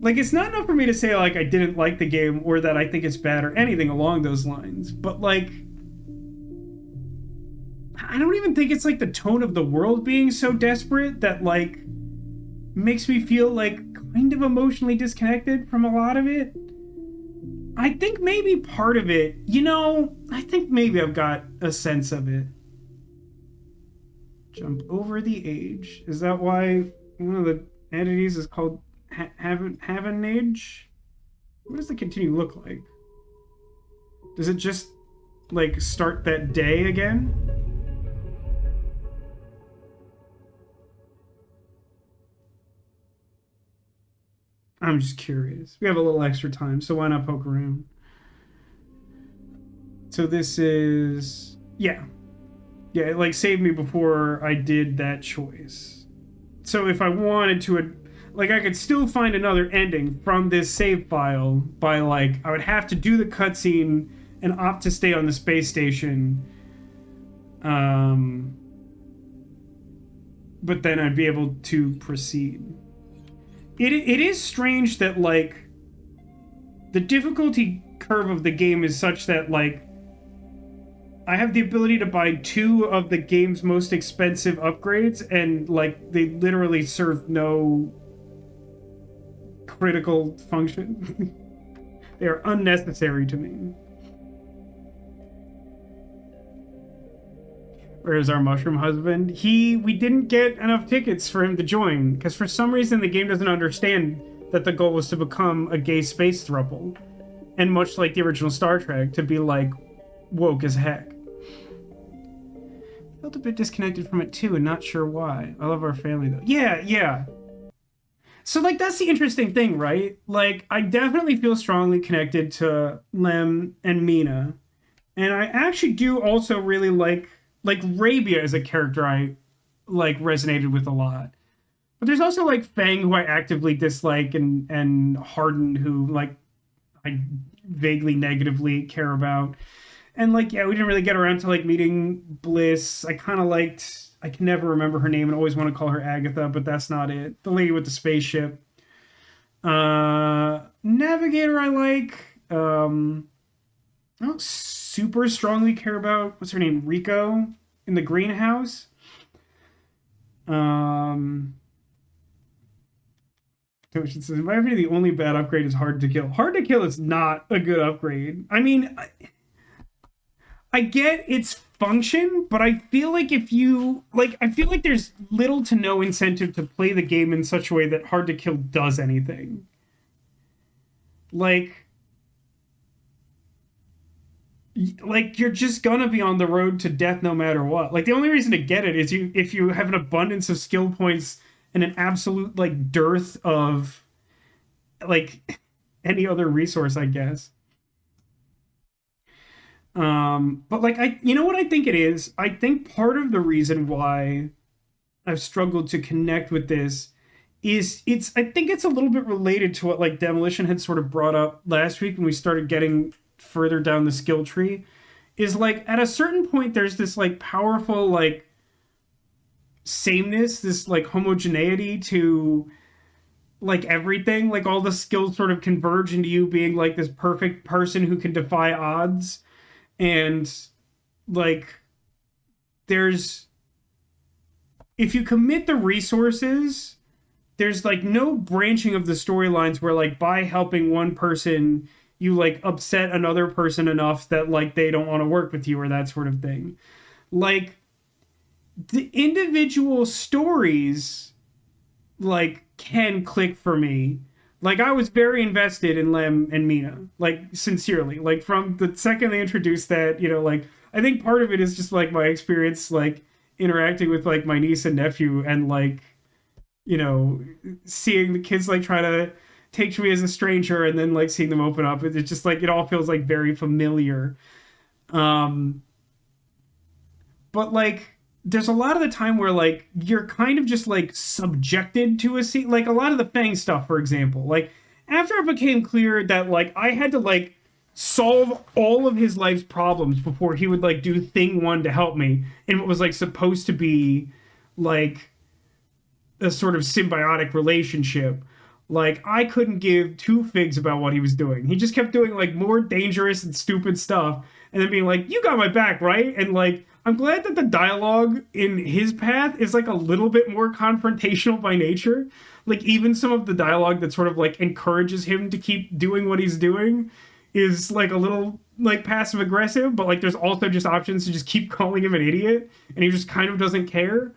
Like, it's not enough for me to say, like, I didn't like the game or that I think it's bad or anything along those lines. But, like, I don't even think it's, like, the tone of the world being so desperate that, like, makes me feel, like, kind of emotionally disconnected from a lot of it. I think maybe part of it, I think maybe I've got a sense of it. Jump over the age. Is that why one of the entities is called have an age? What does the continue look like? Does it just like start that day again? I'm just curious. We have a little extra time, so why not poke around? So this is yeah, it like saved me before I did that choice. So if I wanted to, like, I could still find another ending from this save file by, like, I would have to do the cutscene and opt to stay on the space station. but then I'd be able to proceed. It is strange that like the difficulty curve of the game is such that like I have the ability to buy two of the game's most expensive upgrades, and like they literally serve no critical function. They are unnecessary to me. Whereas our mushroom husband, we didn't get enough tickets for him to join because for some reason the game doesn't understand that the goal was to become a gay space throuple, and much like the original Star Trek, to be like woke as heck. Felt a bit disconnected from it too, and not sure why. I love our family though. Yeah, yeah. So like that's the interesting thing, right? Like I definitely feel strongly connected to Lem and Mina, and I actually do also really like Rabia as a character I like resonated with a lot. But there's also like Fang who I actively dislike, and Harden who like I vaguely negatively care about. And like yeah, we didn't really get around to like meeting Bliss. I kind of liked I can never remember her name and always want to call her Agatha, but that's not it. The lady with the spaceship. Navigator I like. I don't super strongly care about what's her name, Rico in the greenhouse. Toshin says, in my opinion, the only bad upgrade is hard to kill. Hard to kill is not a good upgrade. I mean, I get its function, but I feel like if you like, I feel like there's little to no incentive to play the game in such a way that hard to kill does anything. Like you're just gonna be on the road to death no matter what. Like the only reason to get it is you if you have an abundance of skill points and an absolute like dearth of like any other resource, I guess. But like you know what I think it is? I think part of the reason why I've struggled to connect with this is I think it's a little bit related to what like Demolition had sort of brought up last week when we started getting further down the skill tree, is like at a certain point there's this like powerful like sameness, this like homogeneity to like everything, like all the skills sort of converge into you being like this perfect person who can defy odds. And like there's if you commit the resources, there's like no branching of the storylines where like by helping one person you like upset another person enough that like they don't want to work with you or that sort of thing. Like the individual stories like can click for me. Like I was very invested in Lem and Mina, like sincerely. Like from the second they introduced that, you know, like I think part of it is just like my experience like interacting with like my niece and nephew, and like you know seeing the kids like try to take to me as a stranger and then like seeing them open up. It's just like it all feels like very familiar. Um but like there's a lot of the time where like you're kind of just like subjected to a scene, like a lot of the Fang stuff for example. Like after it became clear that like I had to like solve all of his life's problems before he would like do thing one to help me, and what was like supposed to be like a sort of symbiotic relationship, like I couldn't give two figs about what he was doing. He just kept doing like more dangerous and stupid stuff and then being like, you got my back, right? And like I'm glad that the dialogue in his path is like a little bit more confrontational by nature. Like even some of the dialogue that sort of like encourages him to keep doing what he's doing is like a little like passive aggressive, but like there's also just options to just keep calling him an idiot and he just kind of doesn't care.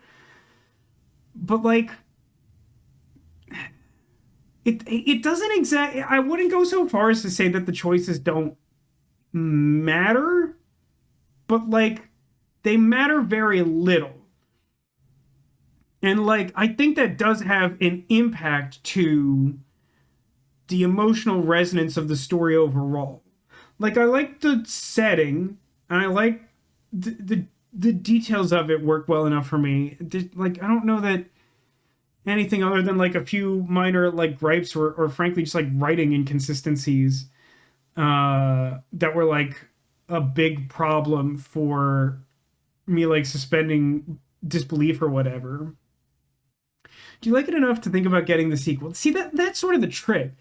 But like it doesn't exactly, I wouldn't go so far as to say that the choices don't matter, but like they matter very little. And like I think that does have an impact to the emotional resonance of the story overall. Like I like the setting and I like the details of it work well enough for me. Like I don't know that anything other than like a few minor like gripes or frankly just like writing inconsistencies that were like a big problem for me like suspending disbelief or whatever. Do you like it enough to think about getting the sequel? See, that's sort of the trick.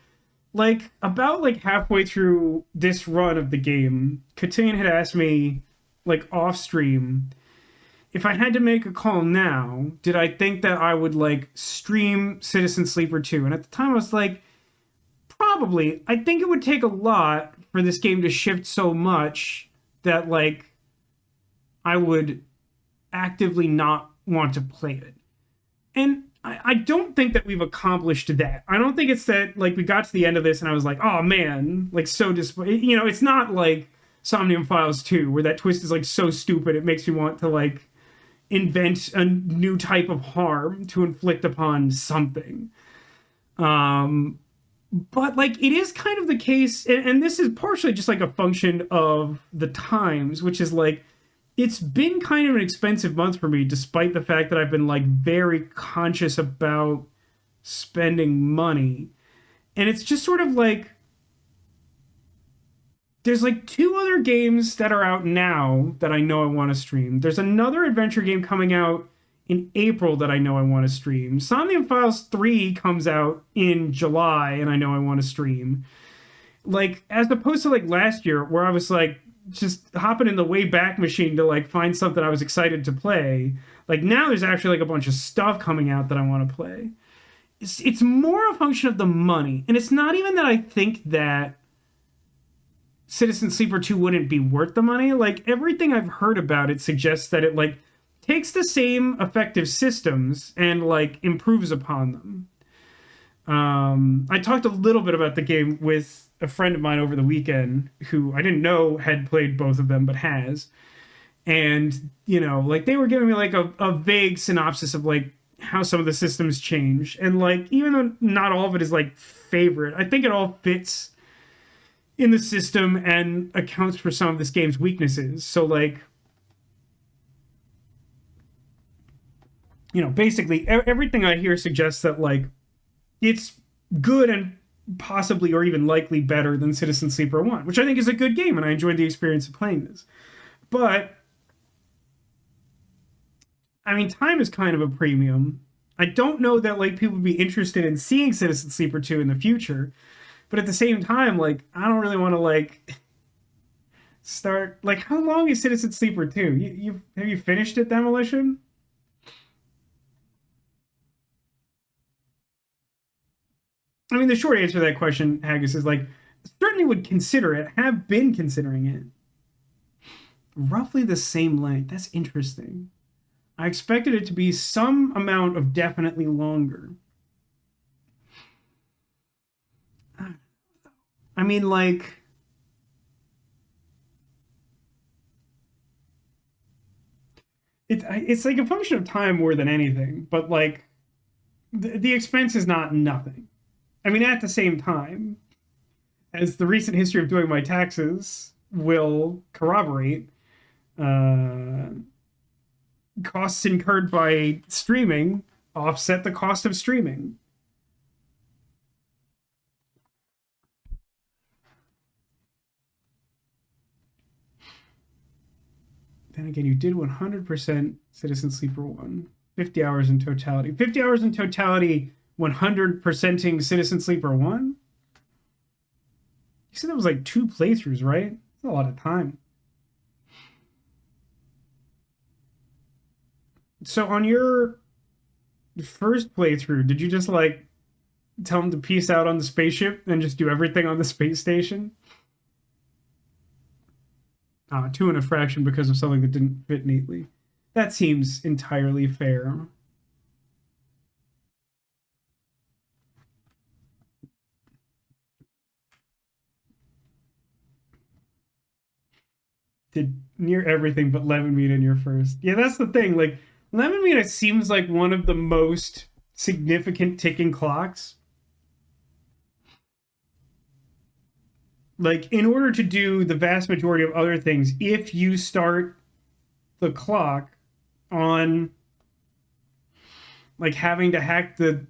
Like about like halfway through this run of the game, Cotillion had asked me like off stream if I had to make a call now, did I think that I would like stream Citizen Sleeper 2? And at the time I was like, probably. I think it would take a lot for this game to shift so much that like I would actively not want to play it. And I don't think that we've accomplished that. I don't think it's that like we got to the end of this and I was like, oh man, like so disappointed. You know, it's not like Somnium Files 2, where that twist is like so stupid it makes me want to like invent a new type of harm to inflict upon something. Um, but like it is kind of the case, and this is partially just like a function of the times, which is like it's been kind of an expensive month for me, despite the fact that I've been like very conscious about spending money. And it's just sort of like there's like two other games that are out now that I know I want to stream. There's another adventure game coming out in April that I know I want to stream. Somnium Files 3 comes out in July and I know I want to stream. Like as opposed to like last year where I was like just hopping in the way back machine to like find something I was excited to play. Like now there's actually like a bunch of stuff coming out that I want to play. It's more a function of the money. And it's not even that I think that Citizen Sleeper 2 wouldn't be worth the money. Like everything I've heard about it suggests that it like takes the same effective systems and like improves upon them. I talked a little bit about the game with a friend of mine over the weekend who I didn't know had played both of them, but has. And, you know, like they were giving me like a vague synopsis of like how some of the systems change. And like, even though not all of it is like favorite, I think it all fits in the system and accounts for some of this game's weaknesses. So like, you know, basically everything I hear suggests that like it's good and possibly or even likely better than Citizen Sleeper 1, which I think is a good game and I enjoyed the experience of playing this. But I mean, time is kind of a premium. I don't know that like people would be interested in seeing Citizen Sleeper 2 in the future, but at the same time, like I don't really want to like start like how long is Citizen Sleeper 2? You have you finished it, Demolition? I mean, the short answer to that question, Haggis, is like certainly would consider it, have been considering it. Roughly the same length. That's interesting. I expected it to be some amount of definitely longer. I mean, like, it's like a function of time more than anything, but like, the expense is not nothing. I mean, at the same time, as the recent history of doing my taxes will corroborate, uh, costs incurred by streaming offset the cost of streaming. Then again, you did 100% Citizen Sleeper 1. 50 hours in totality. 50 hours in totality, 100%ing Citizen Sleeper 1? You said that was like 2 playthroughs, right? That's a lot of time. So on your first playthrough, did you just like tell him to peace out on the spaceship and just do everything on the space station? Two and a fraction because of something that didn't fit neatly. That seems entirely fair. Did near everything but lemon meat in your first. Yeah, that's the thing. Like lemon meat, it seems like one of the most significant ticking clocks. Like in order to do the vast majority of other things, if you start the clock on like having to hack the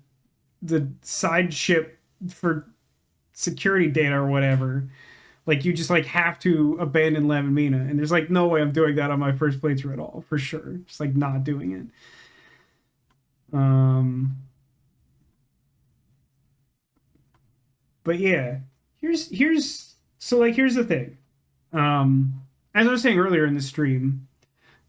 side ship for security data or whatever, like you just like have to abandon Lemon Mina, and there's like no way I'm doing that on my first playthrough at all, for sure. Just like not doing it. But yeah, here's so like here's the thing. As I was saying earlier in the stream,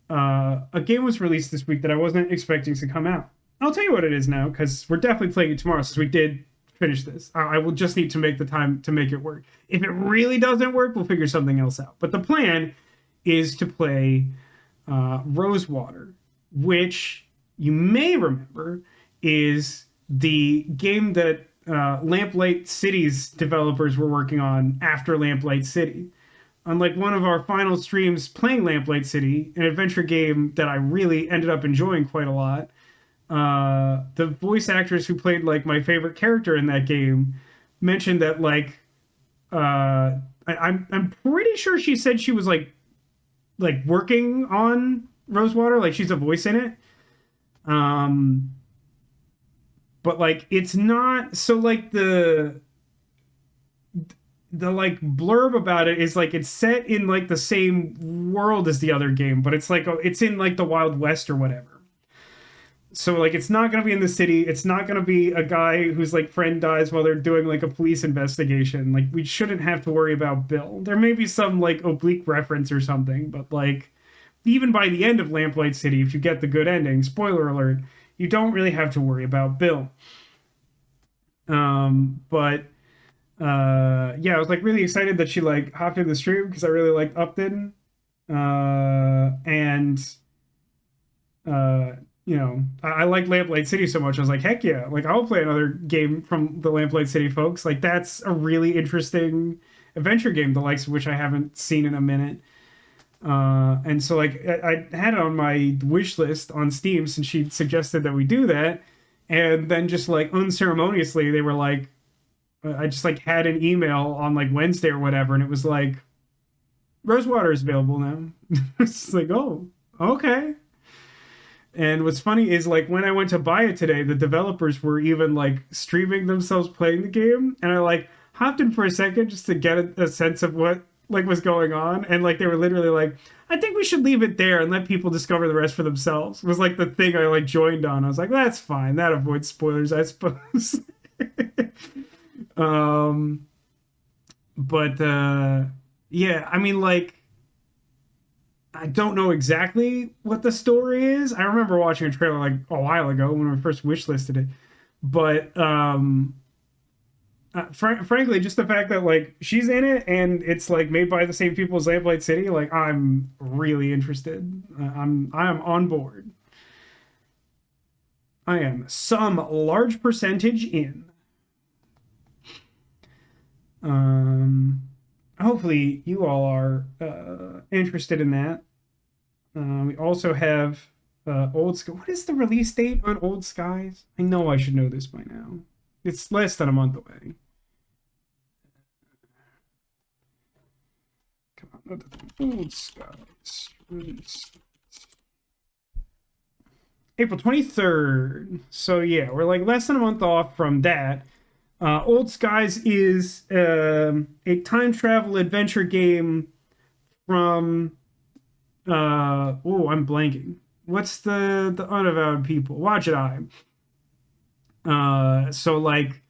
a game was released this week that I wasn't expecting to come out. I'll tell you what it is now because we're definitely playing it tomorrow since we did finish this. I will just need to make the time to make it work. If it really doesn't work, we'll figure something else out. But the plan is to play Rosewater, which you may remember is the game that Lamplight City's developers were working on after Lamplight City. Unlike one of our final streams playing Lamplight City, an adventure game that I really ended up enjoying quite a lot, the voice actress who played like my favorite character in that game mentioned that like I'm pretty sure she said she was like working on Rosewater, like she's a voice in it. Um, but like it's not so like the like blurb about it is like it's set in like the same world as the other game, but it's like it's in like the Wild West or whatever. So like it's not gonna be in the city. It's not gonna be a guy whose like friend dies while they're doing like a police investigation. Like we shouldn't have to worry about Bill. There may be some like oblique reference or something, but like even by the end of Lamplight City, if you get the good ending, spoiler alert, you don't really have to worry about Bill. But yeah, I was like really excited that she like hopped in the stream because I really liked Upton. And uh you know, I like Lamplight City so much. I was like, heck yeah, like I'll play another game from the Lamplight City folks. Like that's a really interesting adventure game, the likes of which I haven't seen in a minute. And so like I had it on my wish list on Steam since she suggested that we do that. And then just like unceremoniously, they were like, I just like had an email on like Wednesday or whatever, and it was like, Rosewater is available now. It's like, oh, okay. And what's funny is like when I went to buy it today, the developers were even like streaming themselves playing the game, and I like hopped in for a second just to get a sense of what like was going on, and like they were literally like, I think we should leave it there and let people discover the rest for themselves. It was like the thing I like joined on. I was like, that's fine. That avoids spoilers, I suppose. um, but yeah, I mean like I don't know exactly what the story is. I remember watching a trailer like a while ago when we first wishlisted it, but frankly, just the fact that like she's in it and it's like made by the same people as Lamplight City, like I'm really interested. I am on board. I am some large percentage in. Um, Hopefully you all are interested in that. We also have Old Sky. What is the release date on Old Skies? I know I should know this by now. It's less than a month away. Come on, Old Skies release. April 23rd. So yeah, we're like less than a month off from that. Old Skies is a time travel adventure game from oh, I'm blanking. What's the unavowed people? Watch it, I. So like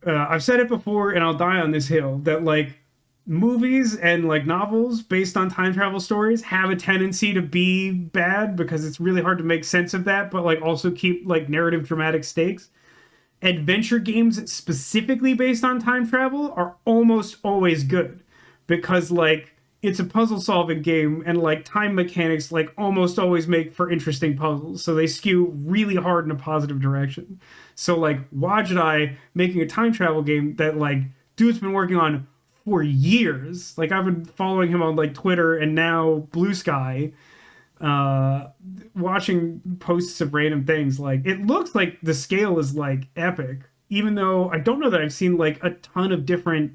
I've said it before and I'll die on this hill that like movies and like novels based on time travel stories have a tendency to be bad because it's really hard to make sense of that, but like also keep like narrative dramatic stakes. Adventure games specifically based on time travel are almost always good because like it's a puzzle solving game and like time mechanics like almost always make for interesting puzzles, so they skew really hard in a positive direction. So like Wajidai making a time travel game that like dude's been working on for years, like I've been following him on like Twitter and now Blue Sky, watching posts of random things. Like it looks like the scale is like epic, even though I don't know that I've seen like a ton of different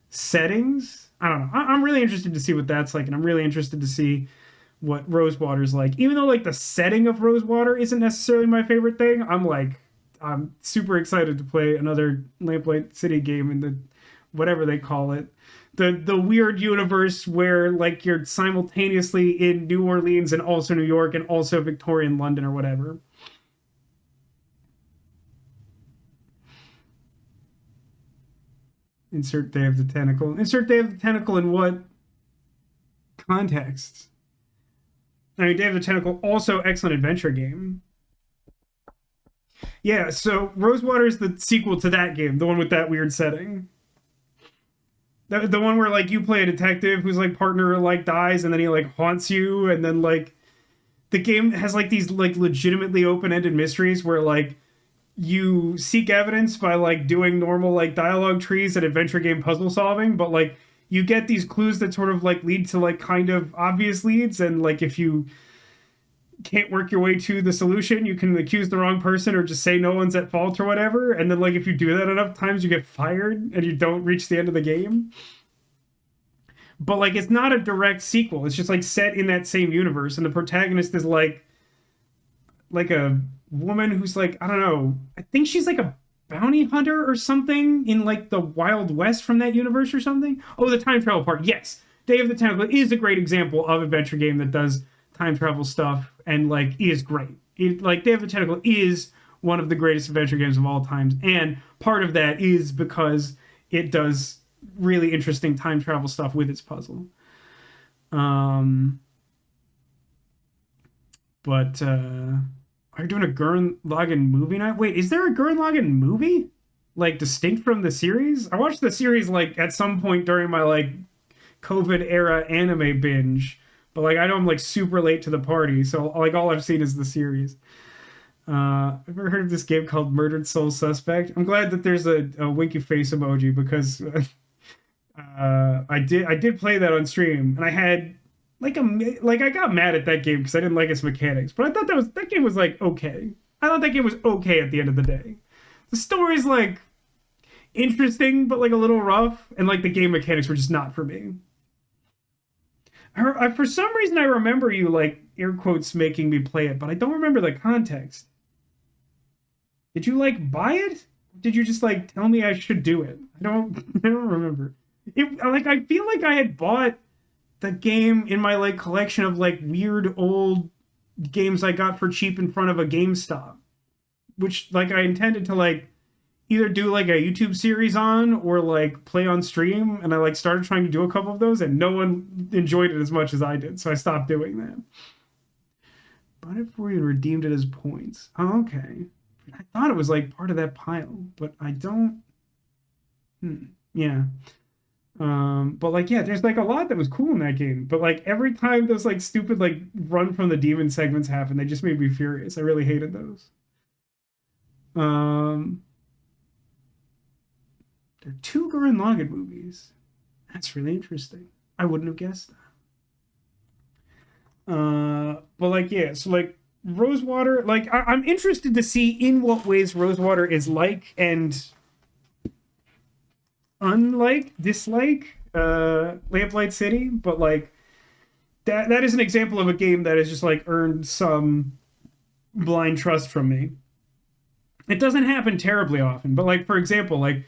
settings. I don't know. I'm really interested to see what that's like, and I'm really interested to see what Rosewater's like. Even though like the setting of Rosewater isn't necessarily my favorite thing, I'm super excited to play another Lamplight City game in the whatever they call it, the weird universe where like you're simultaneously in New Orleans and also New York and also Victorian London or whatever. Insert Day of the Tentacle. Insert Day of the Tentacle in what context? I mean, Day of the Tentacle, also excellent adventure game. Yeah, so Rosewater is the sequel to that game, the one with that weird setting. The one where like you play a detective whose like partner like dies and then he like haunts you, and then like the game has like these like legitimately open-ended mysteries where like you seek evidence by like doing normal like dialogue trees and adventure game puzzle solving, but like you get these clues that sort of like lead to like kind of obvious leads, and like if you can't work your way to the solution, you can accuse the wrong person or just say no one's at fault or whatever, and then like if you do that enough times you get fired and you don't reach the end of the game. But like it's not a direct sequel, it's just like set in that same universe, and the protagonist is like a woman who's like, I don't know, I think she's like a bounty hunter or something in like the Wild West from that universe or something. Oh, the time travel part. Yes. Day of the Tentacle is a great example of adventure game that does time travel stuff and like is great. Like Day of the Tentacle is one of the greatest adventure games of all times, and part of that is because it does really interesting time travel stuff with its puzzle. Um but are you doing a Gurren Lagann movie night? Wait, is there a Gurren Lagann movie? Like distinct from the series? I watched the series like at some point during my like COVID era anime binge, but like I know I'm like super late to the party, so like all I've seen is the series. I've ever heard of this game called Murdered Soul Suspect. I'm glad that there's a winky face emoji because I did play that on stream, and I had like I got mad at that game because I didn't like its mechanics, but I thought that game was like okay. I thought that game was okay at the end of the day. The story's like interesting, but like a little rough, and like the game mechanics were just not for me. For some reason, I remember you like air quotes making me play it, but I don't remember the context. Did you like buy it? Did you just like tell me I should do it? I don't. I don't remember. It like I feel like I had bought the game in my like collection of like weird old games I got for cheap in front of a GameStop, which like I intended to like either do like a YouTube series on or like play on stream, and I like started trying to do a couple of those and no one enjoyed it as much as I did, so I stopped doing that. Bought it for you and redeemed it as points. Oh, okay. I thought it was like part of that pile, but I don't. Yeah. But like, yeah, there's like a lot that was cool in that game. But like every time those like stupid like run from the demon segments happen, they just made me furious. I really hated those. Um, there are two Gurren Lagann movies. That's really interesting. I wouldn't have guessed that. But like, yeah, so like Rosewater, like I'm interested to see in what ways Rosewater is like and unlike dislike Lamplight City, but like that is an example of a game that has just like earned some blind trust from me. It doesn't happen terribly often, but like for example, like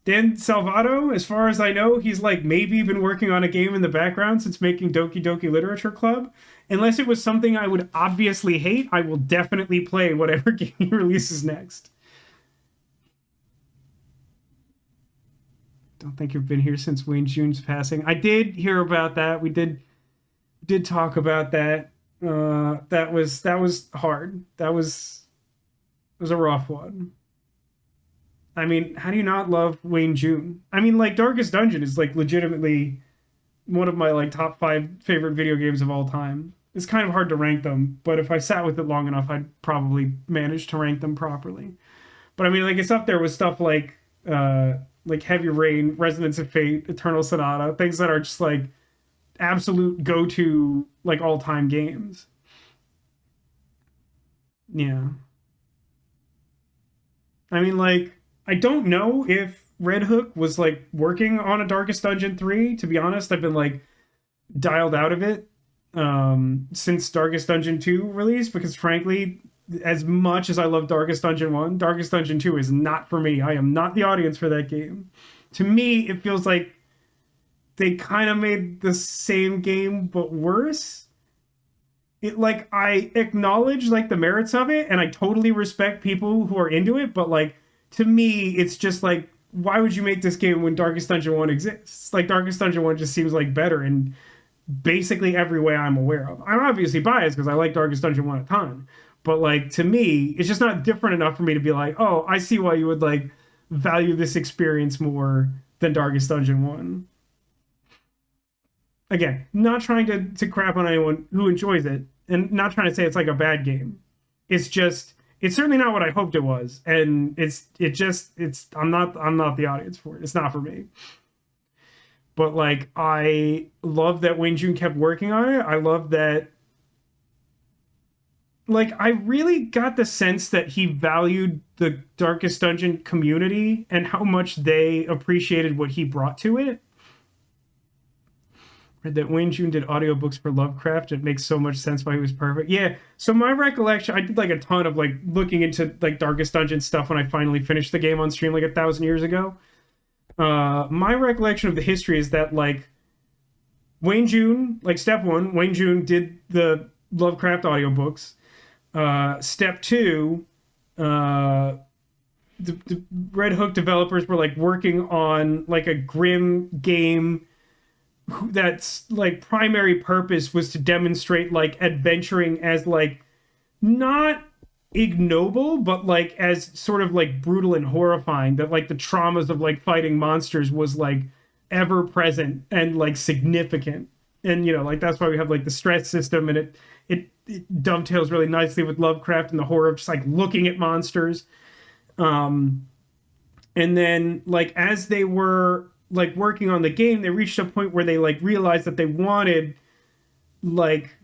Dan Salvato, as far as I know, he's like maybe been working on a game in the background since making Doki Doki Literature Club. Unless it was something I would obviously hate, I will definitely play whatever game he releases next. Don't think you've been here since Wayne June's passing. I did hear about that. We did talk about that. That was hard. That was a rough one. I mean, how do you not love Wayne June? I mean, like Darkest Dungeon is like legitimately one of my like top five favorite video games of all time. It's kind of hard to rank them, but if I sat with it long enough, I'd probably manage to rank them properly. But I mean, like it's up there with stuff like Heavy Rain, Resonance of Fate, Eternal Sonata, things that are just like absolute go-to like all-time games. Yeah. I mean, like I don't know if Red Hook was like working on a Darkest Dungeon 3. To be honest, I've been like dialed out of it since Darkest Dungeon 2 released because frankly, as much as I love Darkest Dungeon 1, Darkest Dungeon 2 is not for me. I am not the audience for that game. To me, it feels like they kind of made the same game but worse. It like I acknowledge like the merits of it and I totally respect people who are into it, but like to me it's just like why would you make this game when Darkest Dungeon 1 exists? Like, Darkest Dungeon 1 just seems like better in basically every way I'm aware of. I'm obviously biased because I like Darkest Dungeon 1 a ton. But, like, to me, it's just not different enough for me to be like, oh, I see why you would, like, value this experience more than Darkest Dungeon 1. Again, not trying to crap on anyone who enjoys it, and not trying to say it's like a bad game. It's just it's certainly not what I hoped it was, and I'm not the audience for it. It's not for me. But like I love that Wayne June kept working on it. I love that like I really got the sense that he valued the Darkest Dungeon community and how much they appreciated what he brought to it. That Wayne June did audiobooks for Lovecraft. It makes so much sense why he was perfect. Yeah. So my recollection, I did like a ton of like looking into like Darkest Dungeon stuff when I finally finished the game on stream like 1,000 years ago. My recollection of the history is that like Wayne June, like step one, Wayne June did the Lovecraft audiobooks. Step two, the Red Hook developers were like working on like a grim game that's like primary purpose was to demonstrate like adventuring as like not ignoble but like as sort of like brutal and horrifying, that like the traumas of like fighting monsters was like ever present and like significant. And like that's why we have like the stress system, and it dovetails really nicely with Lovecraft and the horror of just like looking at monsters. And then like as they were like working on the game, they reached a point where they like realized that they wanted like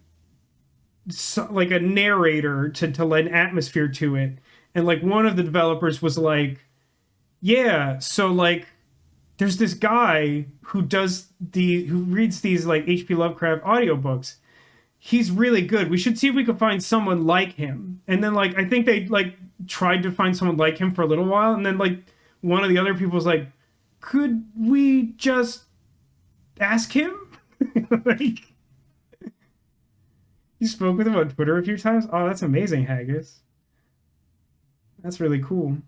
like a narrator to lend atmosphere to it. And like one of the developers was like, yeah, so like there's this guy who reads these like HP Lovecraft audiobooks. He's really good. We should see if we could find someone like him. And then like I think they like tried to find someone like him for a little while, and then like one of the other people was like, could we just ask him? Like, you spoke with him on Twitter a few times? Oh, that's amazing, Haggis. That's really cool.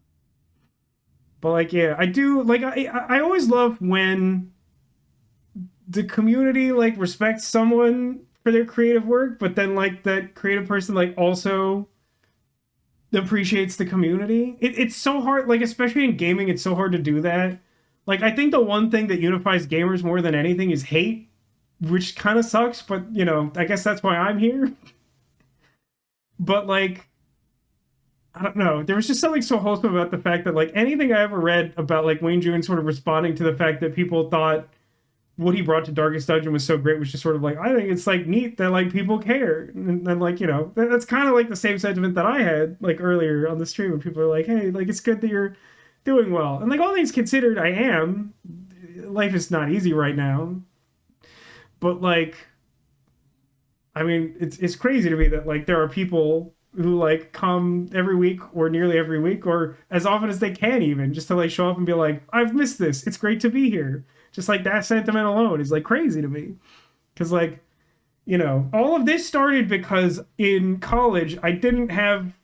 But like, yeah, I do like I always love when the community like respects someone for their creative work, but then like that creative person like also appreciates the community. It's so hard, like especially in gaming, it's so hard to do that. Like, I think the one thing that unifies gamers more than anything is hate, which kind of sucks, but, I guess that's why I'm here. But, like, I don't know. There was just something so wholesome about the fact that, like, anything I ever read about, like, Wayne June sort of responding to the fact that people thought what he brought to Darkest Dungeon was so great was just sort of like, I think it's, like, neat that, like, people care. And like, that's kind of, like, the same sentiment that I had, like, earlier on the stream when people are like, hey, like, it's good that you're doing well. And like all things considered, I am. Life is not easy right now. But like, I mean, it's crazy to me that like there are people who like come every week or nearly every week or as often as they can even just to like show up and be like, I've missed this. It's great to be here. Just like that sentiment alone is like crazy to me. Because like, all of this started because in college I didn't have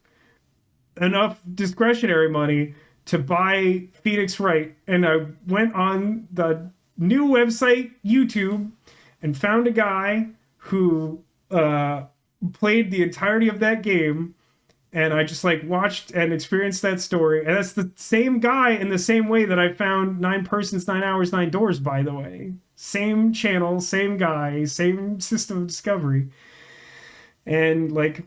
enough discretionary money to buy Phoenix Wright, and I went on the new website YouTube and found a guy who played the entirety of that game, and I just like watched and experienced that story. And that's the same guy in the same way that I found 9 Persons, 9 Hours, 9 Doors, by the way. Same channel, same guy, same system of discovery. And like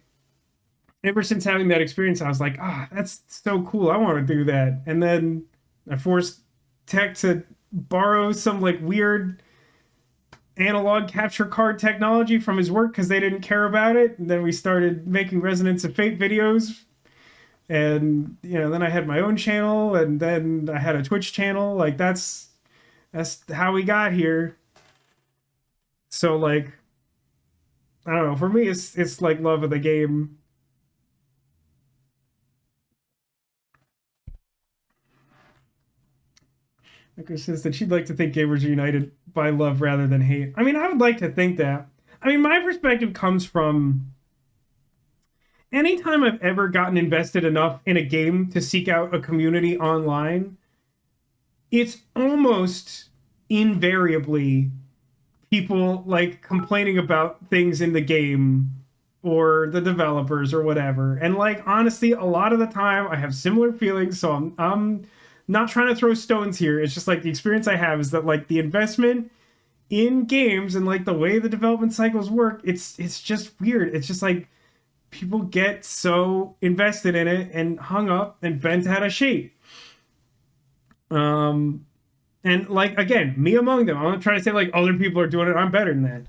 ever since having that experience, I was like, that's so cool. I want to do that. And then I forced Tech to borrow some like weird analog capture card technology from his work because they didn't care about it. And then we started making Resonance of Fate videos. And, then I had my own channel, and then I had a Twitch channel. Like that's how we got here. So like, I don't know. For me, it's like love of the game. Like says that she'd like to think gamers are united by love rather than hate. I mean, I would like to think that. I mean, my perspective comes from anytime I've ever gotten invested enough in a game to seek out a community online, it's almost invariably people like complaining about things in the game or the developers or whatever. And like honestly, a lot of the time I have similar feelings, so I'm not trying to throw stones here. It's just like the experience I have is that like the investment in games and like the way the development cycles work, it's just weird. It's just like people get so invested in it and hung up and bent out of shape. Um and like again, me among them. I'm not trying to say like other people are doing it. I'm better than that.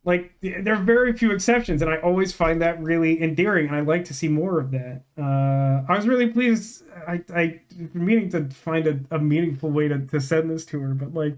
Like there are very few exceptions, and I always find that really endearing, and I like to see more of that. I was really pleased. I meaning to find a meaningful way to send this to her, but like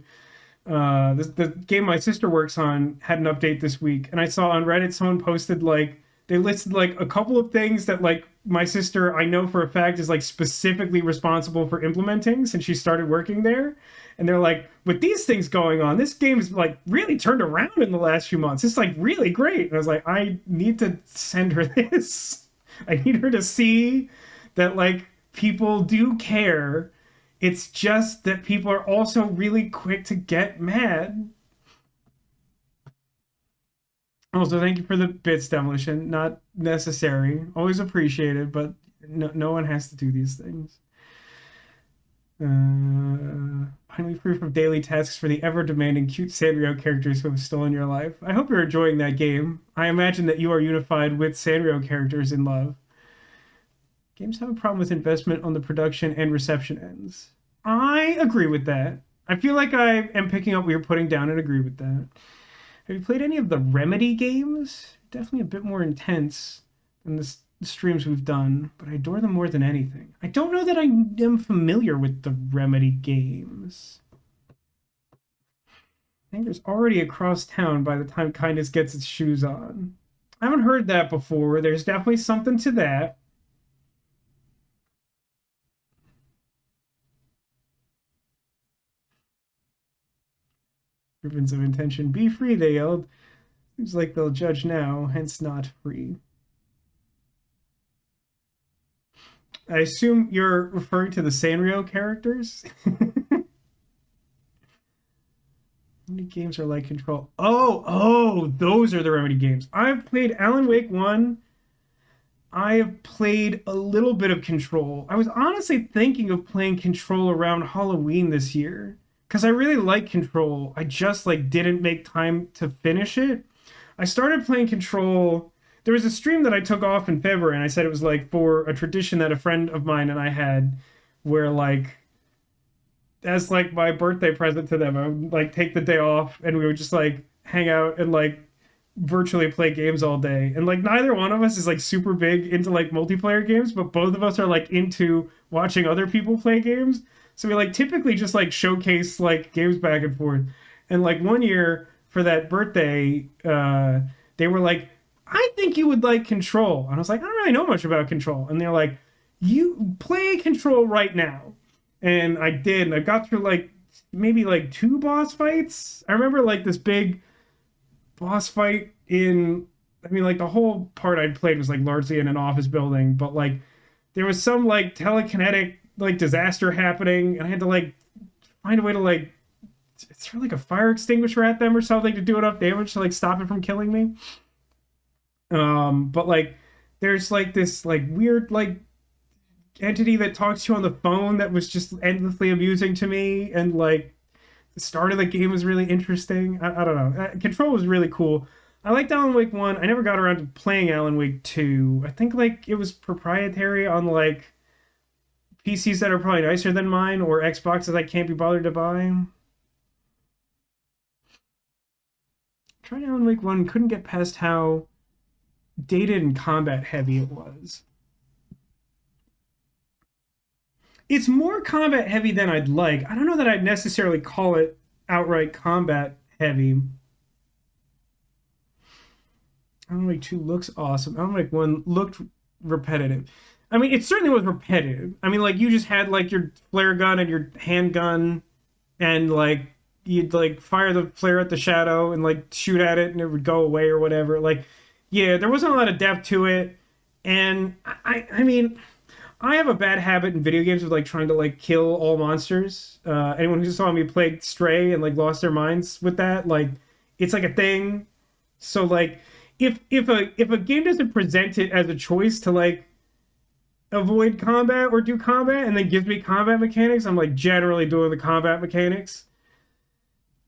the game my sister works on had an update this week, and I saw on Reddit someone posted like they listed like a couple of things that like my sister I know for a fact is like specifically responsible for implementing since she started working there. And they're like, with these things going on, this game's like really turned around in the last few months. It's like really great. And I was like, I need to send her this. I need her to see that like people do care. It's just that people are also really quick to get mad. Also, thank you for the bits demolition. Not necessary. Always appreciated, but no one has to do these things. Finally, proof of daily tasks for the ever demanding cute Sanrio characters who have stolen your life. I hope you're enjoying that game. I imagine that you are unified with Sanrio characters in love. Games have a problem with investment on the production and reception ends. I agree with that. I feel like I am picking up what you're putting down and agree with that. Have you played any of the Remedy games? Definitely a bit more intense than the streams we've done, but I adore them more than anything. I don't know that I am familiar with the Remedy games. Anger's already across town by the time kindness gets its shoes on. I haven't heard that before. There's definitely something to that. Grievance of intention. Be free, they yelled. Seems like they'll judge now, hence not free. I assume you're referring to the Sanrio characters? How many games are like Control? Oh, those are the Remedy games. I've played Alan Wake 1. I have played a little bit of Control. I was honestly thinking of playing Control around Halloween this year because I really like Control. I just like didn't make time to finish it. I started playing Control. There was a stream that I took off in February, and I said it was like for a tradition that a friend of mine and I had, where like as like my birthday present to them, I would like take the day off, and we would just like hang out and like virtually play games all day. And like neither one of us is like super big into like multiplayer games, but both of us are like into watching other people play games. So we like typically just like showcase like games back and forth. And like one year for that birthday, they were like, I think you would like Control. And I was like, I don't really know much about Control. And they're like, you play Control right now. And I did. And I got through like maybe like 2 boss fights. I remember like this big boss fight in, I mean, like the whole part I'd played was like largely in an office building, but like there was some like telekinetic like disaster happening, and I had to like find a way to like throw like a fire extinguisher at them or something to do enough damage to like stop it from killing me. But like there's like this like weird like entity that talks to you on the phone that was just endlessly amusing to me, and like the start of the game was really interesting. I don't know. Control was really cool. I liked Alan Wake 1. I never got around to playing Alan Wake 2. I think like it was proprietary on like PCs that are probably nicer than mine, or Xboxes I can't be bothered to buy. Tried Alan Wake 1, couldn't get past how dated and combat heavy it was. It's more combat heavy than I'd like. I don't know that I'd necessarily call it outright combat heavy. Alan Wake 2 looks awesome. Alan Wake 1 looked repetitive. I mean, it certainly was repetitive. I mean, like, you just had, like, your flare gun and your handgun, and, like, you'd, like, fire the flare at the shadow and, like, shoot at it, and it would go away or whatever. Like, yeah, there wasn't a lot of depth to it. And, I mean, I have a bad habit in video games of like trying to like kill all monsters. Anyone who saw me play Stray and like lost their minds with that, like it's like a thing. So like if a game doesn't present it as a choice to like avoid combat or do combat and then gives me combat mechanics, I'm like generally doing the combat mechanics.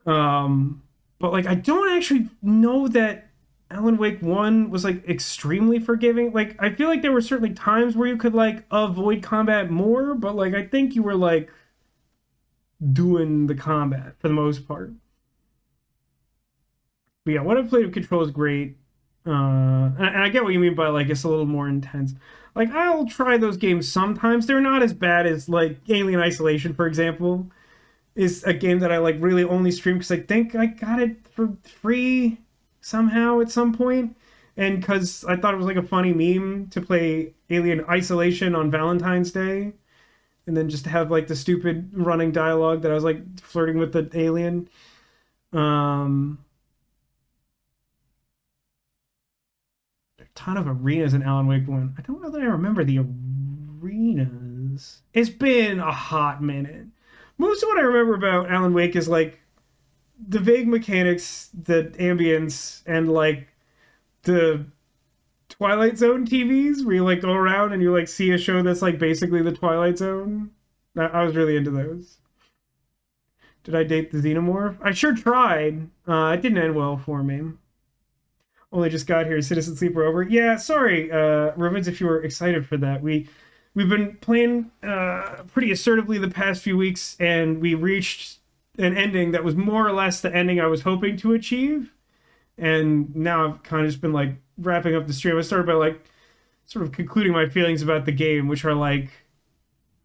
Um, but like I don't actually know that Alan Wake 1 was like extremely forgiving. Like I feel like there were certainly times where you could like avoid combat more, but like I think you were like doing the combat for the most part. But yeah, what I've played with Control is great. And I get what you mean by like it's a little more intense. Like I'll try those games sometimes. They're not as bad as like Alien Isolation, for example, is a game that I like really only stream because I think I got it for free somehow at some point, and because I thought it was like a funny meme to play Alien Isolation on Valentine's Day, and then just to have like the stupid running dialogue that I was like flirting with the alien. Um, a ton of arenas in Alan Wake 1. I don't know that I remember the arenas. It's been a hot minute. Most of what I remember about Alan Wake is like the vague mechanics, the ambience, and like the Twilight Zone TVs where you like go around and you like see a show that's like basically the Twilight Zone. I was really into those. Did I date the Xenomorph? I sure tried. It didn't end well for me. Only just got here. Citizen Sleeper over. Yeah, sorry, Rubens, if you were excited for that. We've been playing pretty assertively the past few weeks, and we reached an ending that was more or less the ending I was hoping to achieve. And now I've kind of just been like wrapping up the stream. I started by like sort of concluding my feelings about the game, which are like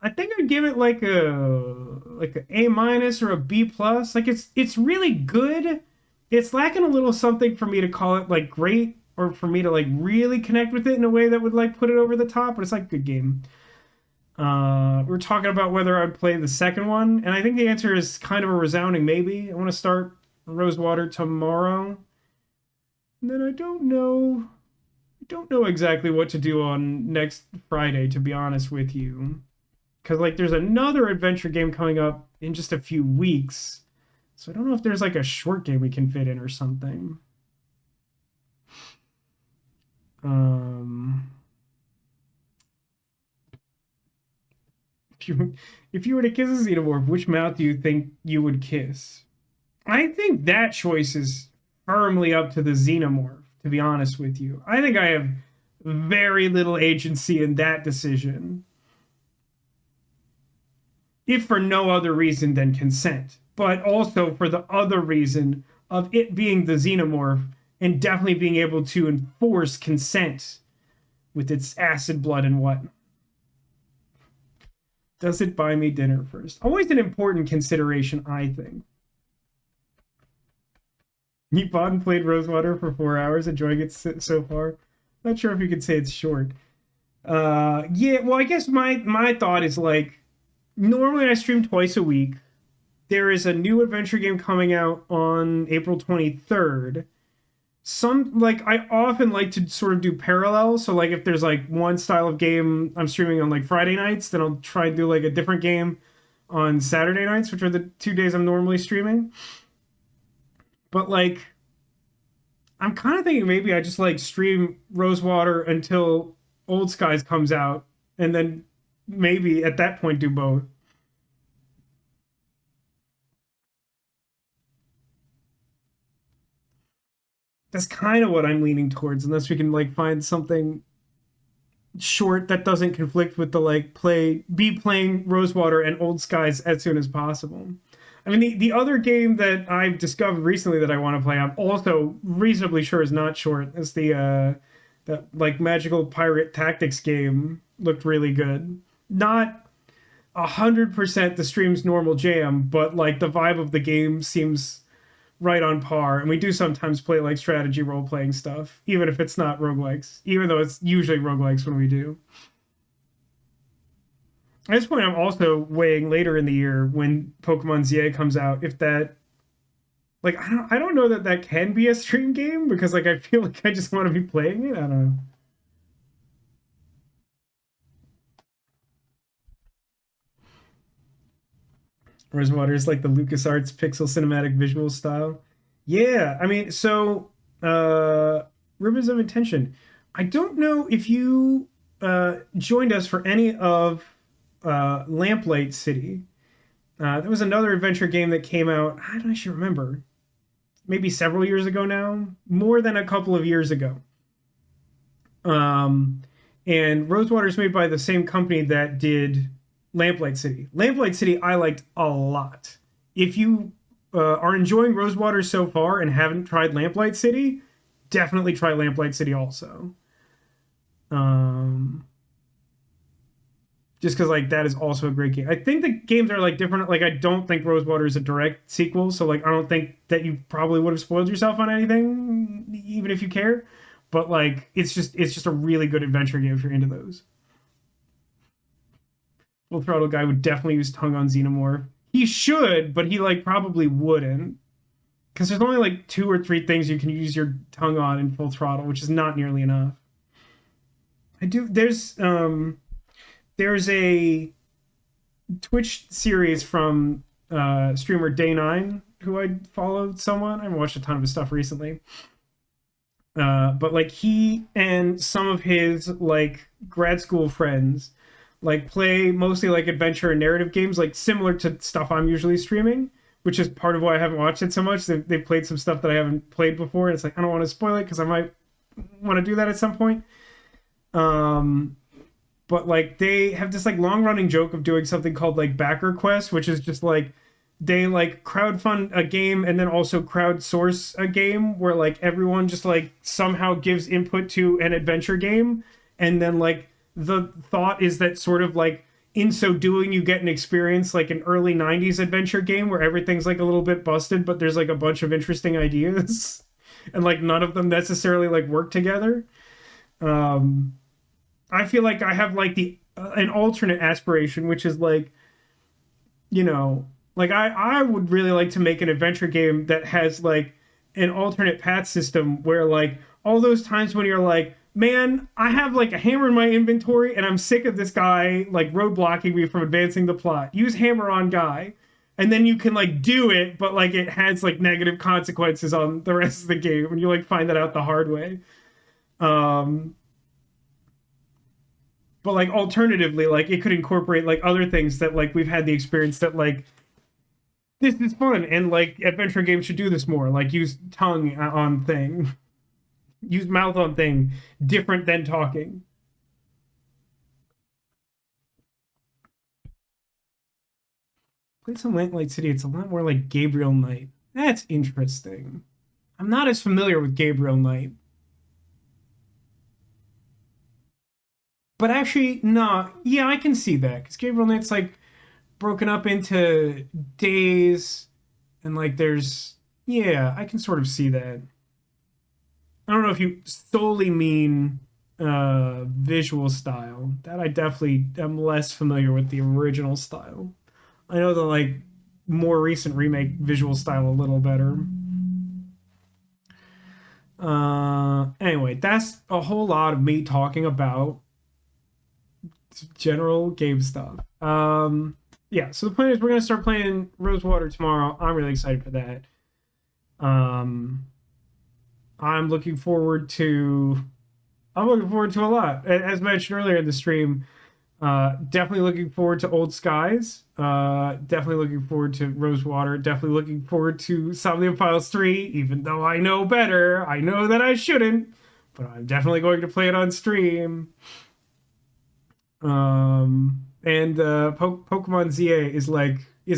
I think I'd give it like a A minus or a B plus. Like it's really good. It's lacking a little something for me to call it like great or for me to like really connect with it in a way that would like put it over the top. But it's like a good game. We were talking about whether I'd play the second one, and I think the answer is kind of a resounding maybe. I want to start Rosewater tomorrow. And then I don't know exactly what to do on next Friday, to be honest with you. Because like there's another adventure game coming up in just a few weeks. So I don't know if there's like a short game we can fit in or something. Um if you were to kiss a xenomorph, which mouth do you think you would kiss? I think that choice is firmly up to the xenomorph, to be honest with you. I think I have very little agency in that decision, if for no other reason than consent, but also for the other reason of it being the xenomorph and definitely being able to enforce consent with its acid blood and whatnot. Does it buy me dinner first? Always an important consideration, I think. You bought and played Rosewater for 4 hours, enjoying it so far. Not sure if you could say it's short. Yeah, well, I guess my thought is like normally I stream twice a week. There is a new adventure game coming out on April 23rd. Some like I often like to sort of do parallels. So like if there's like one style of game I'm streaming on like Friday nights, then I'll try and do like a different game on Saturday nights, which are the 2 days I'm normally streaming. But like I'm kind of thinking maybe I just like stream Rosewater until Old Skies comes out, and then maybe at that point do both. That's kind of what I'm leaning towards, unless we can like find something short that doesn't conflict with the like be playing Rosewater and Old Skies as soon as possible. I mean, the other game that I've discovered recently that I want to play, I'm also reasonably sure is not short. Is that like magical pirate tactics game looked really good. Not 100% the stream's normal jam, but like the vibe of the game seems right on par. And we do sometimes play like strategy role playing stuff, even if it's not roguelikes, even though it's usually roguelikes when we do. At this point, I'm also weighing later in the year when Pokemon ZA comes out if that like I don't know that that can be a stream game because like I feel like I just want to be playing it. I don't know. Rosewater is like the LucasArts pixel cinematic visual style. Yeah, I mean, so Ribbons of Intention. I don't know if you joined us for any of Lamplight City. There was another adventure game that came out. I don't actually remember. Maybe several years ago now, more than a couple of years ago. Um, and Rosewater is made by the same company that did Lamplight City. Lamplight City, I liked a lot. If you are enjoying Rosewater so far and haven't tried Lamplight City, definitely try Lamplight City also. Um, just because like that is also a great game. I think the games are like different. Like I don't think Rosewater is a direct sequel, so like I don't think that you probably would have spoiled yourself on anything, even if you care. But like it's just a really good adventure game if you're into those. Full Throttle guy would definitely use tongue on Xenomorph. He should, but he like probably wouldn't. Because there's only like two or three things you can use your tongue on in Full Throttle, which is not nearly enough. I do there's a Twitch series from streamer Day9, who I followed somewhat. I haven't watched a ton of his stuff recently. But like he and some of his like grad school friends like play mostly like adventure and narrative games, like similar to stuff I'm usually streaming, which is part of why I haven't watched it so much. They played some stuff that I haven't played before. And it's like I don't want to spoil it because I might want to do that at some point. But like they have this like long running joke of doing something called like backer quest, which is just like they like crowdfund a game and then also crowdsource a game where like everyone just like somehow gives input to an adventure game, and then like the thought is that sort of like in so doing you get an experience like an early 90s adventure game where everything's like a little bit busted but there's like a bunch of interesting ideas and like none of them necessarily like work together. I feel like I have like the an alternate aspiration, which is like, you know, like I would really like to make an adventure game that has like an alternate path system where like all those times when you're like, man, I have like a hammer in my inventory and I'm sick of this guy like roadblocking me from advancing the plot. Use hammer on guy. And then you can like do it, but like it has like negative consequences on the rest of the game and you like find that out the hard way. Um but like alternatively, like it could incorporate like other things that like we've had the experience that like this is fun and like adventure games should do this more. Like use tongue on thing, use mouth on thing, different than talking. Played some Lamplight City. It's a lot more like Gabriel Knight. That's interesting. I'm not as familiar with Gabriel Knight, but actually, no. Yeah, I can see that because Gabriel Knight's like broken up into days, and like there's yeah, I can sort of see that. I don't know if you solely mean visual style. That I definitely am less familiar with the original style. I know the like more recent remake visual style a little better. Anyway, that's a whole lot of me talking about general game stuff. Yeah, so the plan is we're gonna start playing Rosewater tomorrow. I'm really excited for that. Um, I'm looking forward to I'm looking forward to a lot. As mentioned earlier in the stream, definitely looking forward to Old Skies. Definitely looking forward to Rosewater. Definitely looking forward to Somnium Files 3, even though I know better. I know that I shouldn't, but I'm definitely going to play it on stream. And Pokemon ZA is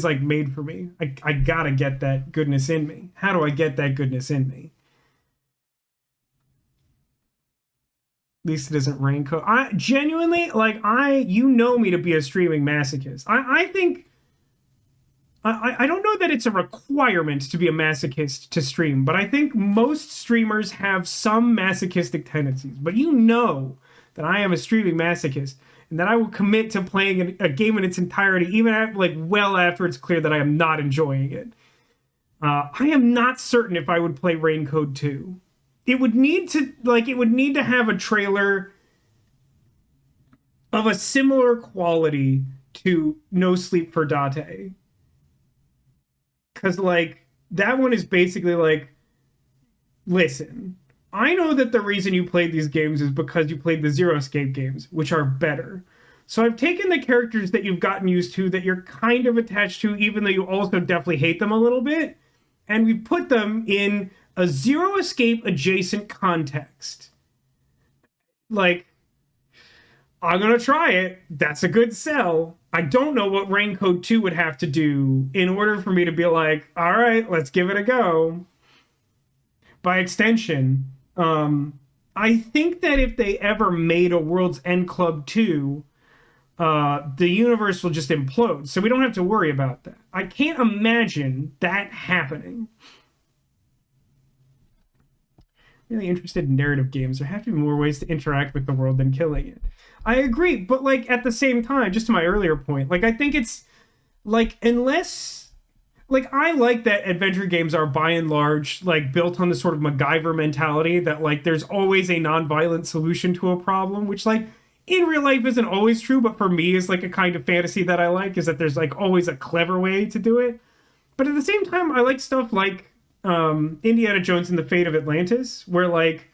like made for me. I gotta get that goodness in me. How do I get that goodness in me? At least it isn't raincoat. I genuinely like you know me to be a streaming masochist. I think I don't know that it's a requirement to be a masochist to stream, but I think most streamers have some masochistic tendencies. But you know that I am a streaming masochist and that I will commit to playing a game in its entirety, even after, like well after it's clear that I am not enjoying it. I am not certain if I would play Raincoat 2. It would need to have a trailer of a similar quality to No Sleep for Date. because like that one is basically like, listen, I know that the reason you played these games is because you played the Zero Escape games, which are better. So I've taken the characters that you've gotten used to, that you're kind of attached to, even though you also definitely hate them a little bit, and we've put them in a Zero Escape adjacent context. Like, I'm gonna try it. That's a good sell. I don't know what Raincoat 2 would have to do in order for me to be like, all right, let's give it a go. By extension, I think that if they ever made a World's End Club 2, the universe will just implode. So we don't have to worry about that. I can't imagine that happening. Really interested in narrative games. There have to be more ways to interact with the world than killing it. I agree, but like at the same time, just to my earlier point, like I think it's like unless like I like that adventure games are by and large like built on the sort of MacGyver mentality that like there's always a non-violent solution to a problem, which like in real life isn't always true, but for me is like a kind of fantasy that I like, is that there's like always a clever way to do it. But at the same time, I like stuff like Indiana Jones and the Fate of Atlantis, where like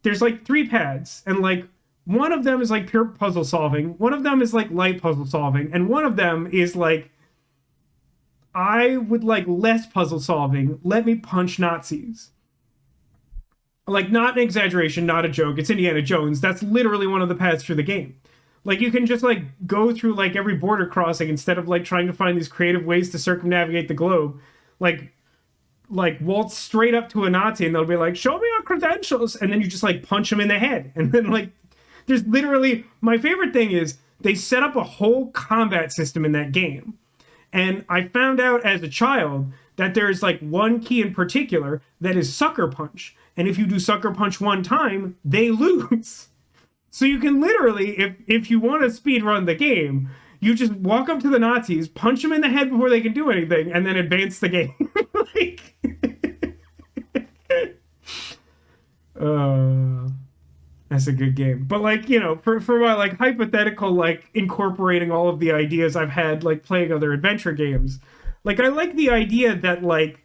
there's like three paths, and like one of them is like pure puzzle solving, one of them is like light puzzle solving, and one of them is like I would like less puzzle solving. Let me punch Nazis. Like, not an exaggeration, not a joke. It's Indiana Jones. That's literally one of the paths through the game. Like, you can just like go through like every border crossing instead of like trying to find these creative ways to circumnavigate the globe. Like waltz straight up to a Nazi and they'll be like, "Show me your credentials," and then you just like punch them in the head. And then like, there's literally my favorite thing is they set up a whole combat system in that game. And I found out as a child that there's like one key in particular that is sucker punch. And if you do sucker punch one time, they lose. So you can literally, if you want to speed run the game, you just walk up to the Nazis, punch them in the head before they can do anything, and then advance the game. Like, that's a good game. But like, you know, for my like hypothetical, like incorporating all of the ideas I've had like playing other adventure games, like I like the idea that like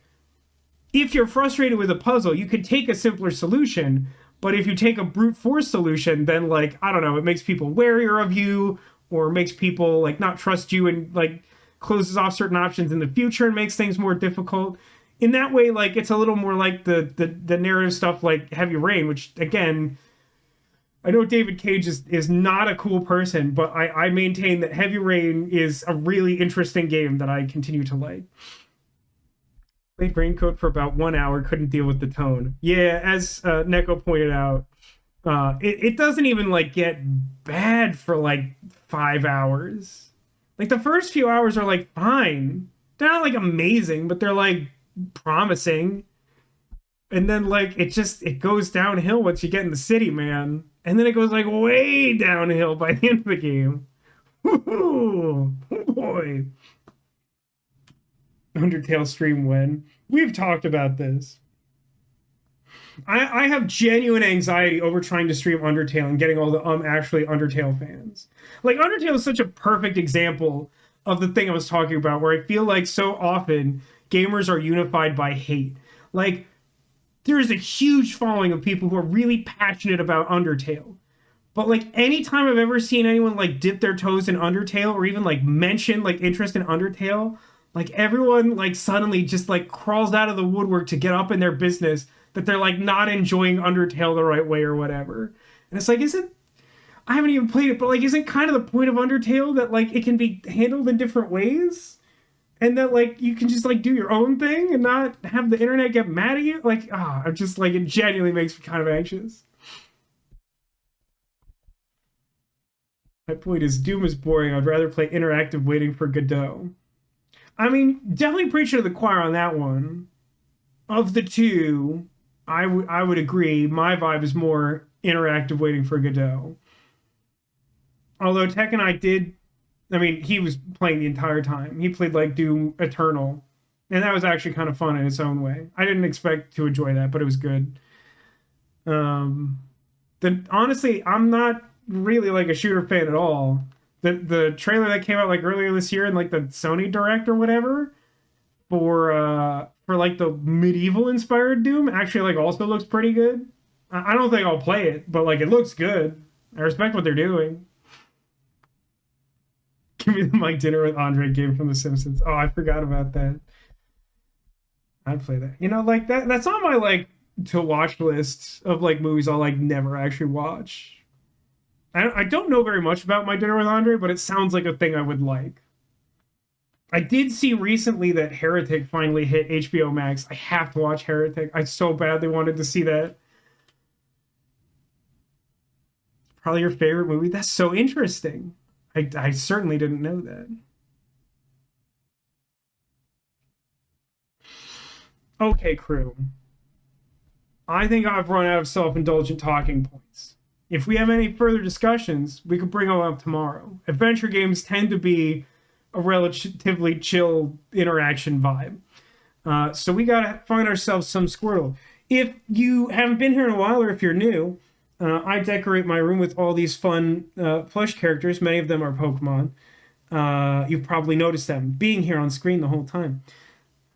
if you're frustrated with a puzzle, you could take a simpler solution. But if you take a brute force solution, then like, I don't know, it makes people warier of you, or makes people like not trust you, and like closes off certain options in the future and makes things more difficult. In that way, like it's a little more like the narrative stuff like Heavy Rain, which again, I know David Cage is not a cool person, but I maintain that Heavy Rain is a really interesting game that I continue to like. Played Raincoat for about 1 hour, couldn't deal with the tone. Yeah, as Neko pointed out, it doesn't even like get bad for like 5 hours. Like the first few hours are like fine. They're not like amazing, but they're like promising. And then like it goes downhill once you get in the city, man. And then it goes like way downhill by the end of the game. Ooh, boy. Undertale stream when. We've talked about this. I have genuine anxiety over trying to stream Undertale and getting all the actually Undertale fans. Like Undertale is such a perfect example of the thing I was talking about, where I feel like so often gamers are unified by hate. Like there is a huge following of people who are really passionate about Undertale. But like anytime I've ever seen anyone like dip their toes in Undertale or even like mention like interest in Undertale, like everyone like suddenly just like crawls out of the woodwork to get up in their business that they're like not enjoying Undertale the right way or whatever. And it's like, I haven't even played it, but like isn't kind of the point of Undertale that like it can be handled in different ways? And that like you can just like do your own thing and not have the internet get mad at you? Like, I'm just like, it genuinely makes me kind of anxious. My point is Doom is boring. I'd rather play interactive waiting for Godot. I mean, definitely preaching to the choir on that one. Of the two, I would agree. My vibe is more interactive waiting for Godot. Although Tech and I did, I mean, he was playing the entire time. He played like Doom Eternal, and that was actually kind of fun in its own way. I didn't expect to enjoy that, but it was good. Then honestly, I'm not really like a shooter fan at all. The trailer that came out like earlier this year in like the Sony Direct or whatever for like the medieval inspired Doom actually like also looks pretty good. I don't think I'll play it, but like it looks good. I respect what they're doing. Give me the Mike Dinner with Andre game from The Simpsons. Oh, I forgot about that. I'd play that. You know, like that's on my like to watch list of like movies I'll like never actually watch. I don't know very much about My Dinner with Andre, but it sounds like a thing I would like. I did see recently that Heretic finally hit HBO Max. I have to watch Heretic. I so badly wanted to see that. Probably your favorite movie. That's so interesting. I certainly didn't know that. Okay, crew. I think I've run out of self-indulgent talking points. If we have any further discussions, we could bring them up tomorrow. Adventure games tend to be a relatively chill interaction vibe. So we gotta find ourselves some Squirtle. If you haven't been here in a while, or if you're new, I decorate my room with all these fun plush characters. Many of them are Pokemon. You've probably noticed them being here on screen the whole time.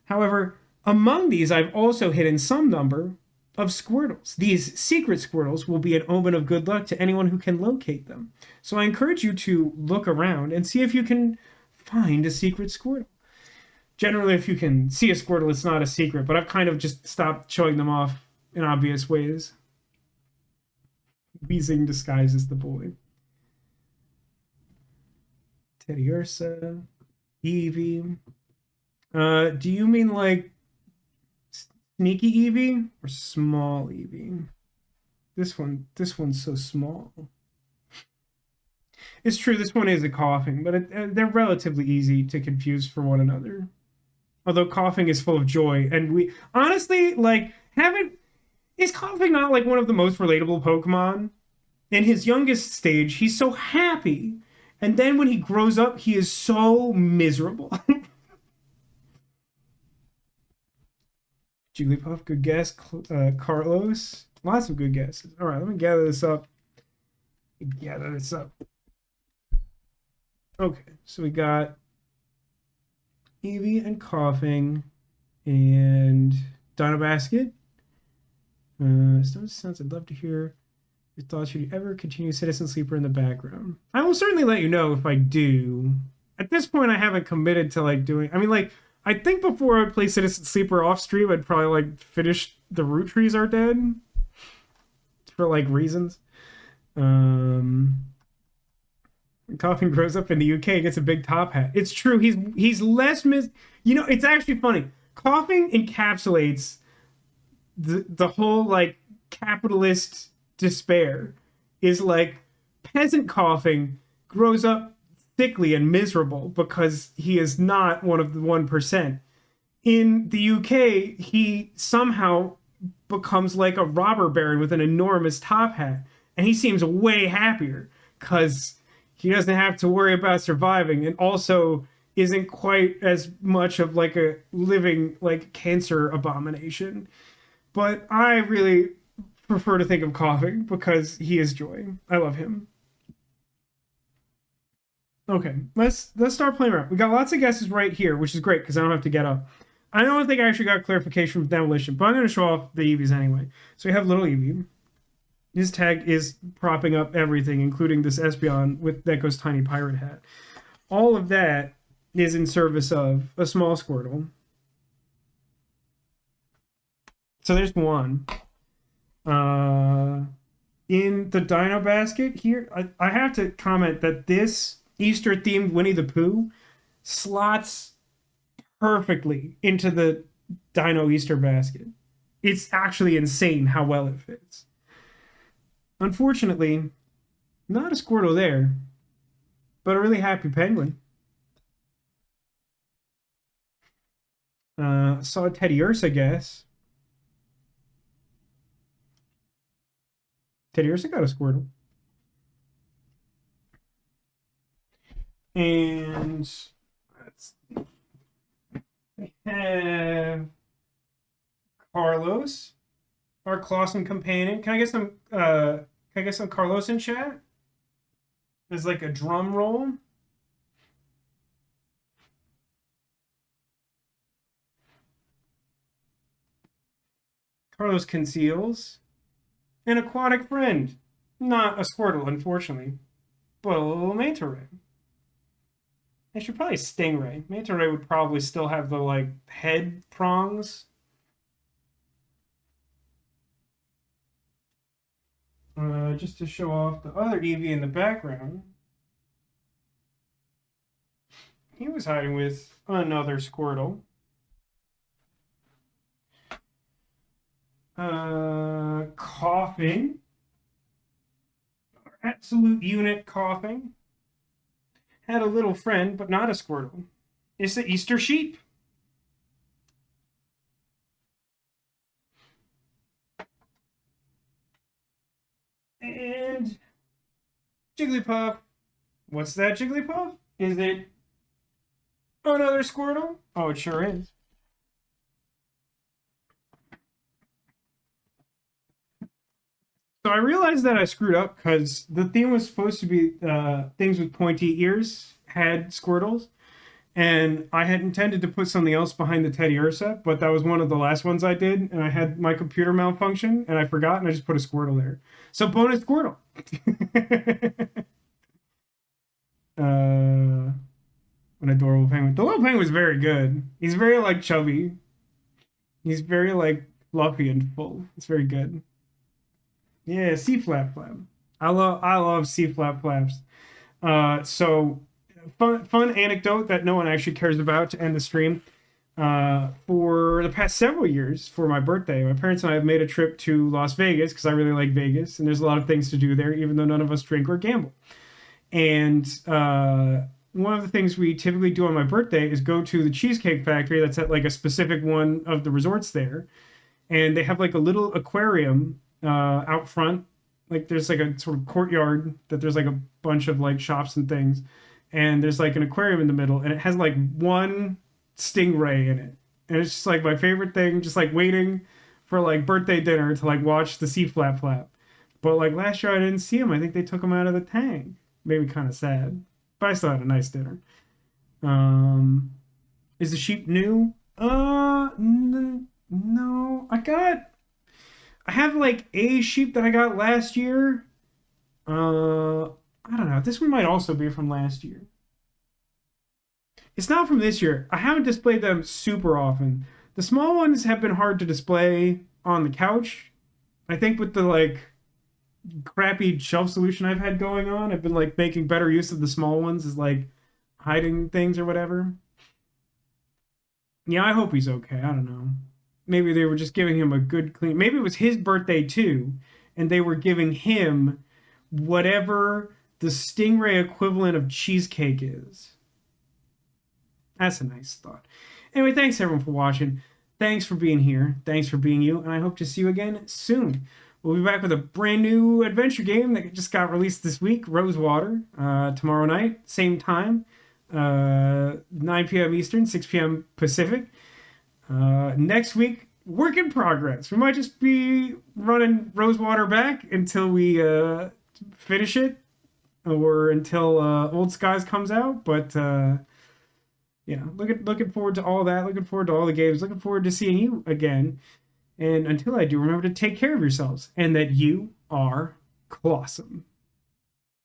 However, among these, I've also hidden some number of Squirtles. These secret Squirtles will be an omen of good luck to anyone who can locate them. So I encourage you to look around and see if you can find a secret Squirtle. Generally, if you can see a Squirtle, it's not a secret, but I've kind of just stopped showing them off in obvious ways. Weezing disguises the boy. Teddy Ursa, Eevee. Do you mean like sneaky Eevee or small Eevee? This one's so small. It's true, this one is a coughing, but they're relatively easy to confuse for one another. Although coughing is full of joy, and we honestly like haven't. Is coughing not like one of the most relatable Pokemon? In his youngest stage, he's so happy, and then when he grows up, he is so miserable. Jigglypuff, good guess. Carlos, lots of good guesses. All right, let me gather this up. Okay, so we got Eevee and coughing and Dino Basket. Sounds I'd love to hear your thoughts. Should you ever continue Citizen Sleeper in the background? I will certainly let you know if I do. At this point, I haven't committed to like doing. I mean, like I think before I play Citizen Sleeper off stream, I'd probably like finish the root trees are dead for like reasons. Coughing grows up in the UK, gets a big top hat. It's true. He's less You know, it's actually funny. Coughing encapsulates the whole like capitalist despair. Is like peasant coughing grows up sickly and miserable because he is not one of the 1%. In the UK, he somehow becomes like a robber baron with an enormous top hat, and he seems way happier because he doesn't have to worry about surviving, and also isn't quite as much of like a living like cancer abomination. But I really prefer to think of coughing because he is joy. I love him. Okay, let's start playing around. We got lots of guesses right here, which is great because I don't have to get up. I don't think I actually got clarification from Demolition, but I'm going to show off the Eevees anyway. So we have little Eevee. His tag is propping up everything, including this Espeon with Neko's tiny pirate hat. All of that is in service of a small Squirtle. So there's one. In the Dino Basket here, I have to comment that this Easter-themed Winnie the Pooh slots perfectly into the Dino Easter Basket. It's actually insane how well it fits. Unfortunately, not a Squirtle there, but a really happy penguin. Saw a Teddy Ursa, I guess. Teddy Ursa got a Squirtle. And let's see. We have Carlos, our Clawson companion. Can I get some Carlos in chat? There's like a drum roll. Carlos conceals an aquatic friend. Not a Squirtle, unfortunately, but a little manta ray. I should probably stingray. Manta ray would probably still have the like head prongs. Just to show off the other Eevee in the background. He was hiding with another Squirtle. Coughing. Absolute unit coughing. Had a little friend, but not a Squirtle. It's the Easter sheep. And Jigglypuff. What's that, Jigglypuff? Is it another Squirtle? Oh, it sure is. So I realized that I screwed up because the theme was supposed to be things with pointy ears had Squirtles, and I had intended to put something else behind the Teddy Ursa, but that was one of the last ones I did, and I had my computer malfunction, and I forgot, and I just put a Squirtle there. So bonus Squirtle. An adorable penguin. The little penguin was very good. He's very like chubby. He's very like fluffy and full. It's very good. Yeah, C flap flap. I love C flap flaps. So fun anecdote that no one actually cares about to end the stream. For the past several years, for my birthday, my parents and I have made a trip to Las Vegas because I really like Vegas, and there's a lot of things to do there, even though none of us drink or gamble. And one of the things we typically do on my birthday is go to the Cheesecake Factory that's at like a specific one of the resorts there, and they have like a little aquarium out front. Like there's like a sort of courtyard that there's like a bunch of like shops and things, and there's like an aquarium in the middle, and it has like one stingray in it, and it's just like my favorite thing, just like waiting for like birthday dinner to like watch the sea flap flap. But like last year I didn't see him. I think they took him out of the tank. Made me kind of sad, but I still had a nice dinner. Um, is the sheep new? No. I have like a sheep that I got last year. I don't know. This one might also be from last year. It's not from this year. I haven't displayed them super often. The small ones have been hard to display on the couch. I think with the like crappy shelf solution I've had going on, I've been like making better use of the small ones as like hiding things or whatever. Yeah, I hope he's okay. I don't know. Maybe they were just giving him a good clean. Maybe it was his birthday too, and they were giving him whatever the Stingray equivalent of cheesecake is. That's a nice thought. Anyway, thanks everyone for watching. Thanks for being here. Thanks for being you, and I hope to see you again soon. We'll be back with a brand new adventure game that just got released this week, Rosewater, tomorrow night, same time, 9 p.m. Eastern, 6 p.m. Pacific. Next week, work in progress. We might just be running Rosewater back until we finish it, or until Old Skies comes out. But yeah, looking forward to all that. Looking forward to all the games. Looking forward to seeing you again. And until I do, remember to take care of yourselves and that you are clawsome.